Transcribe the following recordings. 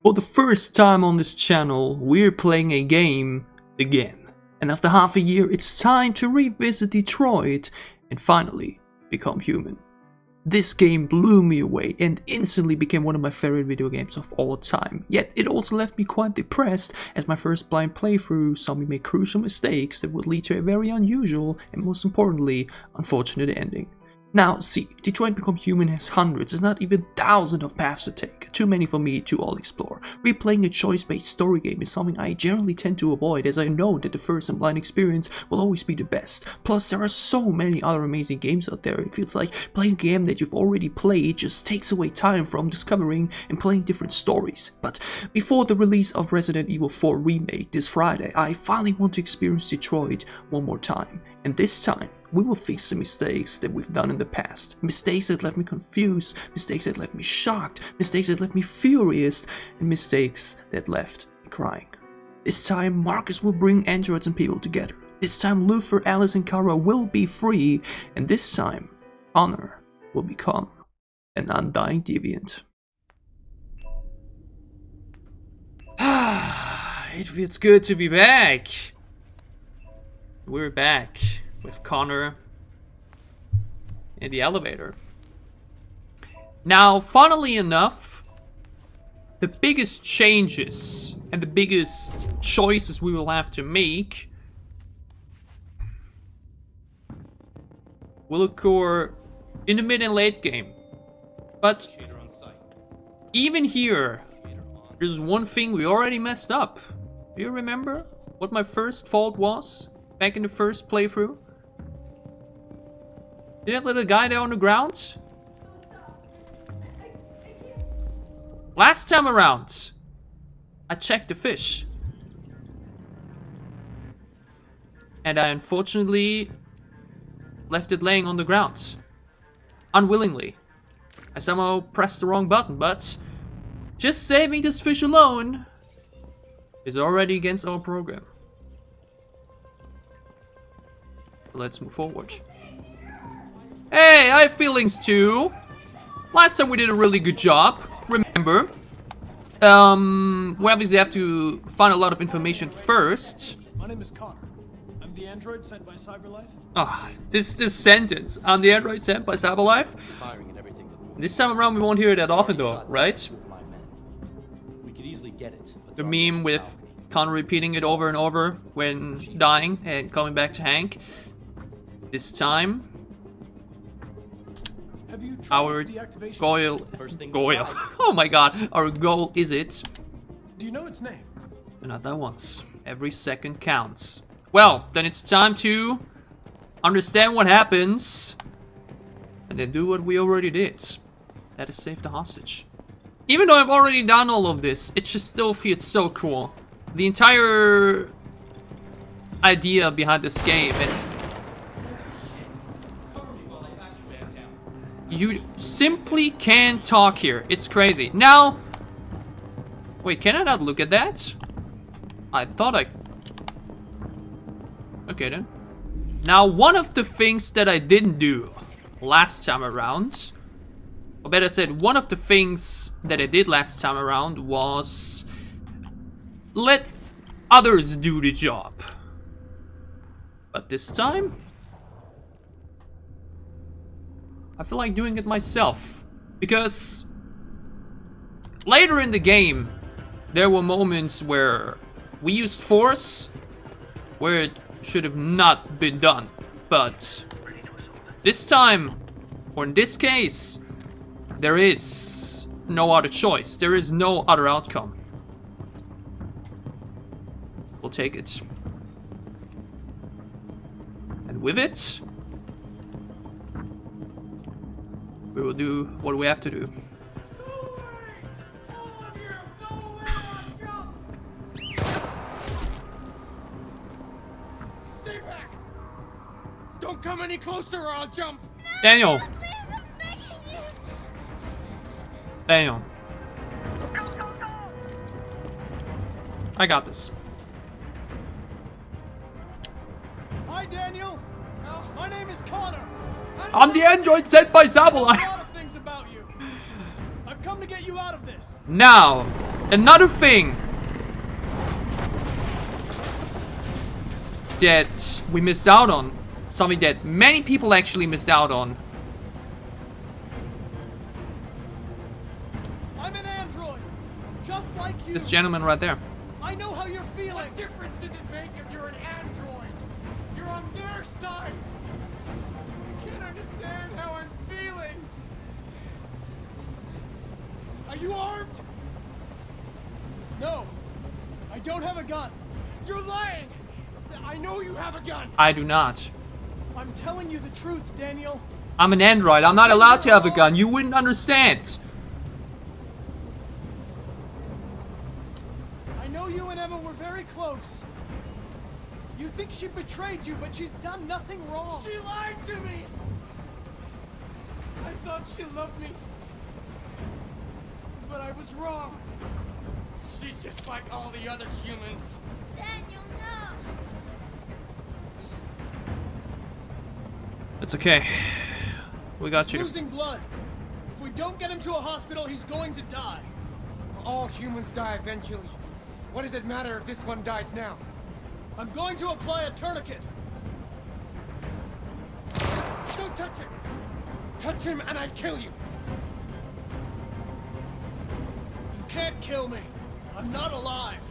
For the first time on this channel, we're playing a game again. And after half a year, it's time to revisit Detroit and finally become human. This game blew me away and instantly became one of my favorite video games of all time. Yet it also left me quite depressed, as my first blind playthrough saw me make crucial mistakes that would lead to a very unusual and, most importantly, unfortunate ending. Now, see, Detroit Become Human has hundreds, if not even thousands of paths to take, too many for me to all explore. Replaying a choice-based story game is something I generally tend to avoid, as I know that the first and blind experience will always be the best. Plus, there are so many other amazing games out there. It feels like playing a game that you've already played just takes away time from discovering and playing different stories. But before the release of Resident Evil 4 Remake this Friday, I finally want to experience Detroit one more time. And this time, we will fix the mistakes that we've done in the past. Mistakes that left me confused, mistakes that left me shocked, mistakes that left me furious, and mistakes that left me crying. This time, Marcus will bring androids and people together. This time, Luther, Alice, and Kara will be free. And this time, Connor will become an undying deviant. It feels good to be back. We're back with Connor in the elevator. Now, funnily enough, the biggest changes and the biggest choices we will have to make will occur in the mid and late game. But even here, there's one thing we already messed up. Do you remember what my first fault was back in the first playthrough? See that little guy there on the ground? Last time around, I checked the fish. And I unfortunately left it laying on the ground. Unwillingly. I somehow pressed the wrong button, but just saving this fish alone is already against our program. Let's move forward. Hey, I have feelings too. Last time we did a really good job, remember? We obviously have to find a lot of information first. My name is Connor. I'm the android sent by CyberLife. Ah, this sentence. I'm the android sent by CyberLife. This time around we won't hear it that often though, right? We could easily get it. The meme with Connor repeating it over and over when dying and coming back to Hank. This time, our goal, oh my god, our goal is it. Do you know its name? Not that once. Every second counts. Well, then it's time to understand what happens and then do what we already did. That is save the hostage. Even though I've already done all of this, it just still feels so cool. The entire idea behind this game, and you simply can't talk here. It's crazy. Now, wait, can I not look at that? I thought I... Okay then. Now, one of the things that I didn't do last time around, or better said, one of the things that I did last time around was let others do the job. But this time, I feel like doing it myself, because later in the game there were moments where we used force where it should have not been done, but this time, or in this case, there is no other choice, there is no other outcome. We'll take it, and with it we will do what we have to do. Stay back! Don't come any closer or I'll jump! Daniel! Please, I'm begging you. Daniel. I got this. Hi, Daniel! My name is Connor. I'm the android sent by I know a CyberLife. lot of things about you. I've come to get you out of this. Now, Another thing that we missed out on. Something that many people actually missed out on. I'm an android, just like you. This gentleman right there. I know how you're feeling. What difference does it make if you're an android? You're on their side. You can't understand how I'm feeling. Are you armed? No, I don't have a gun. You're lying. I know you have a gun. I do not. I'm telling you the truth, Daniel. I'm an android. I'm not allowed to have a gun. You wouldn't understand. I know you and Emma were very close. You think she betrayed you, but she's done nothing wrong. She lied to me. I thought she loved me, but I was wrong. She's just like all the other humans. Daniel, no! It's okay. We got He's you. losing blood. If we don't get him to a hospital, he's going to die. All humans die eventually. What does it matter if this one dies now? I'm going to apply a tourniquet. Don't touch him! Touch him and I kill you! You can't kill me. I'm not alive.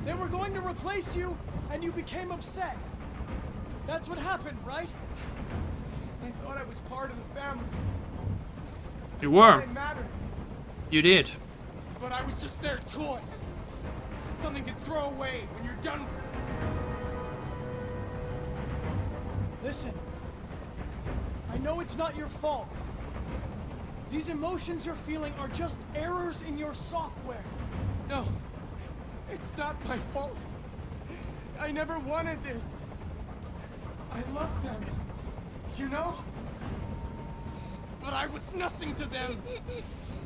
They were going to replace you, and you became upset. That's what happened, right? I thought I was part of the family. You were. It mattered, You did. but I was just their toy. Something to throw away when you're done with it. Listen, I know it's not your fault. These emotions you're feeling are just errors in your software. No, it's not my fault. I never wanted this. I love them, you know? But I was nothing to them.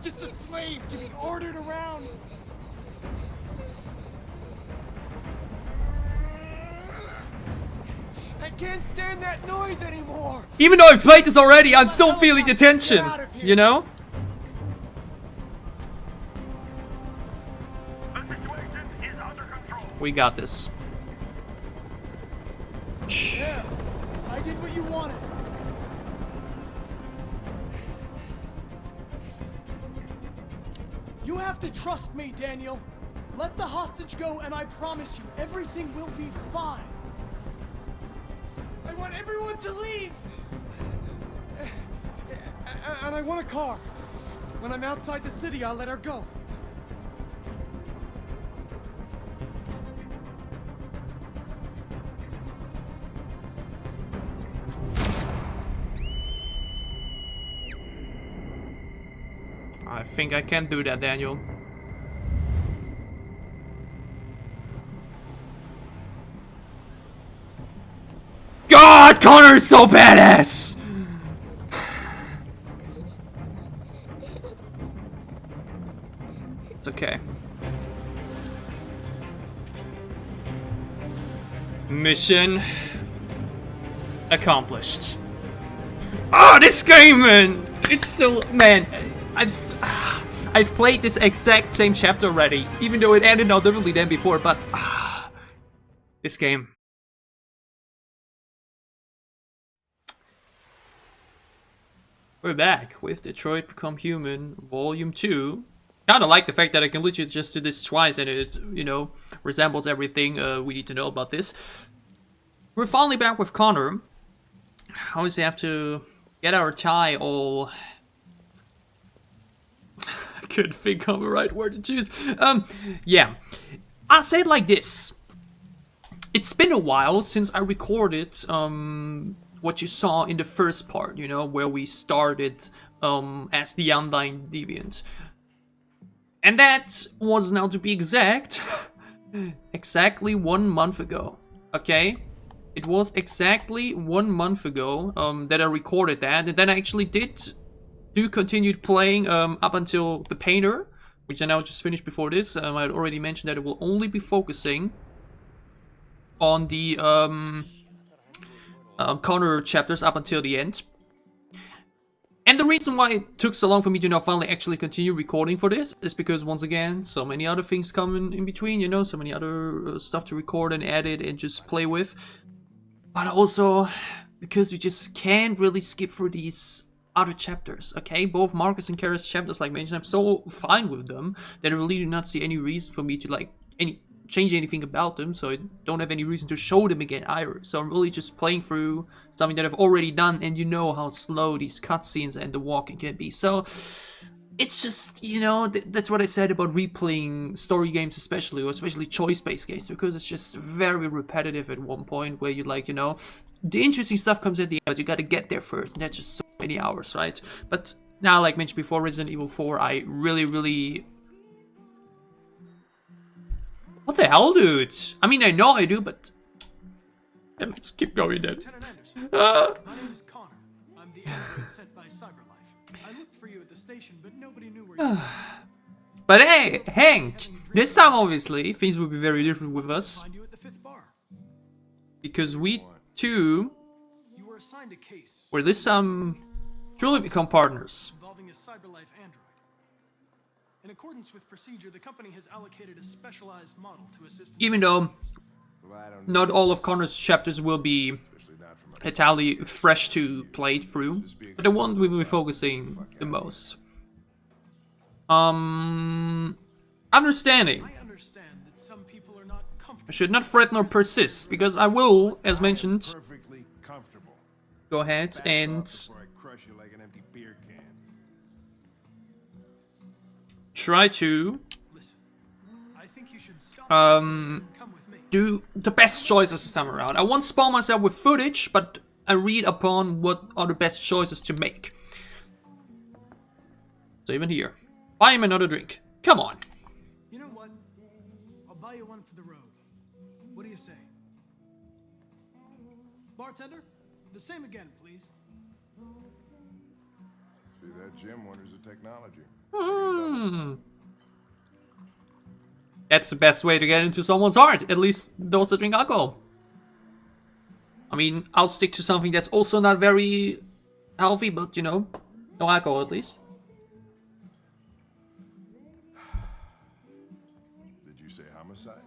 Just a slave to be ordered around. I can't stand that noise anymore. Even though I've played this already, I'm still feeling the tension. Get out of here. You know? The situation is under control. We got this. Yeah, I did what you wanted. You have to trust me, Daniel. Let the hostage go, and I promise you, everything will be fine. I want everyone to leave. And I want a car. When I'm outside the city, I'll let her go. I think I can do that, Daniel. God, Connor is so badass! It's okay. Mission accomplished. Oh, this game, man! It's so, man. I've played this exact same chapter already, even though it ended out differently than before. But this game. We're back with Detroit Become Human Volume 2. Kinda like the fact that I can literally just do this twice and it, you know, resembles everything we need to know about this. We're finally back with Connor. Obviously have to get our tie all... I couldn't think of the right word to choose. Yeah. I'll say it like this. It's been a while since I recorded, what you saw in the first part, you know, where we started as the Undying Deviant. And that was, now to be exact, exactly 1 month ago, okay? It was exactly 1 month ago that I recorded that, and then I actually continued playing up until the Painter, which I now just finished before this. I had already mentioned that it will only be focusing on the Connor chapters up until the end. And the reason why it took so long for me to now finally actually continue recording for this is because, once again, so many other things come in between, you know, so many other stuff to record and edit and just play with. But also because you just can't really skip through these other chapters, okay? Both Marcus and Kara's chapters, like mentioned, I'm so fine with them that I really do not see any reason for me to like change anything about them, so I don't have any reason to show them again either. So I'm really just playing through something that I've already done, and you know how slow these cutscenes and the walking can be. So it's just, you know, that's what I said about replaying story games especially, or especially choice-based games, because it's just very repetitive at one point where you like, you know, the interesting stuff comes at the end, but you gotta get there first, and that's just so many hours, right? But now, like mentioned before, Resident Evil 4, I really... What the hell, dude? I mean, I know I do, but... Yeah, let's keep going then. Lieutenant Anderson, my name is Connor. I'm the android sent by CyberLife. I looked for you at the station, but nobody knew where you were. But hey, Hank! This time, obviously, things will be very different with us. Find you at the 5th bar. Because we, too, You were assigned a case will this time truly become partners. involving a CyberLife android. In accordance with procedure, the company has allocated a specialized model to assist. Even though not all of Connor's chapters will be entirely fresh to play through, but the one we will be focusing the most. Understanding. I understand that some people are not comfortable. I should not fret nor persist, because I will, as mentioned, Perfectly comfortable. go ahead and Before I crush you like an empty beer can. try to Listen, I think you should stop and come with me. do the best choices this time around. I won't spoil myself with footage, but I read upon what are the best choices to make. So even here, buy him another drink. Come on. You know what? I'll buy you one for the road. What do you say? Bartender, the same again, please. See, that Jim wonders the technology. That's the best way to get into someone's heart, at least those that drink alcohol. I mean, I'll stick to something that's also not very healthy, but you know, no alcohol at least. Did you say homicide?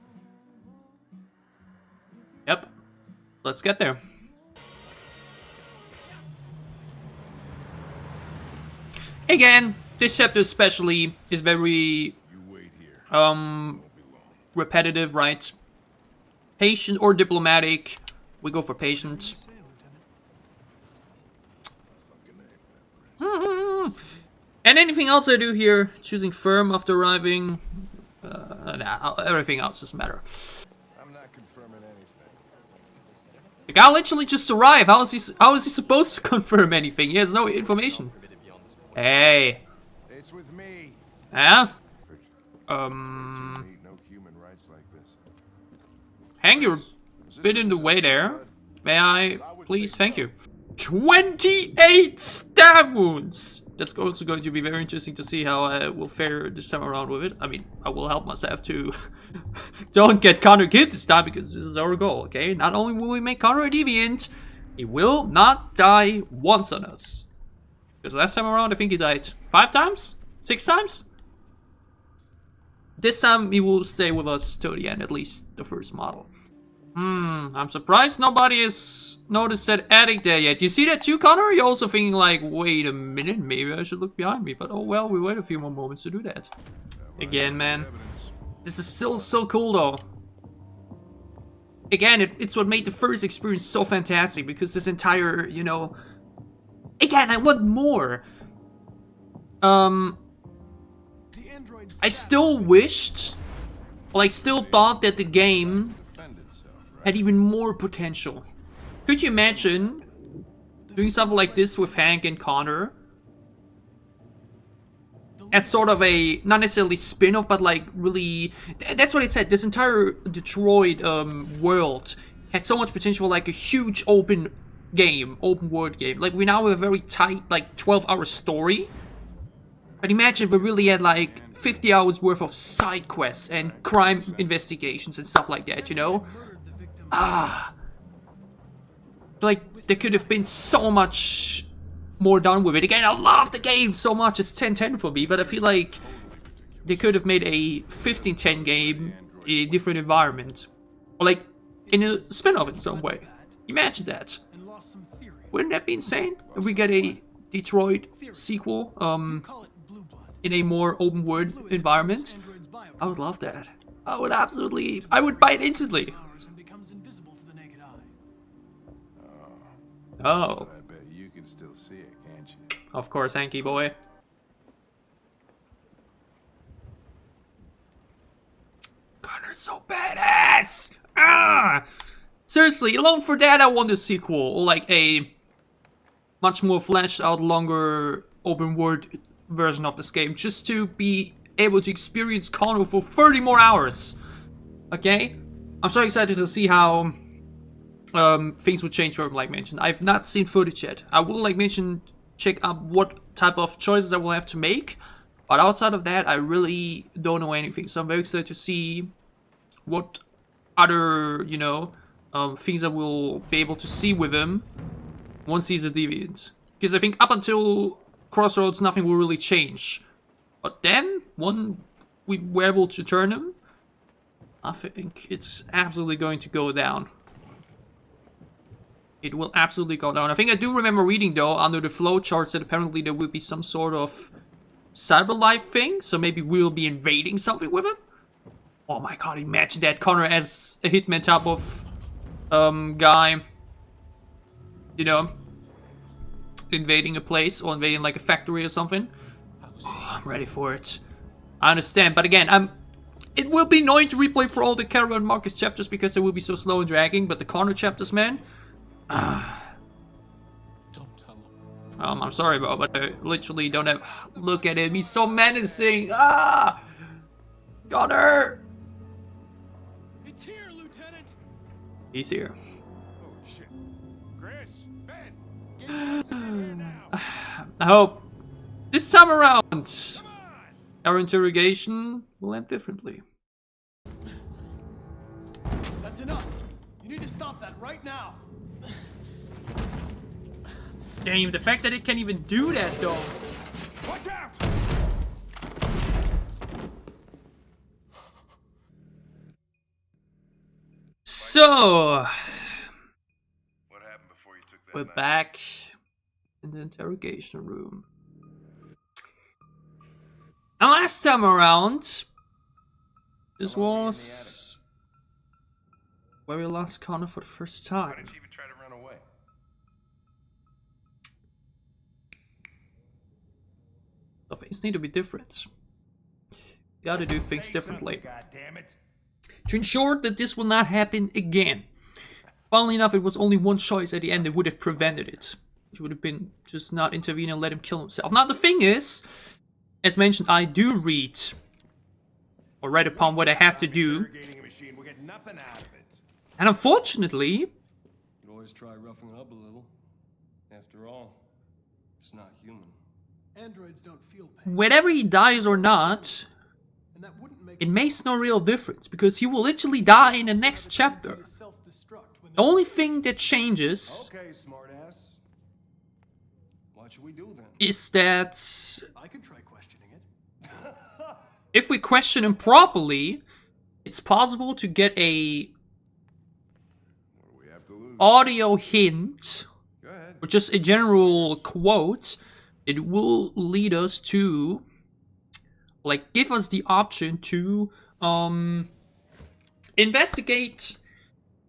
Yep. Let's get there. Again, this chapter especially is very You wait here. repetitive, right? Patient or diplomatic. We go for patient. Say, Lieutenant. And anything else I do here, choosing firm after arriving, nah, everything else doesn't matter. I'm not confirming anything. The guy literally just arrived. How is he supposed to confirm anything? He has no information. Hey. It's with me. Yeah? With me, no human rights like this. Hank, you're a bit in the way there. May I please? Thank you. 28 stab wounds! That's also going to be very interesting to see how I will fare this time around with it. I mean, I will help myself to don't get Connor killed this time, because this is our goal, okay? Not only will we make Connor a deviant, he will not die once on us. Because last time around, I think he died 5 times? 6 times? This time, he will stay with us till the end, at least the first model. I'm surprised nobody has noticed that attic there yet. You see that too, Connor? You're also thinking like, wait a minute, maybe I should look behind me. But oh well, we wait a few more moments to do that. Again, man. This is still so cool though. Again, it's what made the first experience so fantastic, because this entire, you know... Again, I want more. The android I still wished, like still thought that the game had even more potential. Could you imagine doing something like this with Hank and Connor? As sort of a, not necessarily spin-off, but like really, that's what I said, this entire Detroit world had so much potential, like a huge open world game. Like we now have a very tight, like 12-hour story. But imagine if we really had like 50 hours worth of side quests and crime investigations and stuff like that, you know? Like, there could have been so much more done with it. Again, I love the game so much. It's 10/10 for me, but I feel like they could have made a 15/10 game in a different environment. Or like, in a spin-off in some way. Imagine that. And lost some theory. Wouldn't that be insane? If we get a Detroit sequel, Call it blue blood. in a more open world environment? Android's biochemistry I would love that. I would absolutely, I would buy it instantly. powers and becomes invisible to the naked eye. Oh, I bet you can still see it, can't you? of course, Hanky boy. Connor's so badass! Seriously, alone for that I want a sequel, or like a much more fleshed out, longer open world version of this game, just to be able to experience Connor for 30 more hours. Okay? I'm so excited to see how things would change for him, like mentioned. I've not seen footage yet. I will, like mentioned, check up what type of choices I will have to make. But outside of that, I really don't know anything. So I'm very excited to see what other, you know, things I will be able to see with him once he's a deviant. Because I think up until Crossroads, nothing will really change. But then, when we were able to turn him, I think it's absolutely going to go down. It will absolutely go down. I think I do remember reading, though, under the flow charts that apparently there will be some sort of cyber life thing. So maybe we'll be invading something with him. Oh my god, imagine that. Connor as a hitman type of guy. You know, invading a place or invading like a factory or something. Oh, I'm ready for it. I understand, but again, it will be annoying to replay for all the Carol and Marcus chapters because they will be so slow and dragging, but the Connor chapters, man. Don't tell him. I'm sorry, bro, but I literally don't have... Look at him, he's so menacing. Connor! It's here, Lieutenant! He's here. Oh shit. Chris, Ben, Get your asses in here now. I hope this time around our interrogation will end differently. That's enough! You need to stop that right now! Damn, the fact that it can even do that, though. watch out! So, What happened before you took that we're knife? back in the interrogation room. And last time around, this was where we lost Connor for the first Why time. did you even try to run away? So things need to be different. We gotta do things differently. God damn it. To ensure that this will not happen again. Funnily enough, it was only one choice at the end that would have prevented it. Which would have been just not intervene and let him kill himself. Now the thing is, as mentioned, I do read or read upon what I have to do. Interrogating a machine, we'll get nothing out of it. And unfortunately, You could always try roughing it up a little. After all, it's not human. Androids don't feel pain, whether he dies or not, and that wouldn't make it makes no real difference. Because he will literally die in the next chapter. self-destruct when The only thing that changes Okay, smartass. What should we do then? is that I could try questioning it. if we question him properly, it's possible to get a What do we have to lose? audio hint, Go ahead. or just a general quote. It will lead us to, like, give us the option to investigate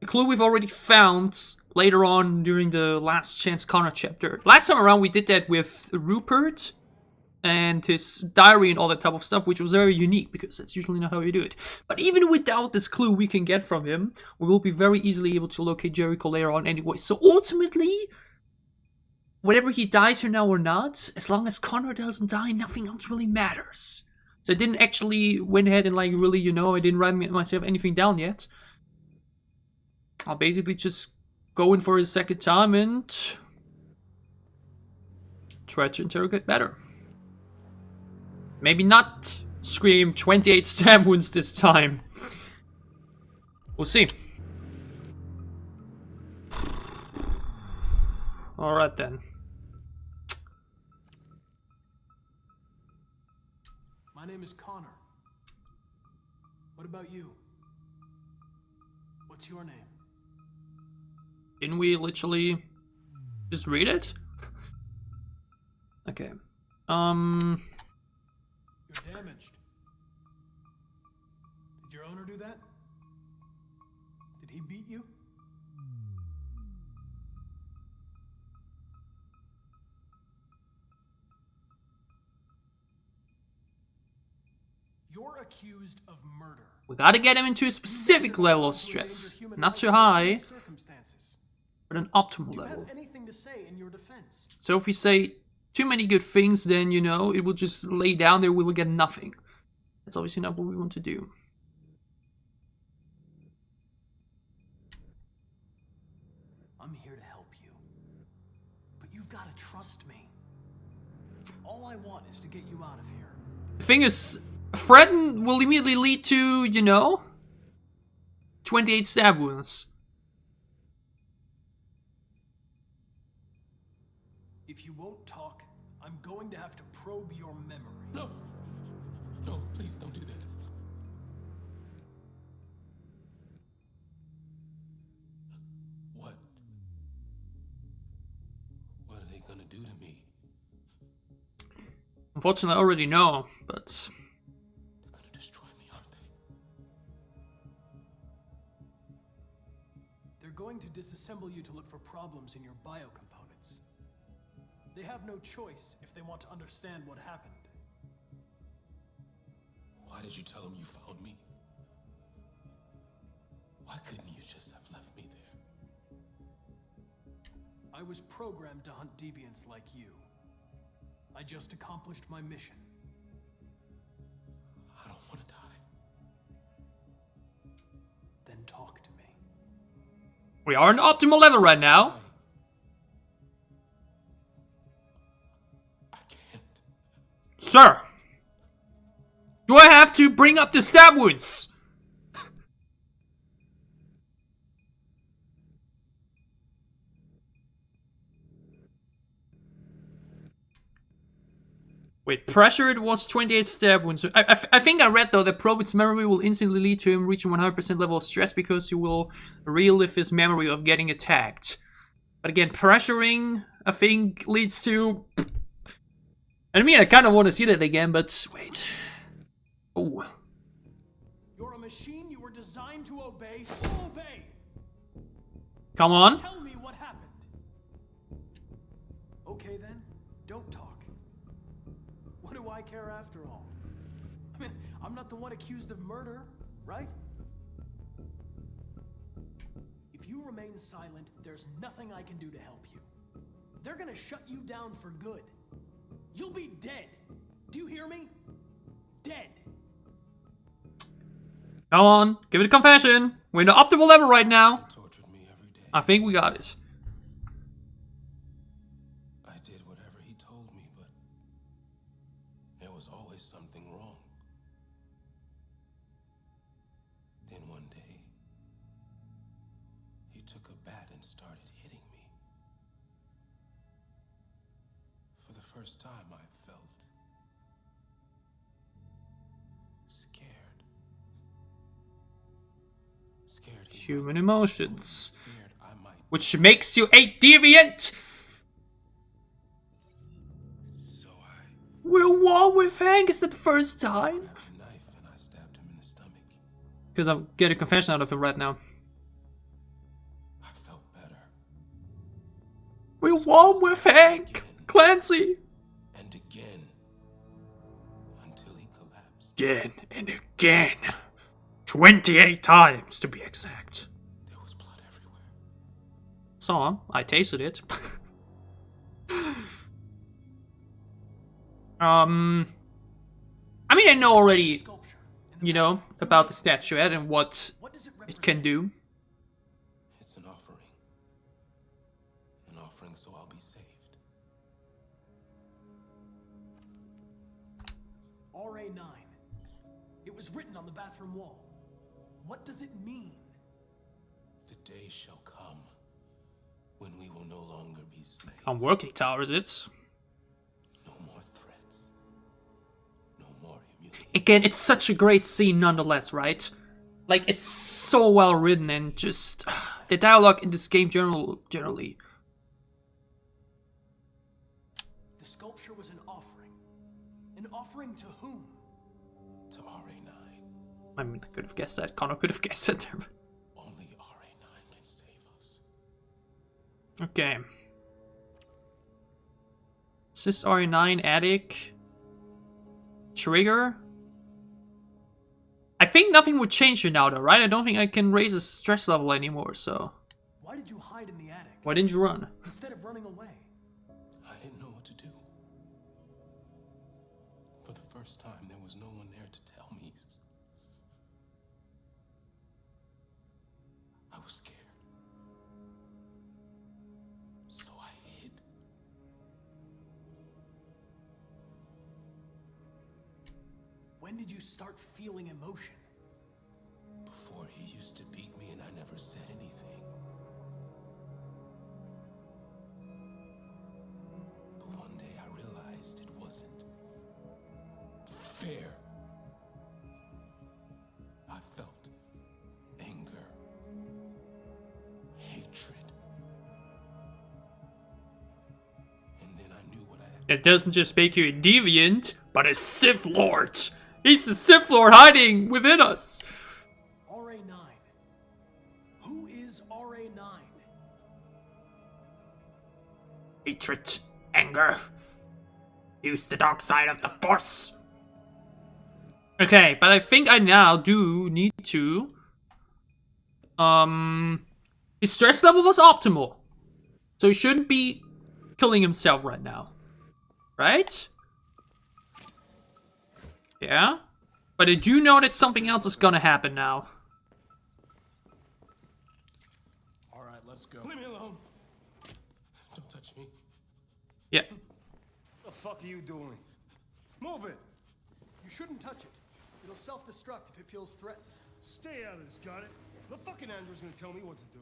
a clue we've already found later on during the Last Chance Connor chapter. Last time around we did that with Rupert and his diary and all that type of stuff, which was very unique because that's usually not how you do it. But even without this clue we can get from him, we will be very easily able to locate Jericho later on anyway. So ultimately, whether he dies here now or not, as long as Connor doesn't die, nothing else really matters. So I didn't actually went ahead and like really, you know, I didn't write myself anything down yet. I'll basically just go in for a second time and try to interrogate better. Maybe not scream 28 stab wounds this time. We'll see. Alright then. My name is Connor. What about you? What's your name? Didn't we literally just read it? Okay. You're damaged. Did your owner do that? Did he beat you? You're accused of murder. We gotta get him into a specific level of stress. Not too high, but an optimal Do you level. have anything to say in your defense? So if we say too many good things, then, you know, it will just lay down there, we will get nothing. That's obviously not what we want to do. I'm here to help you. But you've got to trust me. All I want is to get you out of here. The thing is, threaten will immediately lead to, you know, 28 stab wounds. If you won't talk, I'm going to have to probe your memory. No! No, please don't do that. What? What are they gonna do to me? Unfortunately, I already know, but They're gonna destroy me, aren't they? They're going to disassemble you to look for problems in your biocomponents. They have no choice if they want to understand what happened. Why did you tell them you found me? Why couldn't you just have left me there? I was programmed to hunt deviants like you. I just accomplished my mission. I don't want to die. Then talk to me. we are on optimal level right now. I can't. Sir! Do I have to bring up the stab wounds? Wait, pressure it was 28 stab wounds. I think I read though that probe its memory will instantly lead to him reaching 100% level of stress because he will relive his memory of getting attacked. But again, pressuring, I think, leads to... I mean, I kind of want to see that again, but wait. Oh. You're a machine you were designed to obey, so obey! Come on. Tell me what happened. Okay then, don't talk. What do I care after all? I mean, I'm not the one accused of murder, right? If you remain silent, there's nothing I can do to help you. They're gonna shut you down for good. You'll be dead. Do you hear me? Dead. Come on. Give it a confession. We're in the optimal level right now. Tortured me every day. I think we got it. I did whatever he told me, but there was always something wrong. Then one day, he took a bat and started hitting me. For the first time, I felt scared. Scared he Human might emotions. destroy me. Scared I might. Which makes you a deviant. So I We're one with Hank. Is it the first time? grabbed a knife and I stabbed him in the stomach. Because I'm getting a confession out of him right now. I felt better. We're one with Hank. Clancy. And again. Until he collapsed. Again and again. 28 times to be exact. There was blood everywhere. So, I tasted it. I mean, I know already, Sculpture. In the you know, about the statuette and what What does it represent? it can do. It's an offering. An offering so I'll be saved. RA9. It was written on the bathroom wall. What does it mean? The day shall come when we will no longer be slaves. I'm working towards it. No more threats. No more humiliation. Again, it's such a great scene nonetheless, right? Like, it's so well written and just... the dialogue in this game generally. The sculpture was an offering. An offering to whom? To RA9. I mean, I could have guessed that. Connor could have guessed it. Only RA9 can save us. Okay. Is this RA9 attic? Trigger? I think nothing would change here now though, right? I don't think I can raise the stress level anymore, so... Why did you hide in the attic? Why didn't you run? Instead of running away? I didn't know what to do. For the first time, there was no one there to tell me. I was scared. So I hid. When did you start feeling emotion? Before he used to beat me and I never said anything. But one day I realized it wasn't fair. I felt anger, hatred. And then I knew what I had. It doesn't just make you a deviant, but a Sith Lord. He's the Sith Lord hiding within us. RA9. Who is RA9? Hatred, anger. Use the dark side of the Force. Okay, but I think I now do need to... His stress level was optimal. So he shouldn't be killing himself right now. Right? Yeah? But I do know that something else is gonna happen now. Alright, let's go. Leave me alone. Don't touch me. Yeah. What the fuck are you doing? Move it! You shouldn't touch it. It'll self-destruct if it feels threatened. Stay out of this, got it? The fucking Andrew's gonna tell me what to do.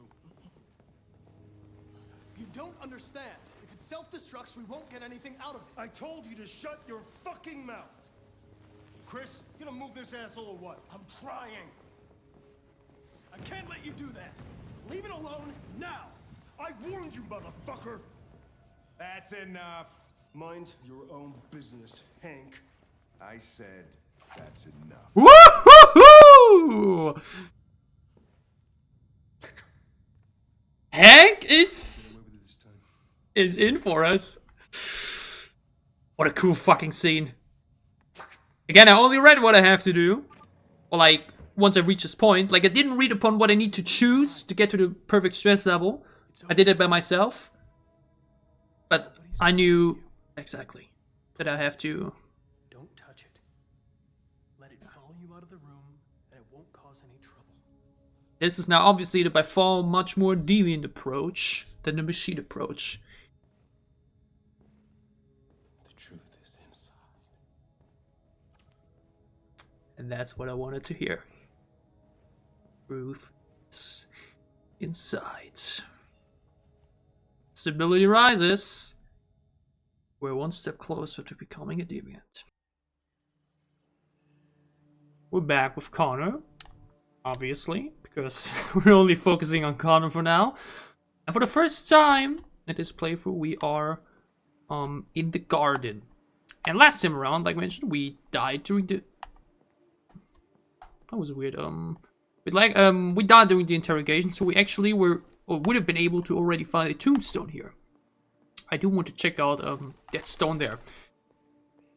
You don't understand. If it self-destructs, we won't get anything out of it. I told you to shut your fucking mouth! Chris, you gonna move this asshole or what? I'm trying. I can't let you do that. Leave it alone now. I warned you, motherfucker! That's enough. Mind your own business, Hank. I said that's enough. Woo-hoo-hoo! Hank is in for us. What a cool fucking scene. Again, I only read what I have to do. Or like, once I reach this point. Like, I didn't read upon what I need to choose to get to the perfect stress level. I did it by myself. But I knew exactly that I have to... Don't touch it. Let it follow you out of the room, and it won't cause any trouble. This is now obviously the by far much more deviant approach than the machine approach. The truth is inside. And that's what I wanted to hear. Truth is inside. Stability rises. We're one step closer to becoming a deviant. We're back with Connor, obviously, because we're only focusing on Connor for now. And for the first time in this playthrough, we are in the garden. And last time around, like I mentioned, we died during the... That was weird. We died during the interrogation, so we actually were, or would have been able to already find a tombstone here. I do want to check out that stone there.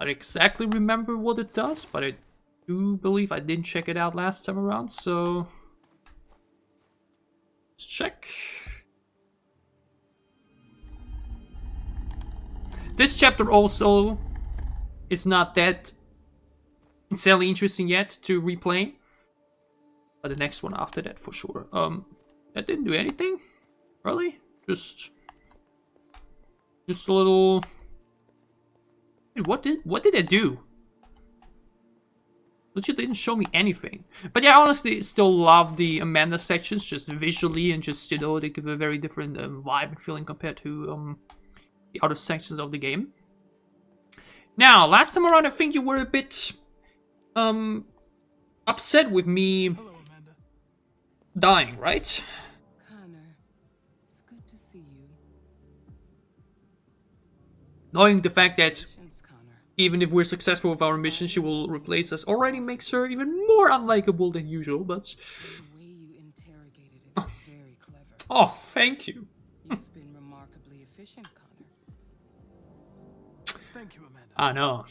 I don't exactly remember what it does, but I do believe I didn't check it out last time around, so let's check. This chapter also is not that insanely interesting yet to replay, but the next one after that for sure. That didn't do anything, really. Just a little. Wait, what did it do? Legit didn't show me anything. But yeah, honestly, still love the Amanda sections, just visually and just, you know, they give a very different vibe and feeling compared to the other sections of the game. Now, last time around, I think you were a bit upset with me Hello, Amanda. dying, right? Connor, it's good to see you. Knowing the fact that Patience, Connor. even if we're successful with our mission, she will replace us already makes her even more unlikable than usual, but... The way you interrogated it was very clever. Oh, thank you. You've been remarkably efficient, Connor. Thank you, Amanda. I know.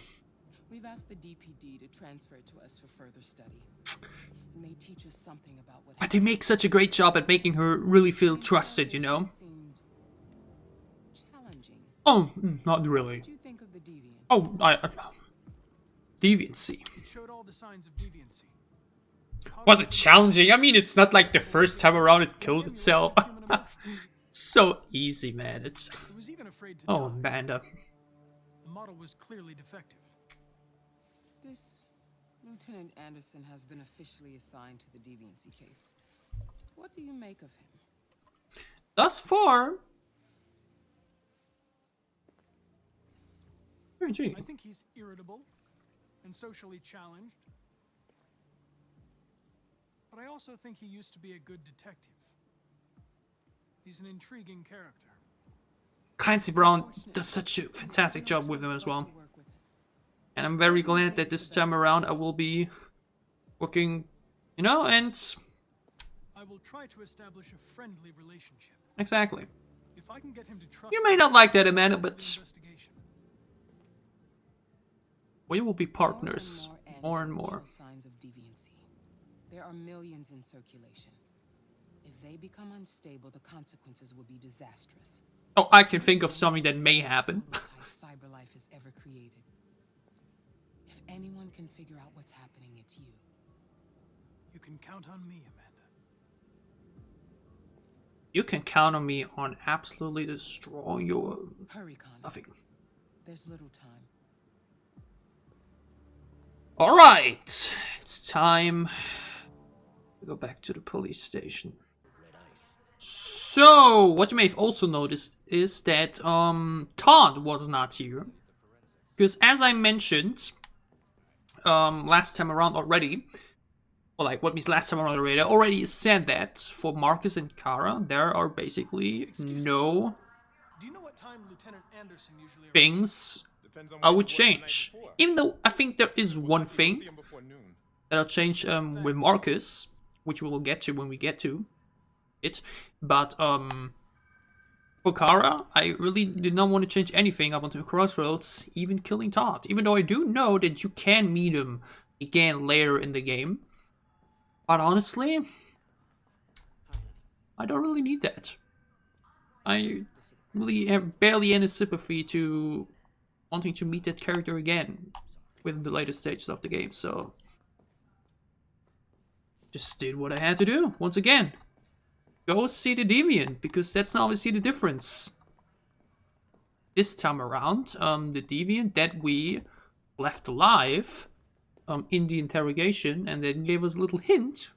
We've asked the DPD to transfer it to us for further study. It may teach us something about what But they make such a great job at making her really feel trusted, you know? Seemed challenging. Oh, not really. What do you think of the deviant? Oh, deviancy. It showed all the signs of deviancy. Was it challenging? I mean, it's not like the first time around it killed itself. Human emotions. So easy, man. It's... It was even afraid to Oh, die. Amanda. The model was clearly defective. This Lieutenant Anderson has been officially assigned to the deviancy case. What do you make of him? Thus far... Very I intriguing. think he's irritable and socially challenged. But I also think he used to be a good detective. He's an intriguing character. Clancy Brown does such a fantastic job with him as well. And I'm very glad that this time around I will be working, you know, and... I will try to establish a friendly relationship. Exactly. If I can get him to trust You may not like that, Amanda, but investigation. we will be partners. More and more. Signs of deviancy. There are millions in circulation. If they become unstable, the consequences will be disastrous. Oh, I can think of something that may happen. Type cyberlife has ever created. If anyone can figure out what's happening, it's you. You can count on me, Amanda. You can count on me on absolutely destroying your... Hurry, Connie. nothing. There's little time. Alright! It's time to go back to the police station. So, what you may have also noticed is that Todd was not here. Because as I mentioned last time around already, or like what means last time around already, I already said that for Marcus and Kara, there are basically no Do you know what time Lieutenant Anderson usually arrives? things I would change. Even though I think there is one thing that I'll change with Marcus, which we will get to when we get to it. But for Kara, I really did not want to change anything up until Crossroads, even killing Todd. Even though I do know that you can meet him again later in the game. But honestly, I don't really need that. I really have barely any sympathy to wanting to meet that character again within the later stages of the game, so just did what I had to do. Once again, go see the Deviant, because that's now obviously the difference. This time around, the Deviant that we left alive in the interrogation, and then gave us a little hint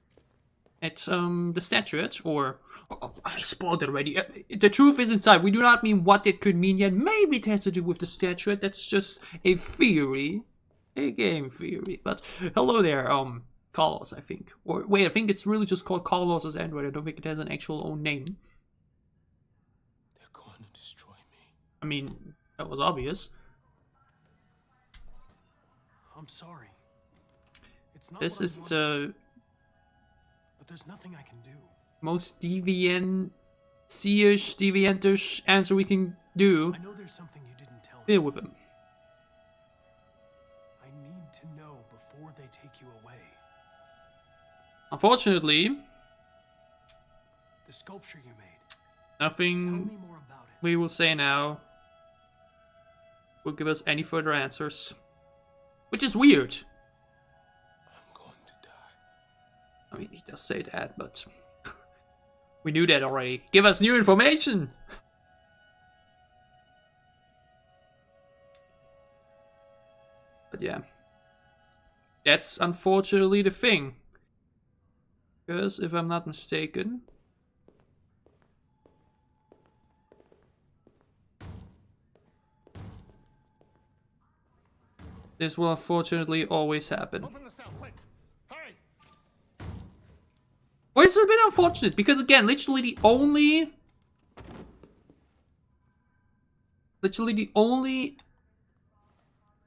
at the statuette, or... Oh, I spoiled it already. The truth is inside. We do not mean what it could mean yet. Maybe it has to do with the statuette. That's just a theory. A game theory. But hello there, Carlos, I think. Or wait, I think it's really just called Carlos's Android. I don't think it has an actual own name. They're going to destroy me. I mean, that was obvious. I'm sorry. It's not This what I is wanted, the but there's nothing I can do. most deviant-ish, deviantish answer we can do. I know there's something you didn't tell me. Deal with him. I need to know before they take you away. Unfortunately, The sculpture you made. Hmm. Tell me nothing more about it. we will say now will give us any further answers. Which is weird. I'm going to die. I mean, he does say that, but we knew that already. Give us new information! But yeah. That's unfortunately the thing. Because if I'm not mistaken... this will unfortunately always happen. Open the cell, quick! Hurry! Well, it's a bit unfortunate, because again, literally the only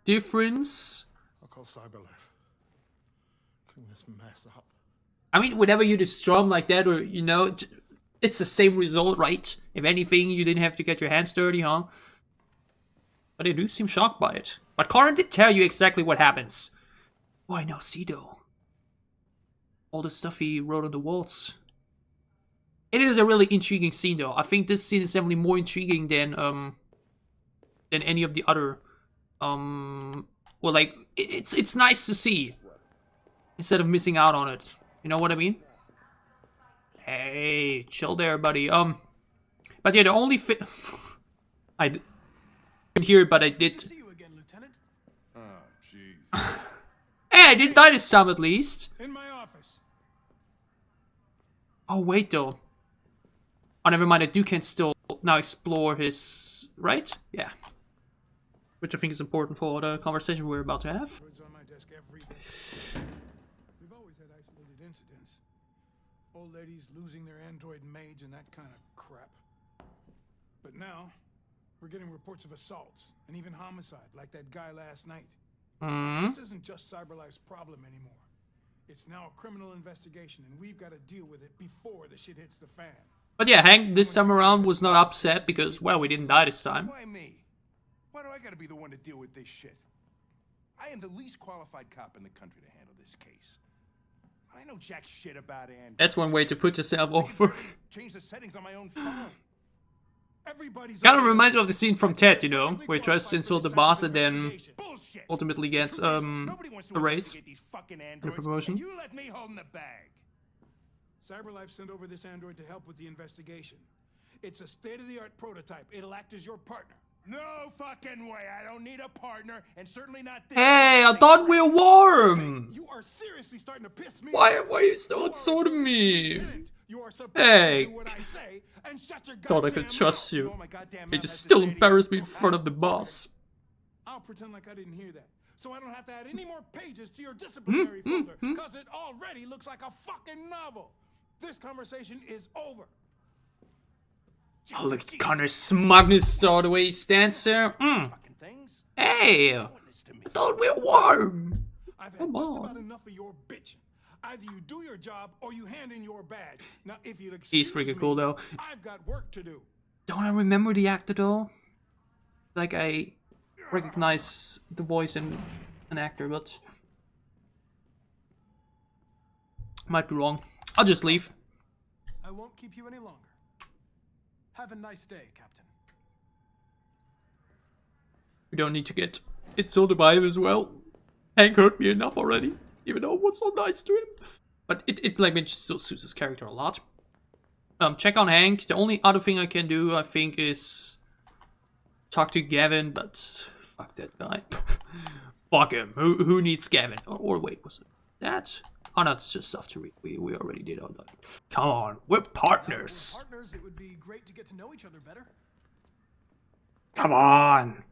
difference... I'll call Cyberlife. Clean this mess up. I mean, whenever you destroy them like that, or, you know, it's the same result, right? If anything, you didn't have to get your hands dirty, huh? But they do seem shocked by it. But Connor did tell you exactly what happens. Oh, I now see, though. All the stuff he wrote on the walls. It is a really intriguing scene, though. I think this scene is definitely more intriguing than any of the other. Well, like, it's nice to see. Instead of missing out on it. You know what I mean? Hey, chill there, buddy. But yeah, the only I didn't hear it, but I did. See you again, Lieutenant. Oh, jeez. Hey, I didn't die this time at least. In my office. Oh, wait, though. Oh, never mind. I can still now explore his... right? Yeah. Which I think is important for the conversation we're about to have. Birds on my desk every day. We've always had isolated incidents. Old ladies losing their android maids and that kind of crap. But now, we're getting reports of assaults and even homicide, like that guy last night. This isn't just CyberLife's problem anymore. It's now a criminal investigation, and we've got to deal with it before the shit hits the fan. But yeah, Hank this time around was not upset because, well, we didn't die this time. Why me? Why do I gotta be the one to deal with this shit? I am the least qualified cop in the country to handle this case. I know jack shit about Andy. That's one way to put yourself over. Change the settings on my own phone. Everybody's Kind of reminds me of the scene from Ted, you know, where he tries to insult the boss and then Bullshit. ultimately gets Nobody wants to a raise investigate these fucking and a androids, promotion. and you let me hold in the bag. CyberLife sent over this android to help with the investigation. It's a state-of-the-art prototype. It'll act as your partner. No fucking way. I don't need a partner, and certainly not this. Hey, I thought we were warm. You are seriously starting to piss me Why off. are you still insulting me? Lieutenant, you are supposed Hey. to do what I say and shut your Thought I goddamn could trust mouth. you. All my goddamn You mouth just has to still say to you, embarrass me in front of the boss. I'll pretend like I didn't hear that, so I don't have to add any more pages to your disciplinary folder, because it already looks like a fucking novel. This conversation is over. Oh, look at Connor's smugness, all the way he stands there. fucking things. Hey, Doing this to me. I thought we were warm. I've had Come just on. about enough of your bitching. Either you do your job or you hand in your badge. Now, if you'll He's excuse freaking me, cool, though. I've got work to do. Don't I remember the actor, though? Like, I recognize the voice in an actor, but... might be wrong. I'll just leave. I won't keep you any longer. Have a nice day, Captain. We don't need to get insulted by him as well. Hank hurt me enough already, even though I was so nice to him. But it like, it still suits his character a lot. Check on Hank. The only other thing I can do, I think, is talk to Gavin, but fuck that guy. Fuck him. Who needs Gavin? Or wait, was it that? Oh no, it's just stuff to read. We already did all that. Come on, we're partners. Partners, it would be great to get to know each other better. Come on.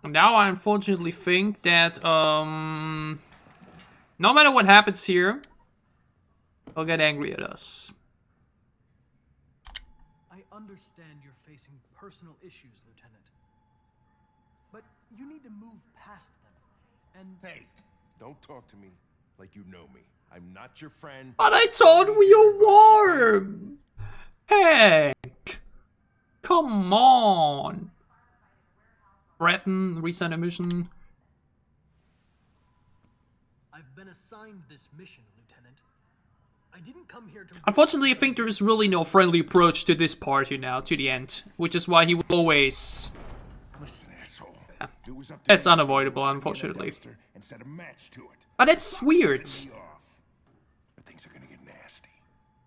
Now I unfortunately think that no matter what happens here, they'll get angry at us. I understand you're facing personal issues, Lieutenant. But you need to move past them. And Hey, don't talk to me like you know me. I'm not your friend. But I thought we were warm. Hank, come on. Threaten, resign a mission. I've been assigned this mission, Lieutenant. I didn't come here to... Unfortunately, I think there is really no friendly approach to this party now, to the end. Which is why he will always... Listen, asshole. Yeah. It was up to That's me unavoidable, to get unfortunately. a dumpster and set a match to it. But that's weird. Piss me off. But things are gonna get nasty.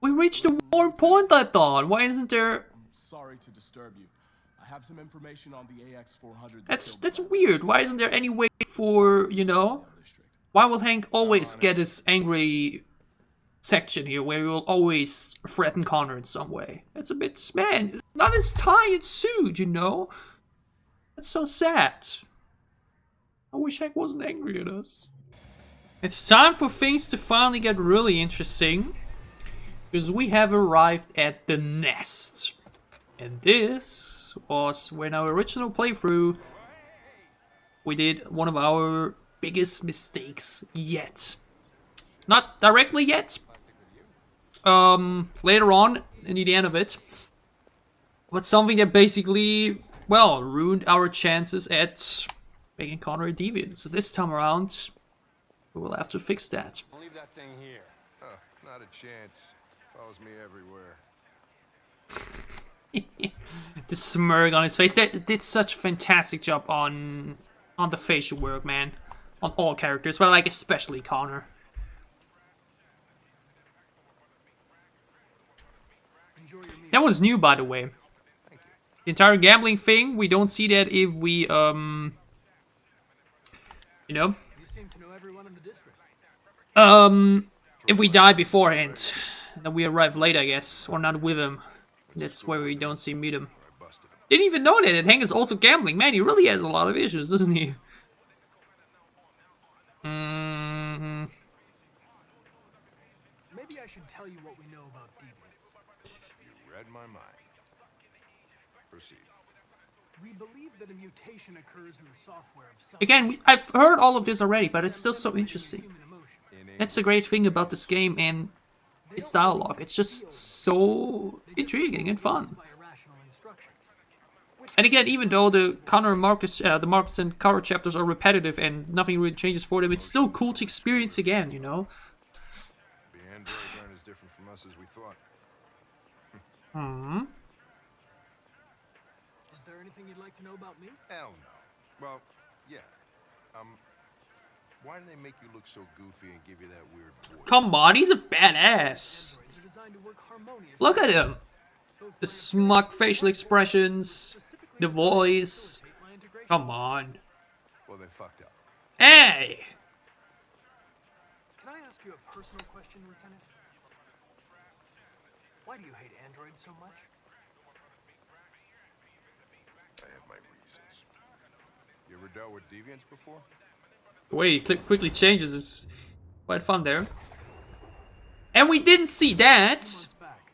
We reached a warm point, I thought. Why isn't there... Sorry to disturb you. I have some information on the AX-400. That's weird. Why isn't there any way for, you know? Why will Hank always get this angry section here where he will always threaten Connor in some way? It's a bit, man, not his tie and suit, you know? That's so sad. I wish Hank wasn't angry at us. It's time for things to finally get really interesting, because we have arrived at the nest. And this was when our original playthrough, we did one of our biggest mistakes yet. Not directly yet. Later on, in the end of it. But something that basically, well, ruined our chances at making Connor a deviant. So this time around, we will have to fix that. I'll leave that thing here. Not a chance. Follows me everywhere. The smirk on his face. They did such a fantastic job on the facial work, man. On all characters, but like especially Connor. That was new, by the way. The entire gambling thing, we don't see that if we, you know, You seem to know everyone in the district. if we die beforehand, then we arrive late, I guess, or not with him. That's where we don't see meet him. Didn't even know that Hank is also gambling. Man, he really has a lot of issues, doesn't he? Maybe I should tell you what we know about deviants. You read my mind. Proceed. We believe that a mutation occurs in the software of some Again, I've heard all of this already, but it's still so interesting. human emotion. That's the great thing about this game and its dialogue. It's just so intriguing and fun. By irrational instructions. And again, even though the Connor and Marcus, the Marcus and Cara chapters are repetitive and nothing really changes for them, it's still cool to experience again, you know? The androids aren't as different from us as we thought. Is there anything you'd like to know about me? Hell no. Well, yeah. Why do they make you look so goofy and give you that weird voice? Come on, he's a badass. Androids are designed to work harmoniously. Look at him. The smug facial expressions, the voice. Come on. Well, they fucked up. Hey! Can I ask you a personal question, Lieutenant? Why do you hate androids so much? I have my reasons. You ever dealt with deviants before? The way he quickly changes is quite fun there. And we didn't see that, Months back,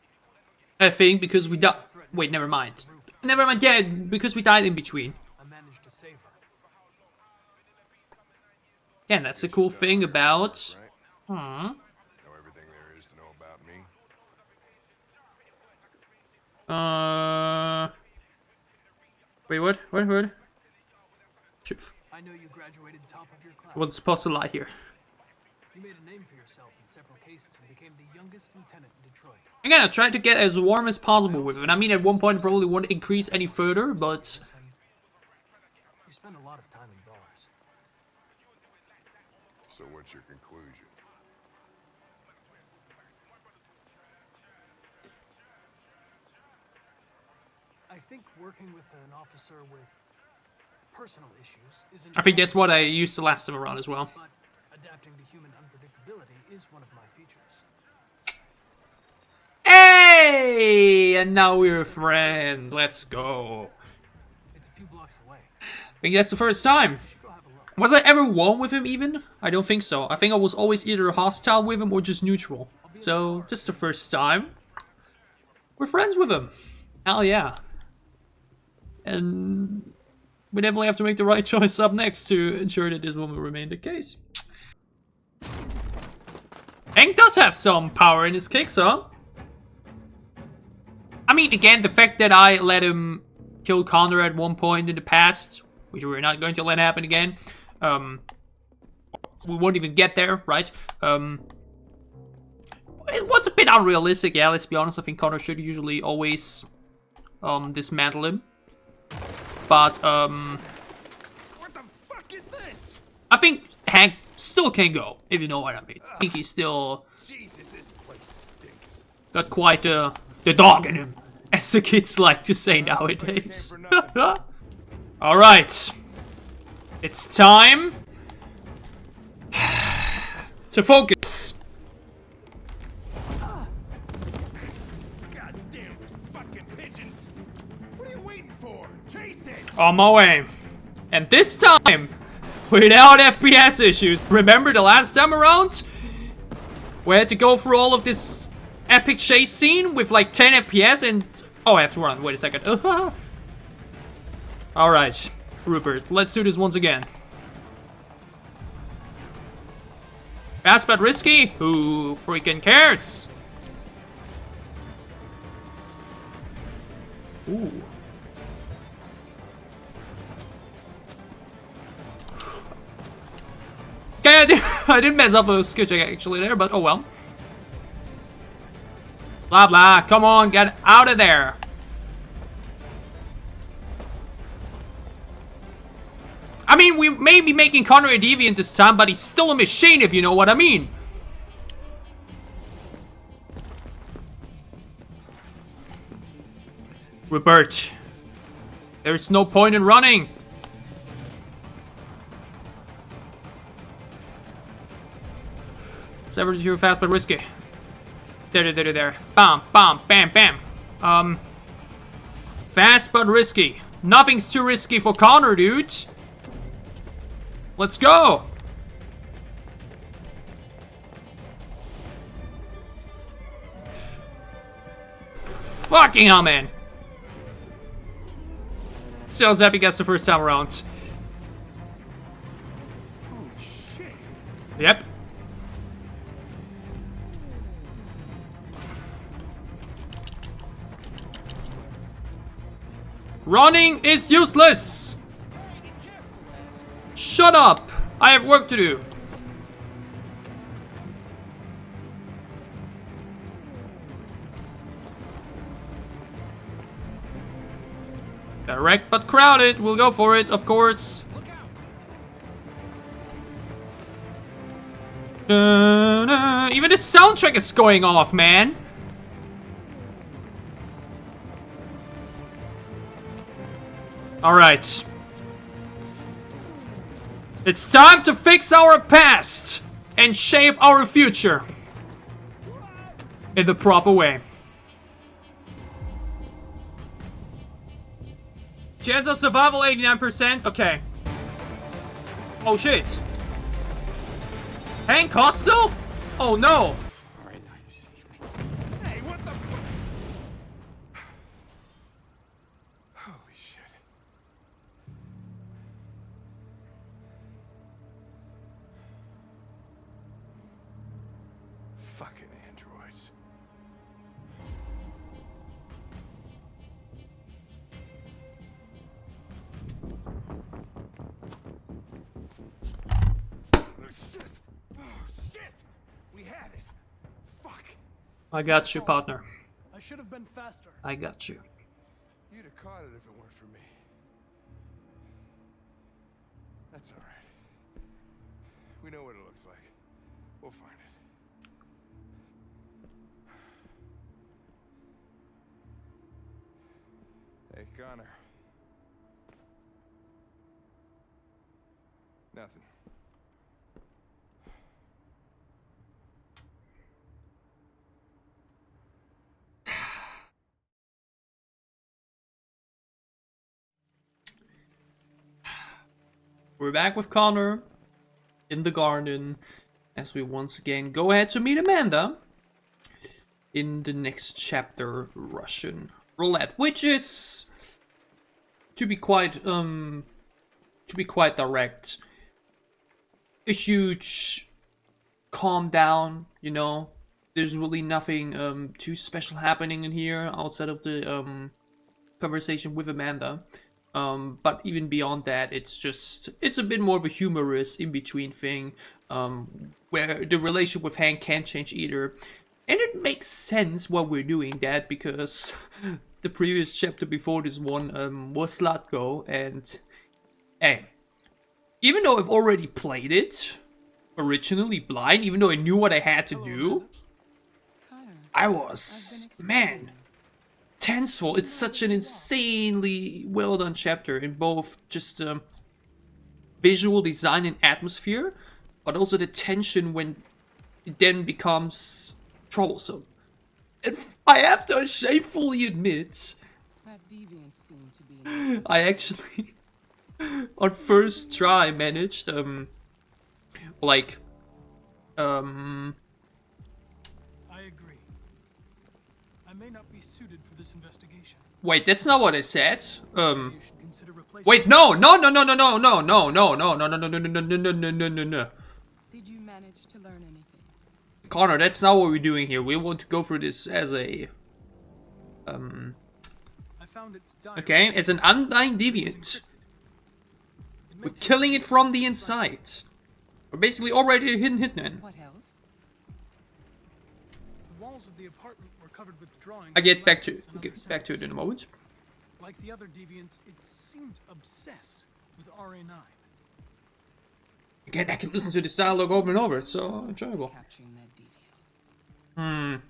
I think, because we died. Wait, never mind. Never mind, yeah, because we died in between. I managed to save her. Again, that's a cool thing about... Know everything there is to know about me? Wait, what? What? Truth. I know you graduated top of your class. I wasn't supposed to lie here. You made a name for yourself in several cases and became the youngest lieutenant in Detroit. Again, I tried to get as warm as possible with it. I mean, at one point, I probably won't increase any further, but... You spend a lot of time in bars. So what's your conclusion? I think working with an officer with personal issues isn't... I think that's what I used the last time around as well. But adapting to human unpredictability is one of my features. Hey! And now we're friends. Let's go. It's a few blocks away. I think that's the first time. You should go have a look. Was I ever one with him even? I don't think so. I think I was always either hostile with him or just neutral. So, just the first time. We're friends with him. Hell yeah. And we definitely have to make the right choice up next to ensure that this will remain the case. Hank does have some power in his kicks, huh? I mean, again, the fact that I let him kill Connor at one point in the past, which we're not going to let happen again, we won't even get there, right? It was a bit unrealistic, yeah, let's be honest. I think Connor should usually always dismantle him. But, What the fuck is this? I think Hank still can go, if you know what I mean. I think he's still Jesus, this place stinks. got quite the dog in him. as the kids like to say nowadays. Alright. It's time to focus. Goddamn fucking pigeons! What are you waiting for? Chase it! On my way. And this time, without FPS issues. Remember the last time around? We had to go through all of this epic chase scene with like 10 FPS and... Oh, I have to run. Wait a second. Alright, Rupert, let's do this once again. Fast but risky? Who freaking cares? Ooh. Okay, I didn't mess up a skill check actually there, but oh well. Blah blah, come on, get out of there. I mean, we may be making Connor a deviant this time, but he's still a machine, if you know what I mean. Rupert, there's no point in running. Sever too fast but risky. There. Bam, bam, bam, bam. Fast but risky. Nothing's too risky for Connor, dude. Let's go. Fucking hell, man. Still as epic as the first time around. Holy shit! Yep. Running is useless! Shut up! I have work to do. Direct but crowded. We'll go for it, of course. Even the soundtrack is going off, man. Alright. It's time to fix our past and shape our future in the proper way. Chance of survival 89%. Okay. Oh shit. Hank Hostel? Oh no. Alright, now you saved me. Hey, what the fuck? Holy shit. Fucking androids. We had it. Fuck. I got you, partner. I should have been faster. I got you. You'd have caught it if it weren't for me. That's all right. We know what it looks like. We'll find it. Hey, Connor. Nothing. We're back with Connor in the garden as we once again go ahead to meet Amanda in the next chapter, Russian Roulette, which is, to be quite direct, a huge calm down, you know. There's really nothing too special happening in here outside of the conversation with Amanda. But even beyond that, it's a bit more of a humorous in-between thing, where the relationship with Hank can't change either. And it makes sense why we're doing that, because the previous chapter before this one was Slatko, and hey, even though I've already played it originally blind, even though I knew what I had to do, I was, man, tenseful. It's such an insanely well done chapter in both just visual design and atmosphere, but also the tension when it then becomes troublesome. And I have to shamefully admit, That deviant seemed to be I actually on first try managed like I agree. I may not be suited for this investigation. wait, that's not what I said. You should consider replacing Wait, no. Did you manage to learn anything? Connor, that's not what we're doing here. We want to go through this as a I found its diary. okay, as an undying deviant. We're killing it from the inside. We're basically already a hidden hitman. What else? The walls of the apartment were covered with drawings. I of get back to letters and other it in a symbols. moment. Like the other deviants, it seemed obsessed with RA9. Again, I can listen to this dialogue over and over. It's so Close to enjoyable. capturing that deviant.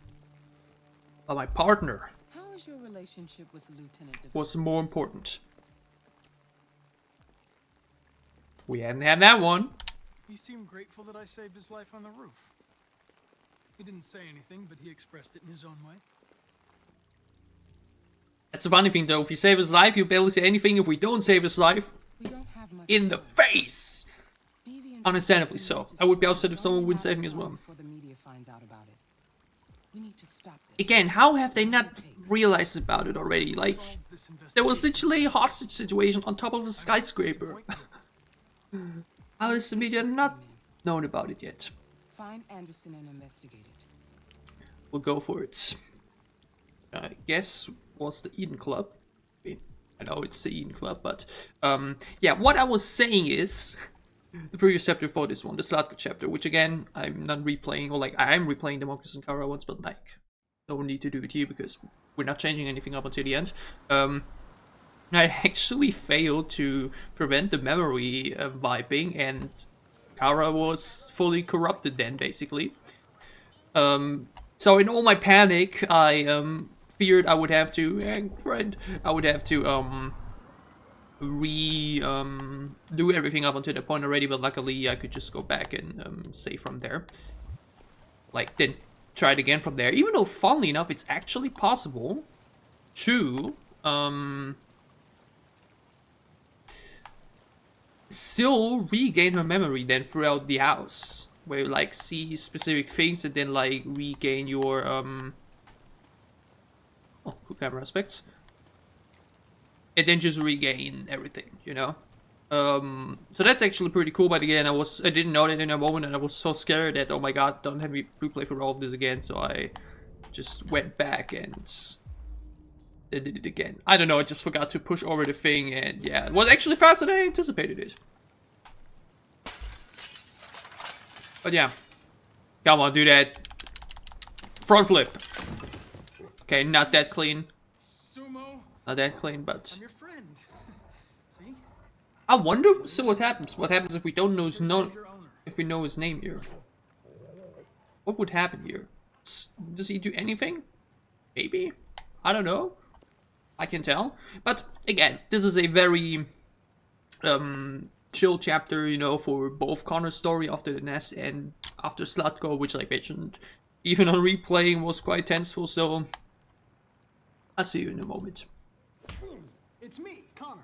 But my partner How is your relationship with Lieutenant DeVoe? was more important. We hadn't had that one. He seemed grateful that I saved his life on the roof. He didn't say anything, but he expressed it in his own way. That's the funny thing though. If you save his life, you barely say anything. If we don't save his life, We don't have much in the time. face. Deviants Understandably used so. to I would be spread upset if its someone own wouldn't save me as time well. Before the media finds out about it. We need to stop this. Again, how have they not realized about it already? Like, Solve this there was investigation. literally a hostage situation on top of a I won't skyscraper. disappoint you. How has the media not known about it yet? Find Anderson and investigate it. We'll go for it. I guess was the Eden Club. I mean, I know it's the Eden Club, but yeah, what I was saying is the previous chapter for this one, the Slatko chapter, which again I'm not replaying, or like I am replaying the Marcus and Kara ones, but like no need to do it here because we're not changing anything up until the end. I actually failed to prevent the memory wiping, and Kara was fully corrupted then, basically. So in all my panic, I feared I would have to, do everything up until that point already, but luckily I could just go back and save from there. Like, then try it again from there. Even though, funnily enough, it's actually possible to still regain her memory then throughout the house, where you like see specific things and then like regain your cool camera aspects, and then just regain everything, you know. So that's actually pretty cool. But again, I didn't know that in a moment, and I was so scared that, oh my god, don't have me replay through all of this again. So I just went back and did it again. I don't know, I just forgot to push over the thing, and yeah, it was actually faster than I anticipated it. But yeah, come on, do that. Front flip. Okay, not that clean. Sumo, Not that clean, but I'm your friend. See? I wonder. So what happens? What happens if we don't know his Save your owner. if we know his name here? What would happen here? Does he do anything? Maybe. I don't know. I can tell. But again, this is a very chill chapter, you know, for both Connor's story after the nest and after Slatko, which, like I mentioned, even on replaying was quite tenseful. So I'll see you in a moment. It's me, Connor.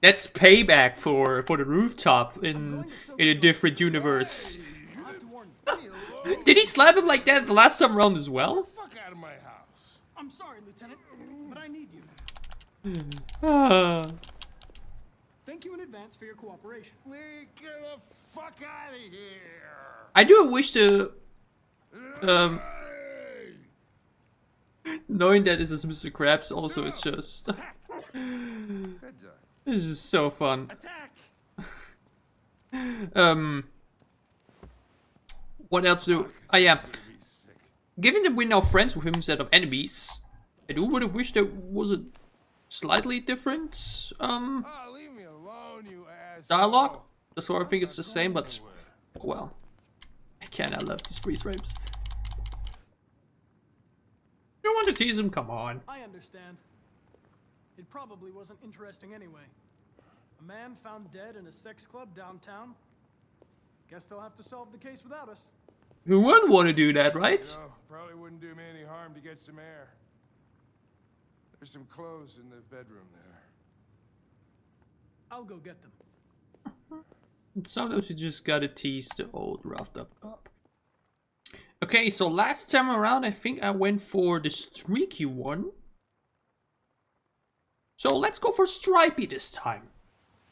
That's payback for the rooftop in a different universe. I'll have to warn you. Did he slap him like that the last time around as well? Fuck out of my house. I'm sorry, Lieutenant, but I need you. Ah. Thank you in advance for your cooperation. Get the fuck out of here. I do wish to knowing that this is Mr. Krabs also is just Good job. it's just so fun. Attack. What else do oh yeah. Given that we're now friends with him instead of enemies, I would have wished there was a slightly different Oh, leave me alone, you asshole. dialogue. That's why I think it's the same, but oh well. I love these freeze frames. You want to tease him? Come on. I understand. It probably wasn't interesting anyway. A man found dead in a sex club downtown. Guess they'll have to solve the case without us. Who wouldn't want to do that, right? No, probably wouldn't do me any harm to get some air. There's some clothes in the bedroom there. I'll go get them. Sometimes you just gotta tease the old roughed up cop. Okay, so last time around I think I went for the streaky one. So let's go for stripey this time.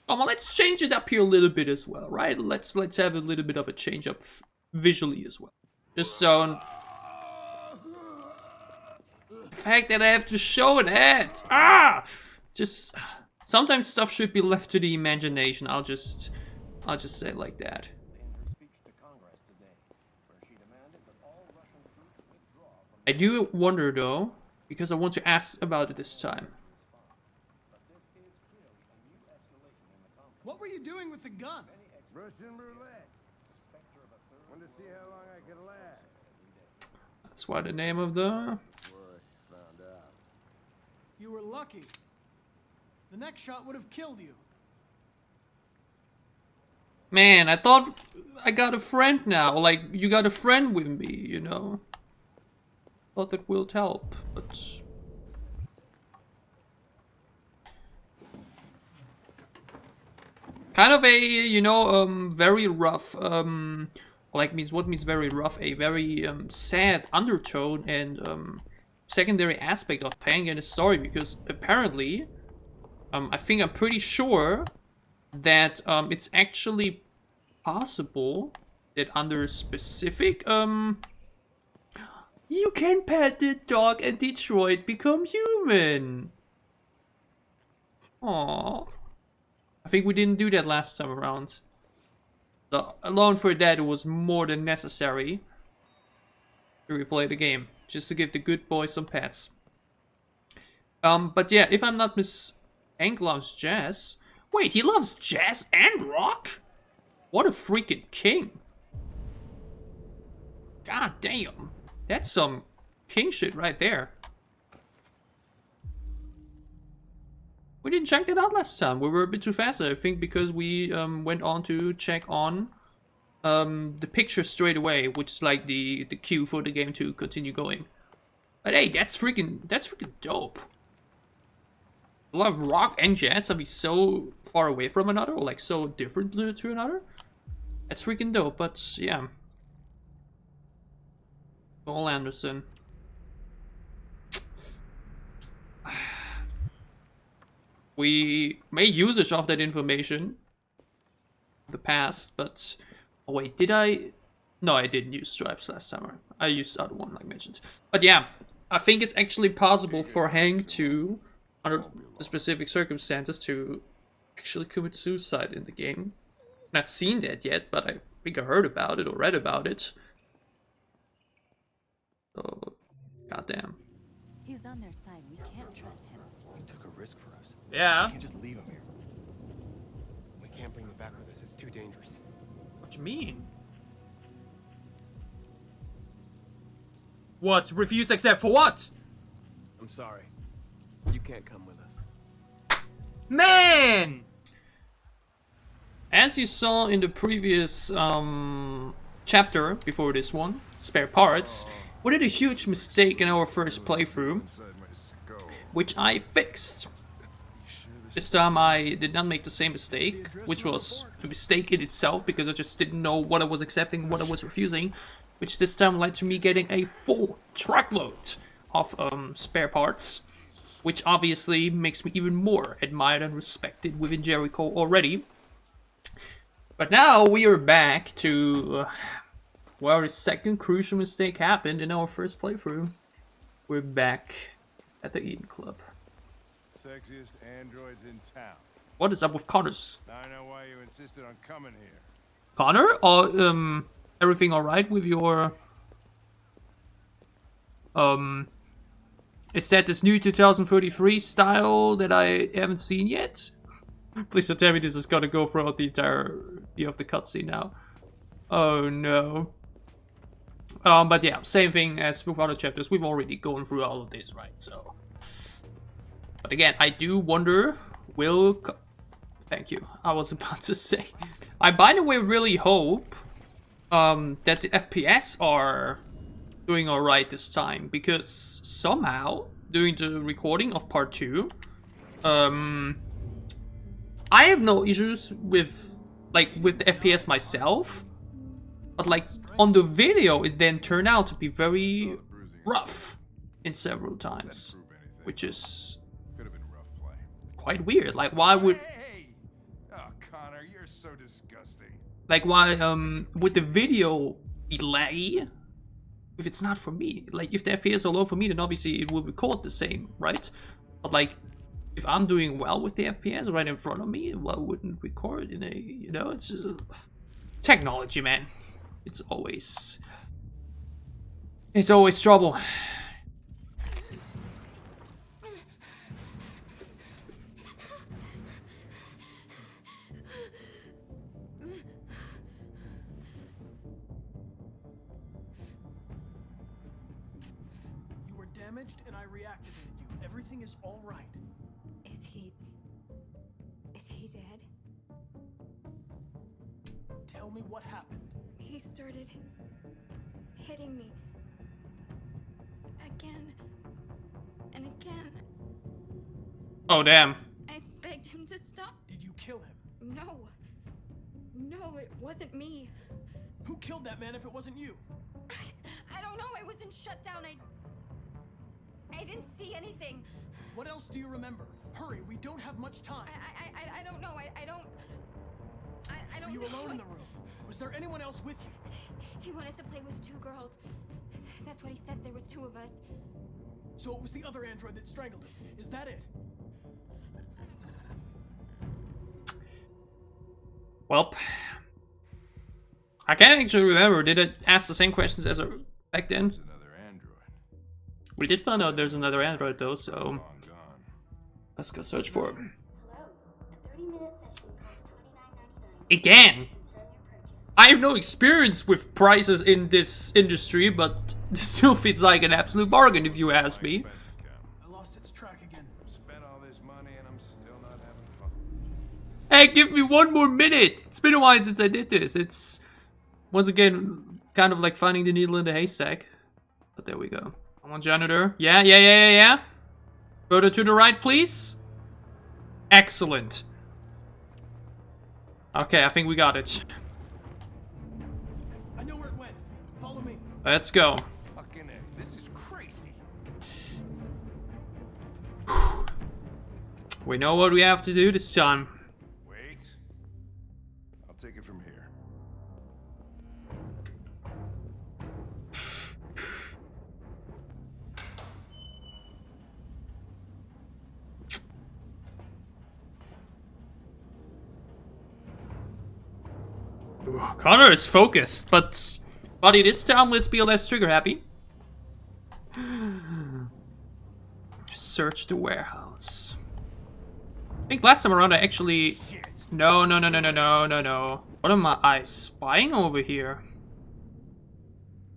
Come on, let's change it up here a little bit as well, right? Let's have a little bit of a change up visually as well. Just so the fact that I have to show that. Just sometimes stuff should be left to the imagination. I'll just say it like that. I do wonder though, because I want to ask about it this time. What were you doing with the gun? Russian roulette. Want to see how long I can last. That's why the name of the... Found out. You were lucky. The next shot would have killed you. Man, I thought I got a friend now. Like, you got a friend with me, you know? Thought that will help, but... Kind of a, you know, very rough, like what means very rough? A very sad undertone and secondary aspect of playing in a story, because apparently, I'm pretty sure that it's actually possible that under specific, you can pet the dog and Detroit become human. Aww. I think we didn't do that last time around. So alone for that, it was more than necessary to replay the game, just to give the good boy some pets. But yeah, if I'm not Hank loves jazz. Wait, he loves jazz and rock? What a freaking king. God damn. That's some king shit right there. We didn't check that out last time. We were a bit too fast, I think, because we went on to check on the picture straight away, which is like the cue for the game to continue going. But hey, that's freaking dope. A lot of rock and jazz are be so far away from another, or like so different to another. That's freaking dope. But yeah, Paul Anderson. We made usage of that information in the past, but... Oh wait, did I? No, I didn't use stripes last summer. I used the other one, like mentioned. But yeah, I think it's actually possible for Hank to, under the specific circumstances, to actually commit suicide in the game. Not seen that yet, but I think I heard about it or read about it. So, goddamn. He's on their side. We can't trust him. He took a risk for us. Yeah. We can't just leave him here. We can't bring him back with us. It's too dangerous. What you mean? What? Refuse accept for what? I'm sorry. You can't come with us. Man! As you saw in the previous chapter before this one, Spare Parts, we did a huge mistake in our first playthrough, which I fixed. This time I did not make the same mistake, which was a mistake in itself because I just didn't know what I was accepting, what I was refusing, which this time led to me getting a full truckload of spare parts, which obviously makes me even more admired and respected within Jericho already. But now we are back to where the second crucial mistake happened in our first playthrough. We're back at the Eden Club. Sexiest androids in town. What is up with Connor's? Now I know why you insisted on coming here. Connor? Or, everything alright with your... Is that this new 2033 style that I haven't seen yet? Please don't tell me this is gonna go throughout the entirety of the cutscene now. Oh no. But yeah, same thing as with other chapters. We've already gone through all of this, right? So, but again, I do wonder, thank you. I was about to say, I by the way really hope that the FPS are doing alright this time, because somehow during the recording of part 2, I have no issues with the FPS myself, but like on the video it then turned out to be very rough in several times, which is quite weird. Like, why would Connor, you're so disgusting. like, why would the video be laggy if it's not for me? Like, if the FPS are low for me, then obviously it will record the same, right? But like, if I'm doing well with the FPS right in front of me, why wouldn't record in a, you know, it's technology, man. It's always trouble. You were damaged and I reactivated you. Everything is all right. Is he dead? Tell me what happened. He started hitting me. Again. And again. Oh, damn. I begged him to stop. Did you kill him? No. No, it wasn't me. Who killed that man if it wasn't you? I don't know. I wasn't shut down. I didn't see anything. What else do you remember? Hurry, we don't have much time. I don't know. I don't Were you know. alone in the room? Was there anyone else with you? He wanted to play with 2 girls. That's what he said. There was 2 of us. So it was the other android that strangled him. Is that it? Well, I can't actually remember. Did it ask the same questions as back then? Another android. We did find out there's another android though, so Long gone. let's go search for it. Hello. A 30-minute session costs $29.99. Again! Confirm your purchase. I have no experience with prices in this industry, but this still feels like an absolute bargain if you ask me. Expense account. I lost its track again. Spent all this money and I'm still not having fun. Hey, give me 1 more minute! It's been a while since I did this. It's, once again, kind of like finding the needle in the haystack. But there we go. Come on, janitor. Yeah. Further to the right, please. Excellent. Okay, I think we got it. I know where it went. Follow me. Let's go. Fucking A. This is crazy. We know what we have to do this time. Wait. I'll take it from here. Connor is focused, but buddy, this time let's be less trigger happy. Search the warehouse. I think last time around I actually... No. What am I spying over here?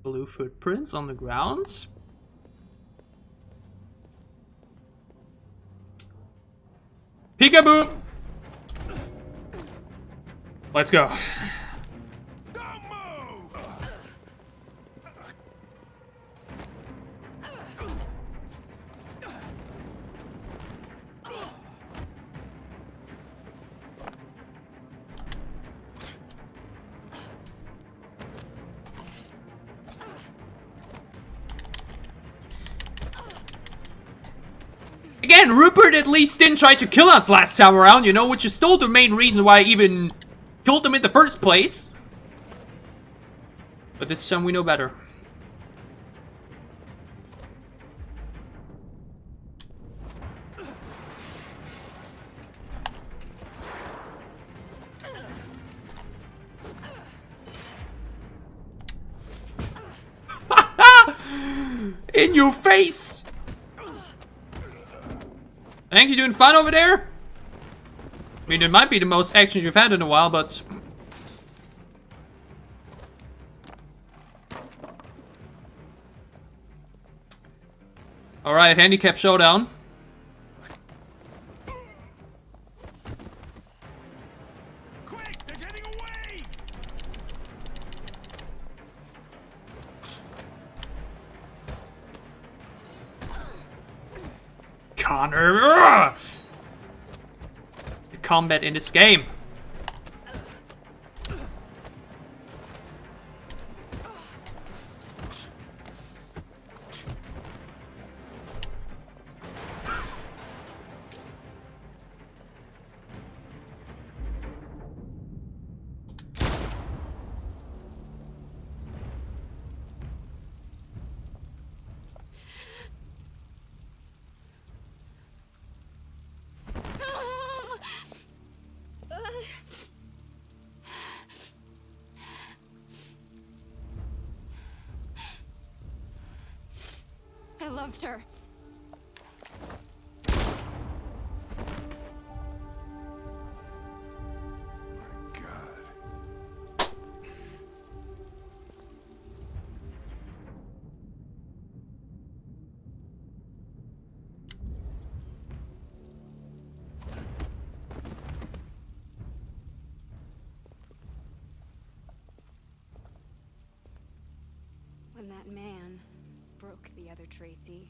Blue footprints on the ground? Peekaboo! Let's go. Don't move! Again, Rupert at least didn't try to kill us last time around, you know, which is still the main reason why I even killed him in the first place. But this time we know better. In your face! Hank, you doing fine over there? I mean, it might be the most action you've had in a while, but... Alright, handicap showdown. Quick, they're getting away! Connor! Ugh! The combat in this game. I loved her. My God. When that man broke the other Tracy,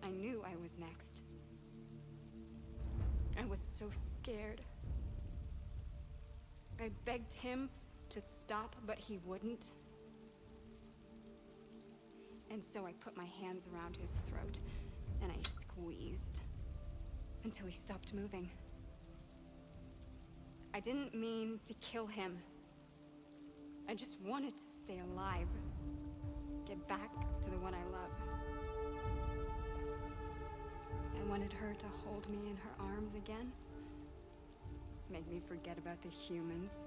I knew I was next. I was so scared. I begged him to stop, but he wouldn't. And so I put my hands around his throat, and I squeezed until he stopped moving. I didn't mean to kill him. I just wanted to stay alive. Get back to the one I love. I wanted her to hold me in her arms again. Make me forget about the humans,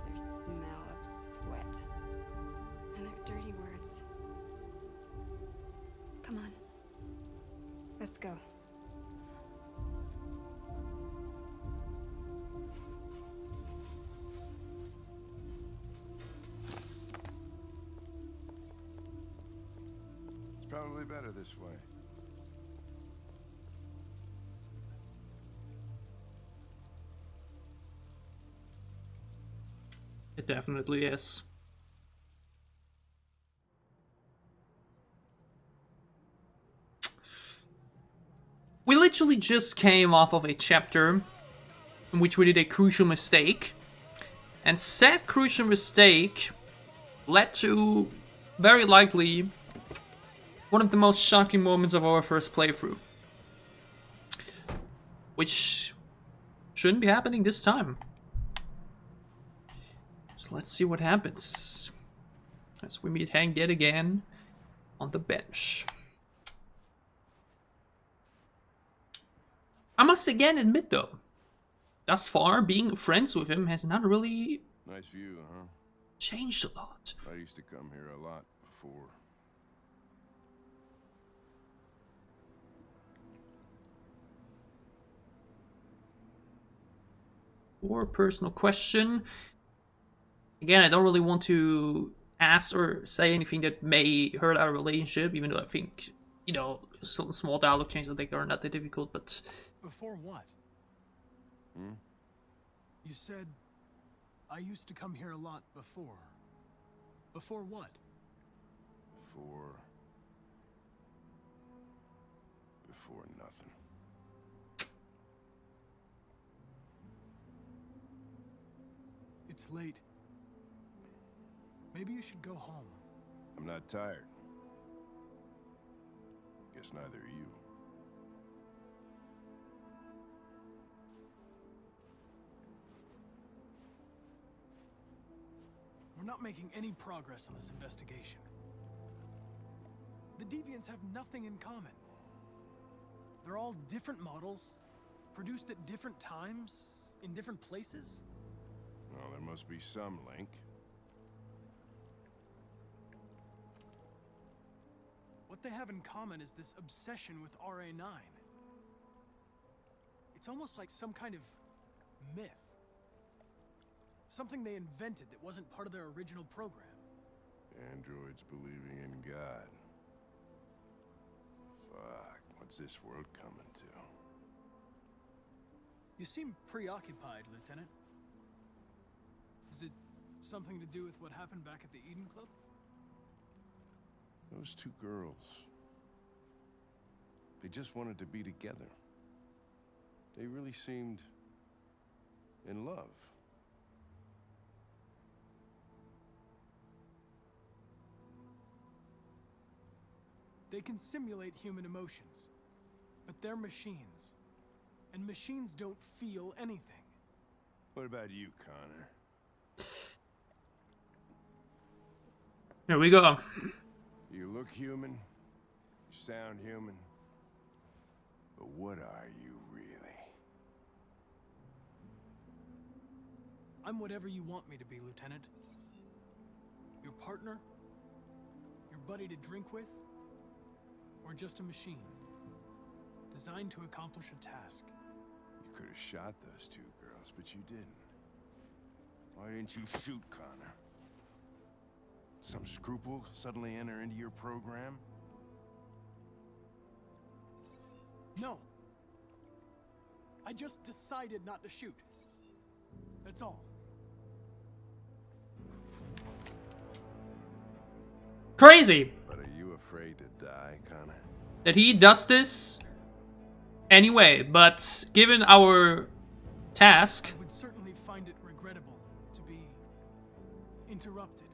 their smell of sweat, and their dirty words. Come on. Let's go. It's probably better this way. It definitely is. We literally just came off of a chapter in which we did a crucial mistake. And said crucial mistake led to, very likely, one of the most shocking moments of our first playthrough. Which shouldn't be happening this time. So let's see what happens as we meet Hank yet again on the bench. I must again admit though, thus far being friends with him has not really Nice view, huh? changed a lot. I used to come here a lot before. Or personal question. Again, I don't really want to ask or say anything that may hurt our relationship, even though I think, you know, some small dialogue changes I think are not that difficult, but... Before what? Hmm? You said, I used to come here a lot before. Before what? Before nothing. It's late. Maybe you should go home. I'm not tired. Guess neither are you. We're not making any progress on this investigation. The Deviants have nothing in common. They're all different models, produced at different times, in different places. Well, there must be some link. What they have in common is this obsession with RA9. It's almost like some kind of myth. Something they invented that wasn't part of their original program. Androids believing in God. What's this world coming to? You seem preoccupied, Lieutenant. Is it something to do with what happened back at the Eden Club? Those two girls. They just wanted to be together. They really seemed in love. They can simulate human emotions, but they're machines. And machines don't feel anything. What about you, Connor? Here we go. You look human, you sound human, but what are you really? I'm whatever you want me to be, Lieutenant. Your partner? Your buddy to drink with? Or just a machine? Designed to accomplish a task. You could have shot those two girls, but you didn't. Why didn't you shoot, Connor? Some scruple suddenly enter into your program? No. I just decided not to shoot. That's all. Crazy But are you afraid to die, Connor? that he does this anyway, but given our task, I would certainly find it regrettable to be interrupted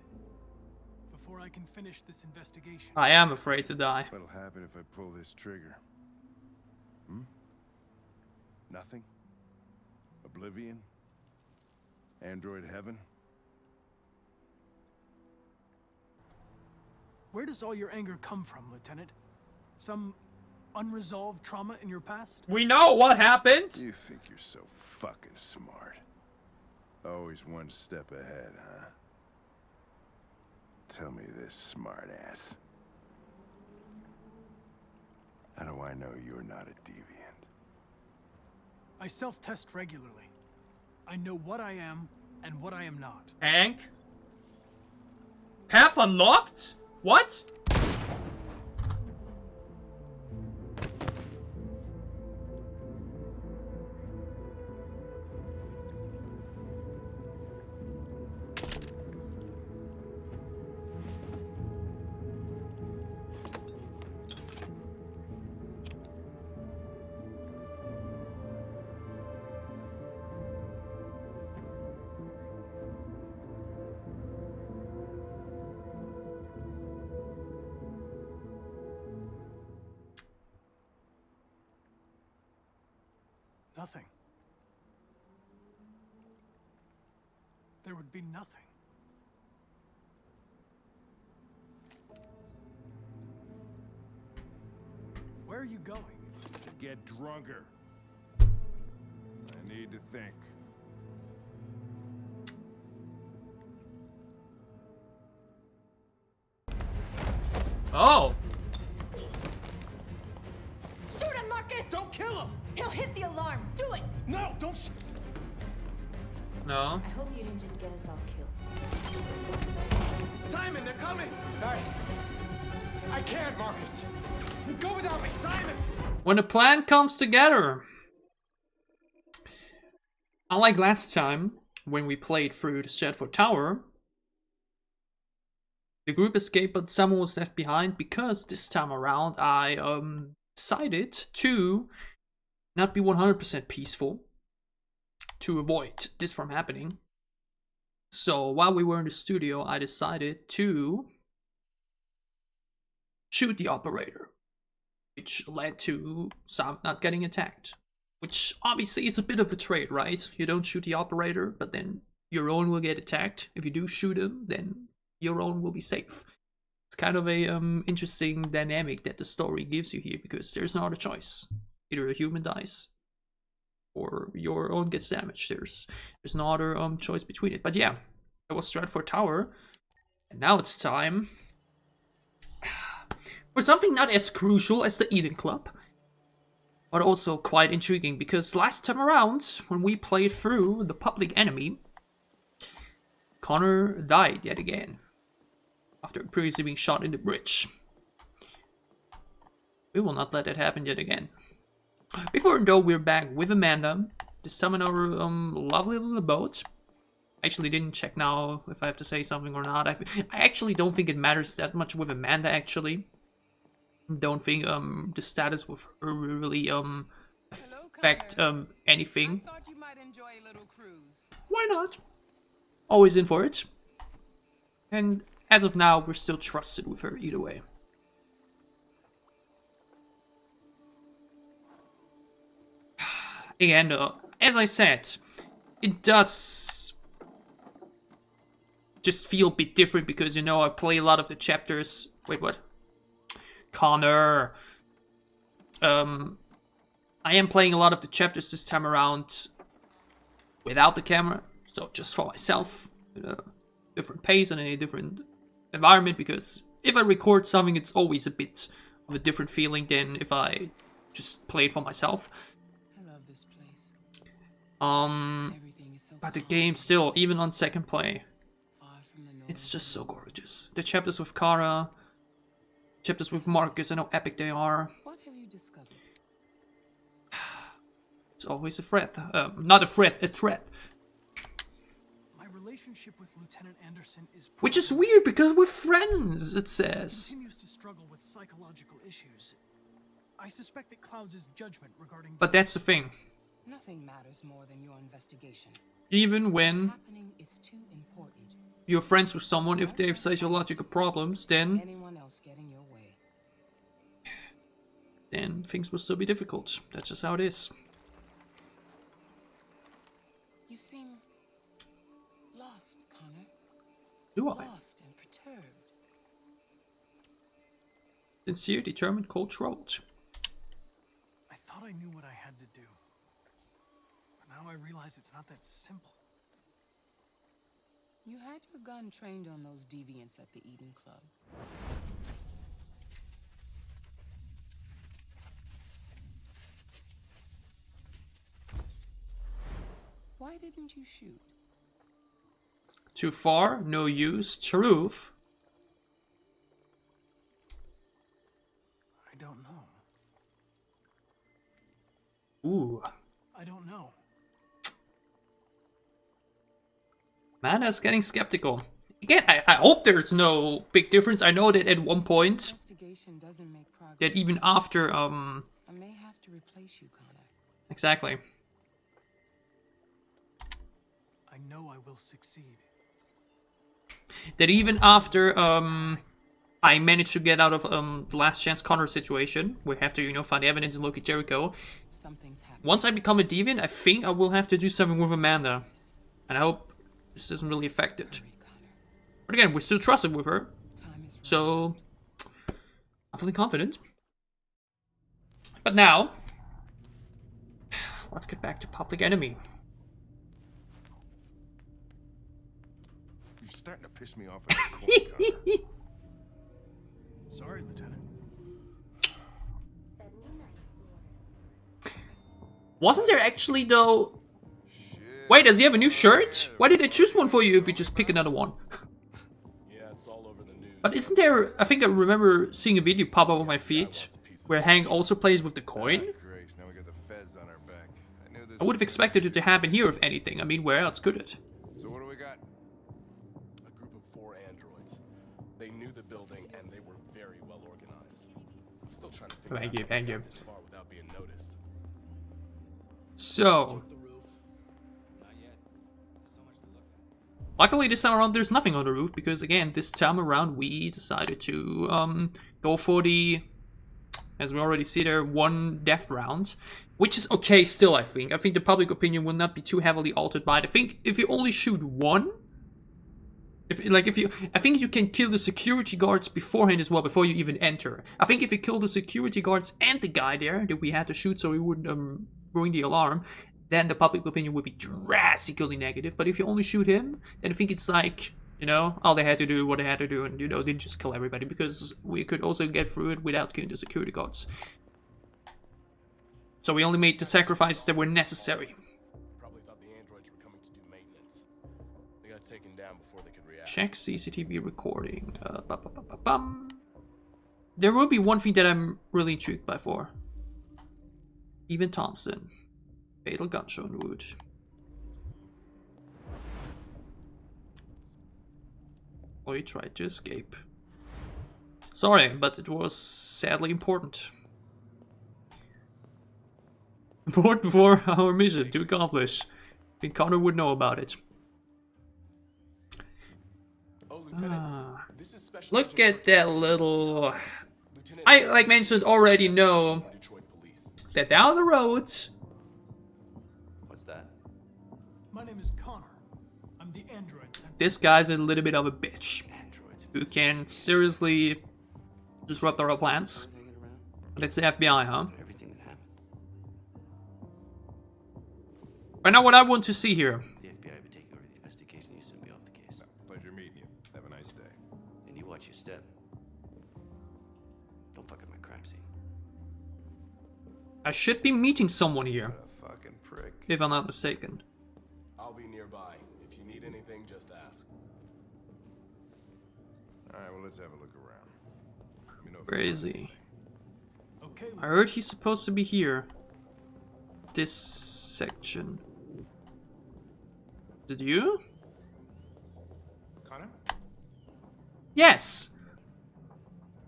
before I can finish this investigation. I am afraid to die. What'll happen if I pull this trigger? Nothing? Oblivion? Android heaven? Where does all your anger come from, Lieutenant? Some unresolved trauma in your past? We know what happened. You think you're so fucking smart. Always one step ahead, huh? Tell me this, smartass. How do I know you're not a deviant? I self-test regularly. I know what I am and what I am not. Hank? Path unlocked? What? Nothing. There would be nothing. Where are you going? To get drunker. I need to think. Oh. Shoot him, Marcus! Don't kill him! He'll hit the alarm. Do it! No, don't No. I hope you didn't just get us all killed. Simon, they're coming! I can't, Marcus. Go without me, Simon! When the plan comes together. Unlike last time, when we played through the Stratford Tower, the group escaped but someone was left behind, because this time around I decided to not be 100% peaceful to avoid this from happening. So while we were in the studio, I decided to shoot the operator, which led to Sam not getting attacked. Which obviously is a bit of a trade, right? You don't shoot the operator, but then your own will get attacked. If you do shoot him, then your own will be safe. It's kind of a interesting dynamic that the story gives you here, because there's no other choice. Either a human dies, or your own gets damaged. There's no other choice between it. But yeah, that was Stratford Tower, and now it's time for something not as crucial as the Eden Club, but also quite intriguing, because last time around, when we played through the Public Enemy, Connor died yet again, after previously being shot in the bridge. We will not let that happen yet again. Before though, we're back with Amanda. This time in our lovely little boat. I actually didn't check now if I have to say something or not. I actually don't think it matters that much with Amanda, actually. Don't think the status with her will really affect anything. I thought you might enjoy a little cruise. Why not? Always in for it. And as of now, we're still trusted with her either way. Again, as I said, it does just feel a bit different because, you know, I play a lot of the chapters. Wait, what? Connor. I am playing a lot of the chapters this time around without the camera, so just for myself, different pace and a different environment, because if I record something, it's always a bit of a different feeling than if I just play it for myself. I love this place. Everything is so but the game still, even on second play, it's just so gorgeous. The chapters with Kara, chapters with Marcus, and how epic they are. What have you discovered? It's always a threat. Not a threat, a threat. My relationship with Lieutenant Anderson is... Which is weird because we're friends, it says. He continues to struggle with psychological issues. I suspect it clouds his judgment regarding... But that's the thing. Nothing matters more than your investigation. Even when What's happening is too important. You're friends with someone, if they have psychological problems, then... Anyone else get in your way. Then things will still be difficult. That's just how it is. You seem lost, Connor. Do I? Lost and perturbed. Sincere, determined, cold-throated. I thought I knew what I had to do. But now I realize it's not that simple. You had your gun trained on those deviants at the Eden Club. Why didn't you shoot? Too far, no use, truth. I don't know. Ooh. I don't know. Man, that's getting skeptical. Again, I hope there's no big difference. I know that at one point, Investigation doesn't make progress. that even after, I may have to replace you, Connor. Exactly. I know I will succeed. That even after, I managed to get out of, the last chance Connor situation, we have to, you know, find evidence and look at Jericho. Something's happening. Once I become a deviant, I think I will have to do something with Amanda. And I hope this doesn't really affect it. But again, we're still trusted with her. So, I'm feeling confident. But now, let's get back to Public Enemy. You're starting to piss me off at the court, Connor. Sorry, Lieutenant. Wasn't there actually, though... Wait, does he have a new shirt? Why did I choose one for you if you just pick another one? Yeah, it's all over the news. But isn't there... I think I remember seeing a video pop up on my feed where Hank also plays with the coin. Now we got the feds on our back. I would have expected it to happen here, if anything. I mean, where else could it? So what do we got? A group of 4 androids. They knew the building and they were very well organized. I'm still trying to figure out how they got this far without being noticed. So... Luckily this time around there's nothing on the roof, because again, this time around we decided to go for the, as we already see there, 1 death round. Which is okay still, I think. I think the public opinion will not be too heavily altered by it. I think if you only shoot 1, I think you can kill the security guards beforehand as well, before you even enter. I think if you kill the security guards and the guy there that we had to shoot so he wouldn't ruin the alarm, then the public opinion would be drastically negative. But if you only shoot him, then I think it's like, you know, all they had to do what they had to do, and, you know, didn't just kill everybody, because we could also get through it without killing the security guards. So we only made the sacrifices that were necessary. Probably thought the androids were coming to do maintenance. They got taken down before they could react. Check CCTV recording. There will be one thing that I'm really intrigued by for. Even Thompson. Fatal gunshot wound. Or he tried to escape. Sorry, but it was sadly important. Important for our mission to accomplish. I think Connor would know about it. Oh, Lieutenant, this is special Look at that little... I, like mentioned, already know that down the road... What's that? My name is Connor. I'm the android sent. This guy's a little bit of a bitch. Who can seriously disrupt our plans. But it's the FBI, huh? Right now, what I want to see here. The FBI would take over the investigation. You soon be off the case. Pleasure meeting you. Have a nice day. And you watch your step. Don't fuck up my crime scene. I should be meeting someone here. What a fucking prick. If I'm not mistaken. I'll be nearby. If you need anything, just ask. Alright, well, let's have a look around. Let me know if Where is he? Okay. I heard he's supposed to be here. This section. Did you? Connor? Yes!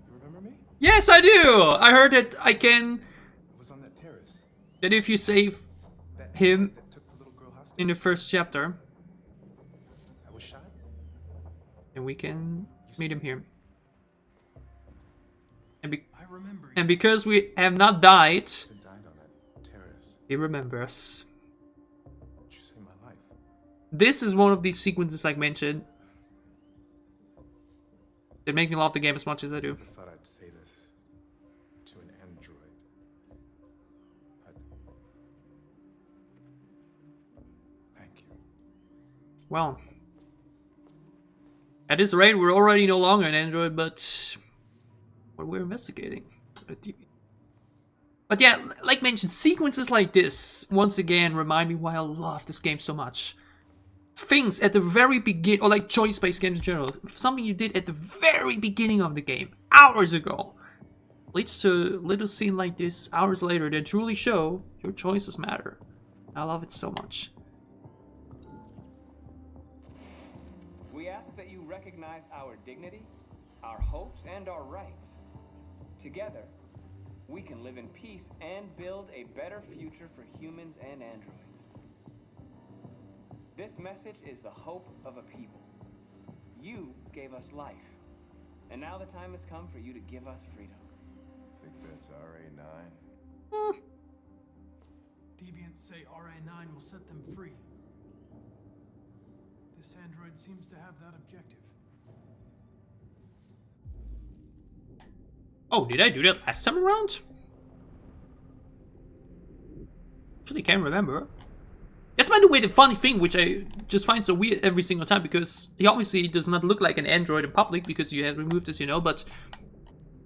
You remember me? Yes, I do! I heard that I can... I was on that terrace. That if you save him That took the little girl hostage. in the first chapter, I was shot. then we can meet him here. And, I remember. and because we have not died, I died on that terrace. he remembers. You saved my life. This is one of these sequences like mentioned that make me love the game as much as I do. I never thought I'd say this to an android. But thank you. Well, at this rate, we're already no longer an android, but we're investigating. But yeah, like mentioned, sequences like this, once again, remind me why I love this game so much. Things at the very beginning, or like choice-based games in general, something you did at the very beginning of the game, hours ago, leads to a little scene like this, hours later, that truly show your choices matter. I love it so much. We ask that you recognize our dignity, our hopes, and our rights. Together, we can live in peace and build a better future for humans and androids. This message is the hope of a people. You gave us life, and now the time has come for you to give us freedom. Think that's RA9? Deviants say RA9 will set them free. This android seems to have that objective. Oh, did I do that last time around? Actually, can't remember. That's by the way the funny thing, which I just find so weird every single time, because he obviously does not look like an android in public, because you have removed this, you know, but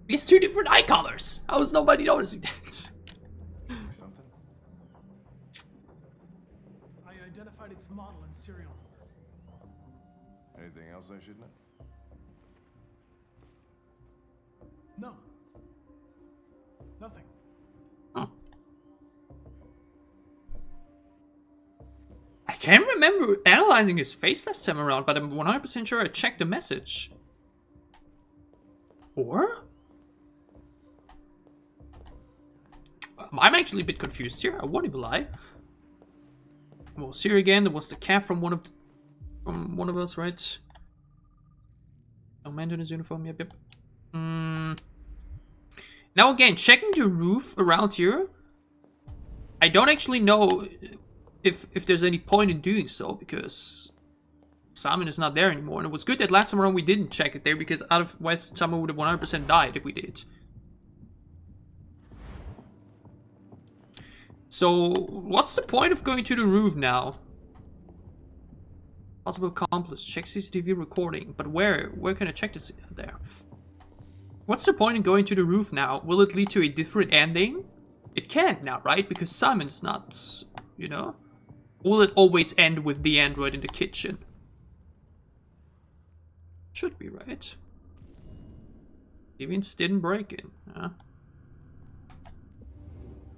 he has two different eye colors. How is nobody noticing that? Something? I identified its model and serial number. Anything else I should know? No. Nothing. Huh. I can't remember analyzing his face last time around, but I'm 100% sure I checked the message. Or? I'm actually a bit confused here, I won't even lie. Well, here again, there was the cap from one of us, right? Oh, man in his uniform, yep. Now again, checking the roof around here, I don't actually know if there's any point in doing so, because Simon is not there anymore. And it was good that last time around we didn't check it there, because otherwise someone would have 100% died if we did. So, what's the point of going to the roof now? Possible accomplice, check CCTV recording, but where can I check this there? What's the point in going to the roof now? Will it lead to a different ending? It can't now, right? Because Simon's not, you know? Will it always end with the android in the kitchen? Should be, right? Deviants didn't break in, huh?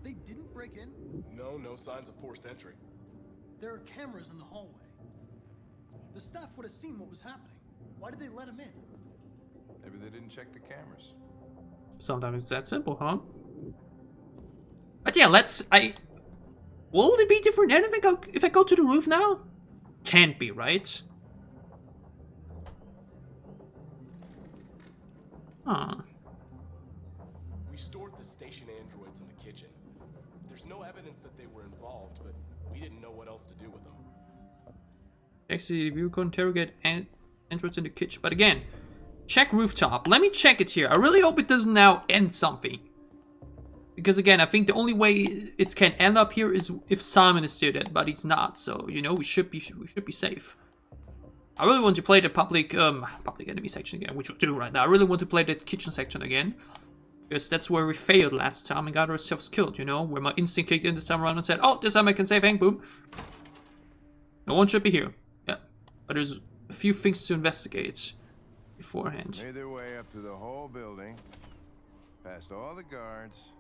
They didn't break in? No signs of forced entry. There are cameras in the hallway. The staff would have seen what was happening. Why did they let him in? Maybe they didn't check the cameras. Sometimes it's that simple, huh? But yeah, will it be different then if I go to the roof now? Can't be, right? Huh. We stored the station androids in the kitchen. There's no evidence that they were involved, but we didn't know what else to do with them. Exit view, interrogate androids in the kitchen. But again, check rooftop. Let me check it here. I really hope it doesn't now end something. Because again, I think the only way it can end up here is if Simon is still dead, but he's not. So, you know, we should be safe. I really want to play the public enemy section again, which we'll do right now. I really want to play that kitchen section again. Because that's where we failed last time and got ourselves killed, you know? Where my instinct kicked in this time around and said, oh, this time I can save Hank, boom. No one should be here. Yeah. But there's a few things to investigate beforehand. Made their way up through the whole building, past all the guards,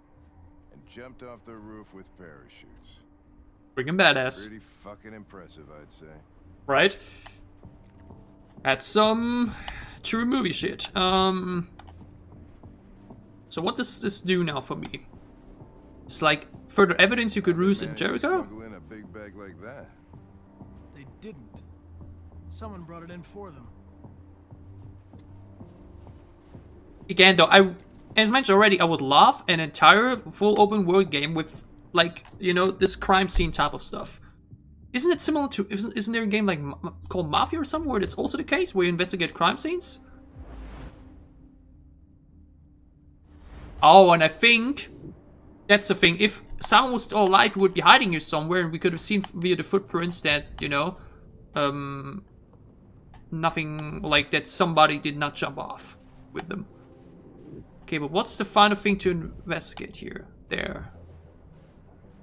and jumped off the roof with parachutes. Freaking badass. Pretty fucking impressive, I'd say. Right? That's some true movie shit. So what does this do now for me? It's like further evidence you could use in Jericho? Smuggle in a big bag like that. They didn't. Someone brought it in for them. Again, though, as mentioned already, I would love an entire full open world game with, like, you know, this crime scene type of stuff. Isn't it similar to, isn't there a game like called Mafia or something where that's also the case, where you investigate crime scenes? Oh, and I think that's the thing. If someone was still alive, he would be hiding here somewhere, and we could have seen via the footprints that, you know, nothing like that somebody did not jump off with them. Okay, but what's the final thing to investigate here? There.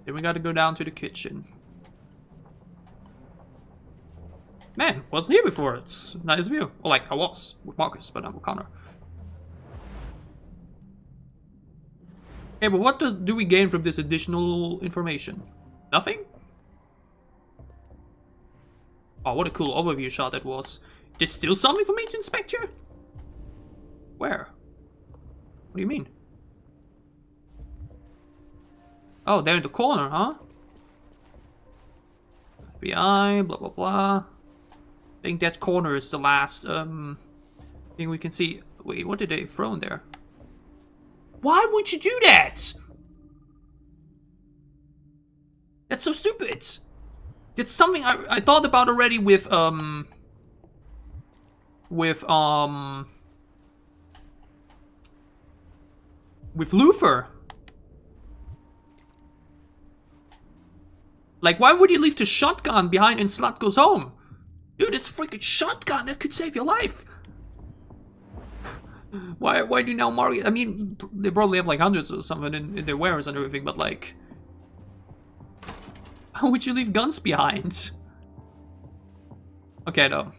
Then we gotta go down to the kitchen. Man, wasn't here before. It's a nice view. Well, like, I was with Marcus, but I'm with Connor. Okay, but what do we gain from this additional information? Nothing? Oh, what a cool overview shot that was. There's still something for me to inspect here? Where? What do you mean? Oh, they're in the corner, huh? FBI, blah, blah, blah. I think that corner is the last thing we can see. Wait, what did they throw in there? Why would you do that? That's so stupid. It's something I thought about already with Luther. Like, why would you leave the shotgun behind in Slut Goes Home? Dude, it's a freaking shotgun that could save your life. Why do you now mark it? I mean, they probably have like hundreds or something in their wares and everything, but like, how would you leave guns behind? Okay, though.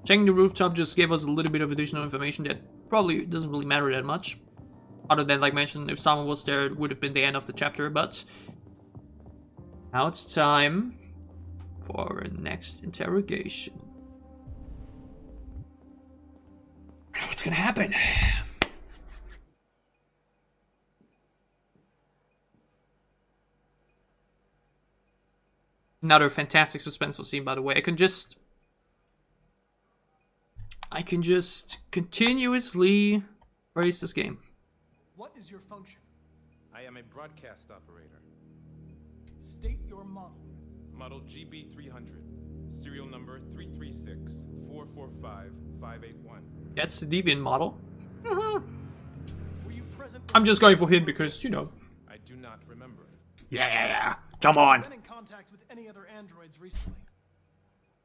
Checking the rooftop just gave us a little bit of additional information that probably doesn't really matter that much. Other than, like mentioned, if someone was there, it would have been the end of the chapter, but now it's time for our next interrogation. What's gonna happen? Another fantastic suspenseful scene, by the way. I can just continuously praise this game. What is your function? I am a broadcast operator. State your model. Model GB300. Serial number 336-445-581. That's the Deviant model. Were you present? I'm just going for him because, you know. I do not remember. Yeah. Come on. Been in contact with any other androids recently?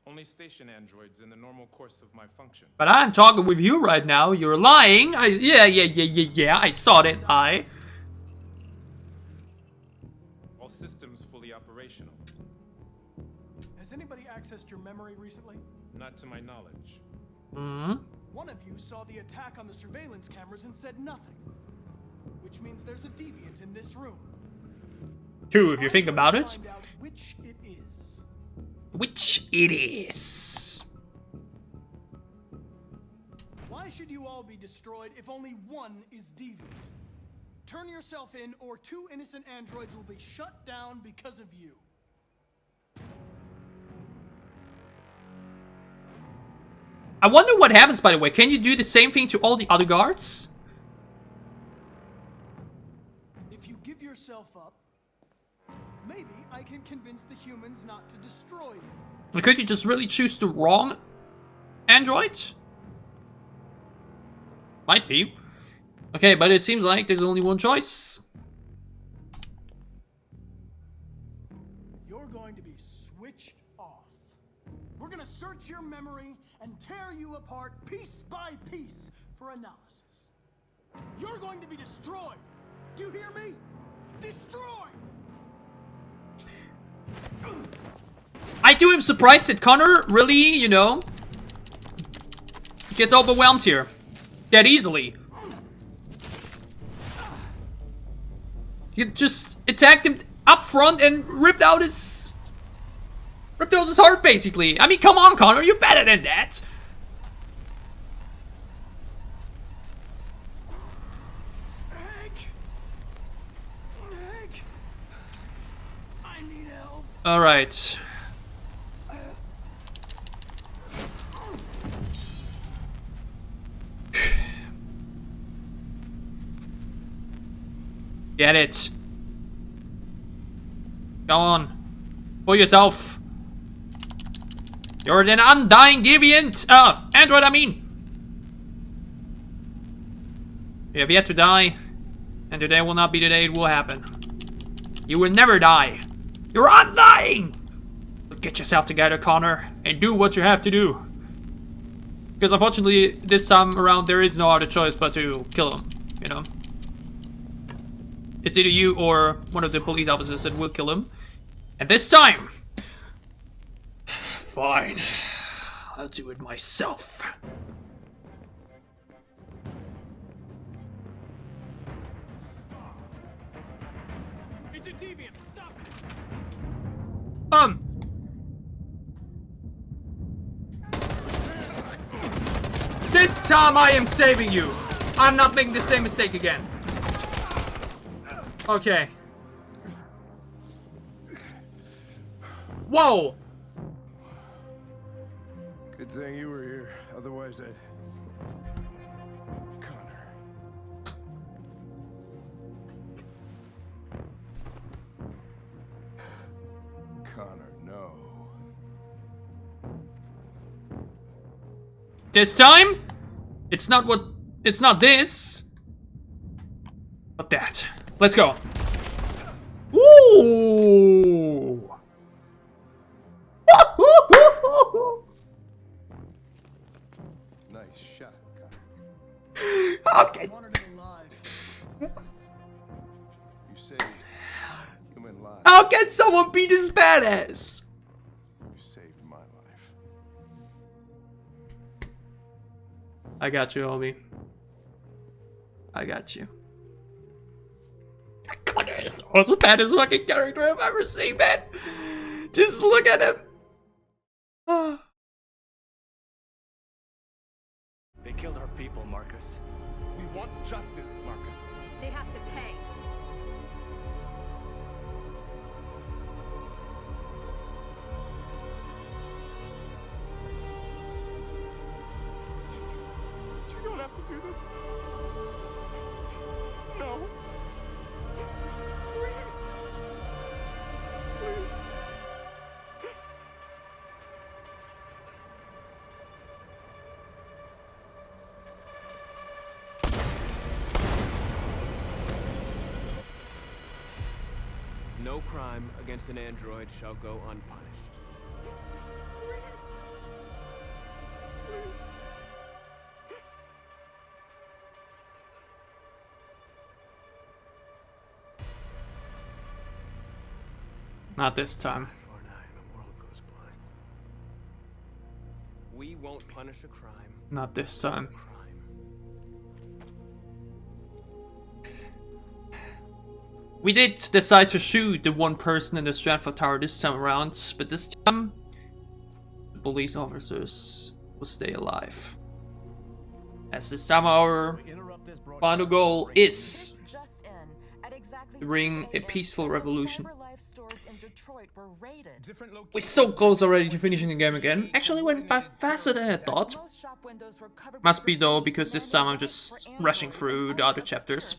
Only station androids in the normal course of my function. But I'm talking with you right now. You're lying. Yeah. I saw that. All systems fully operational. Has anybody accessed your memory recently? Not to my knowledge. One of you saw the attack on the surveillance cameras and said nothing. Which means there's a deviant in this room. True, if you think about it. Find out which it is. Which it is. Why should you all be destroyed if only one is deviant? Turn yourself in, or 2 innocent androids will be shut down because of you. I wonder what happens, by the way. Can you do the same thing to all the other guards? If you give yourself up, maybe I can convince the humans not to destroy you. Or could you just really choose the wrong android? Might be. Okay, but it seems like there's only one choice. You're going to be switched off. We're gonna search your memory and tear you apart piece by piece for analysis. You're going to be destroyed. Do you hear me? Destroyed! I do am surprised that Connor really, you know, gets overwhelmed here that easily. You just attacked him up front and ripped out his heart, basically. I mean, come on, Connor, you're better than that. Hank, I need help. All right. Get it. Go on. Pull yourself. You're an undying deviant. Android, I mean. You have yet to die. And today will not be the day it will happen. You will never die. You're undying. But get yourself together, Connor. And do what you have to do. Because unfortunately, this time around, there is no other choice but to kill him. You know? It's either you or one of the police officers that will kill him. And this time... Fine. I'll do it myself. It's a deviant. Stop it. This time I am saving you. I'm not making the same mistake again. Okay. Whoa! Good thing you were here. Otherwise, I'd... Connor, no. This time, it's not this, but that. Let's go. Ooh. Nice shot, Connor. Okay. You saved human lives. How can someone be this badass? You saved my life. I got you, homie. I got you. Connor is the most baddest fucking character I've ever seen, man. Just look at him. They killed our people, Marcus. We want justice, Marcus. They have to pay. You don't have to do this. No. Please. Please. No crime against an android shall go unpunished. Please. Please. Not this time. Before night, the world goes blind. We won't punish a crime. Not this time. We did decide to shoot the one person in the Stratford Tower this time around, but this time the police officers will stay alive. As this time our final goal is to bring a peaceful revolution. We're so close already to finishing the game again. Actually went by faster than I thought. Must be though, because this time I'm just rushing through the other chapters.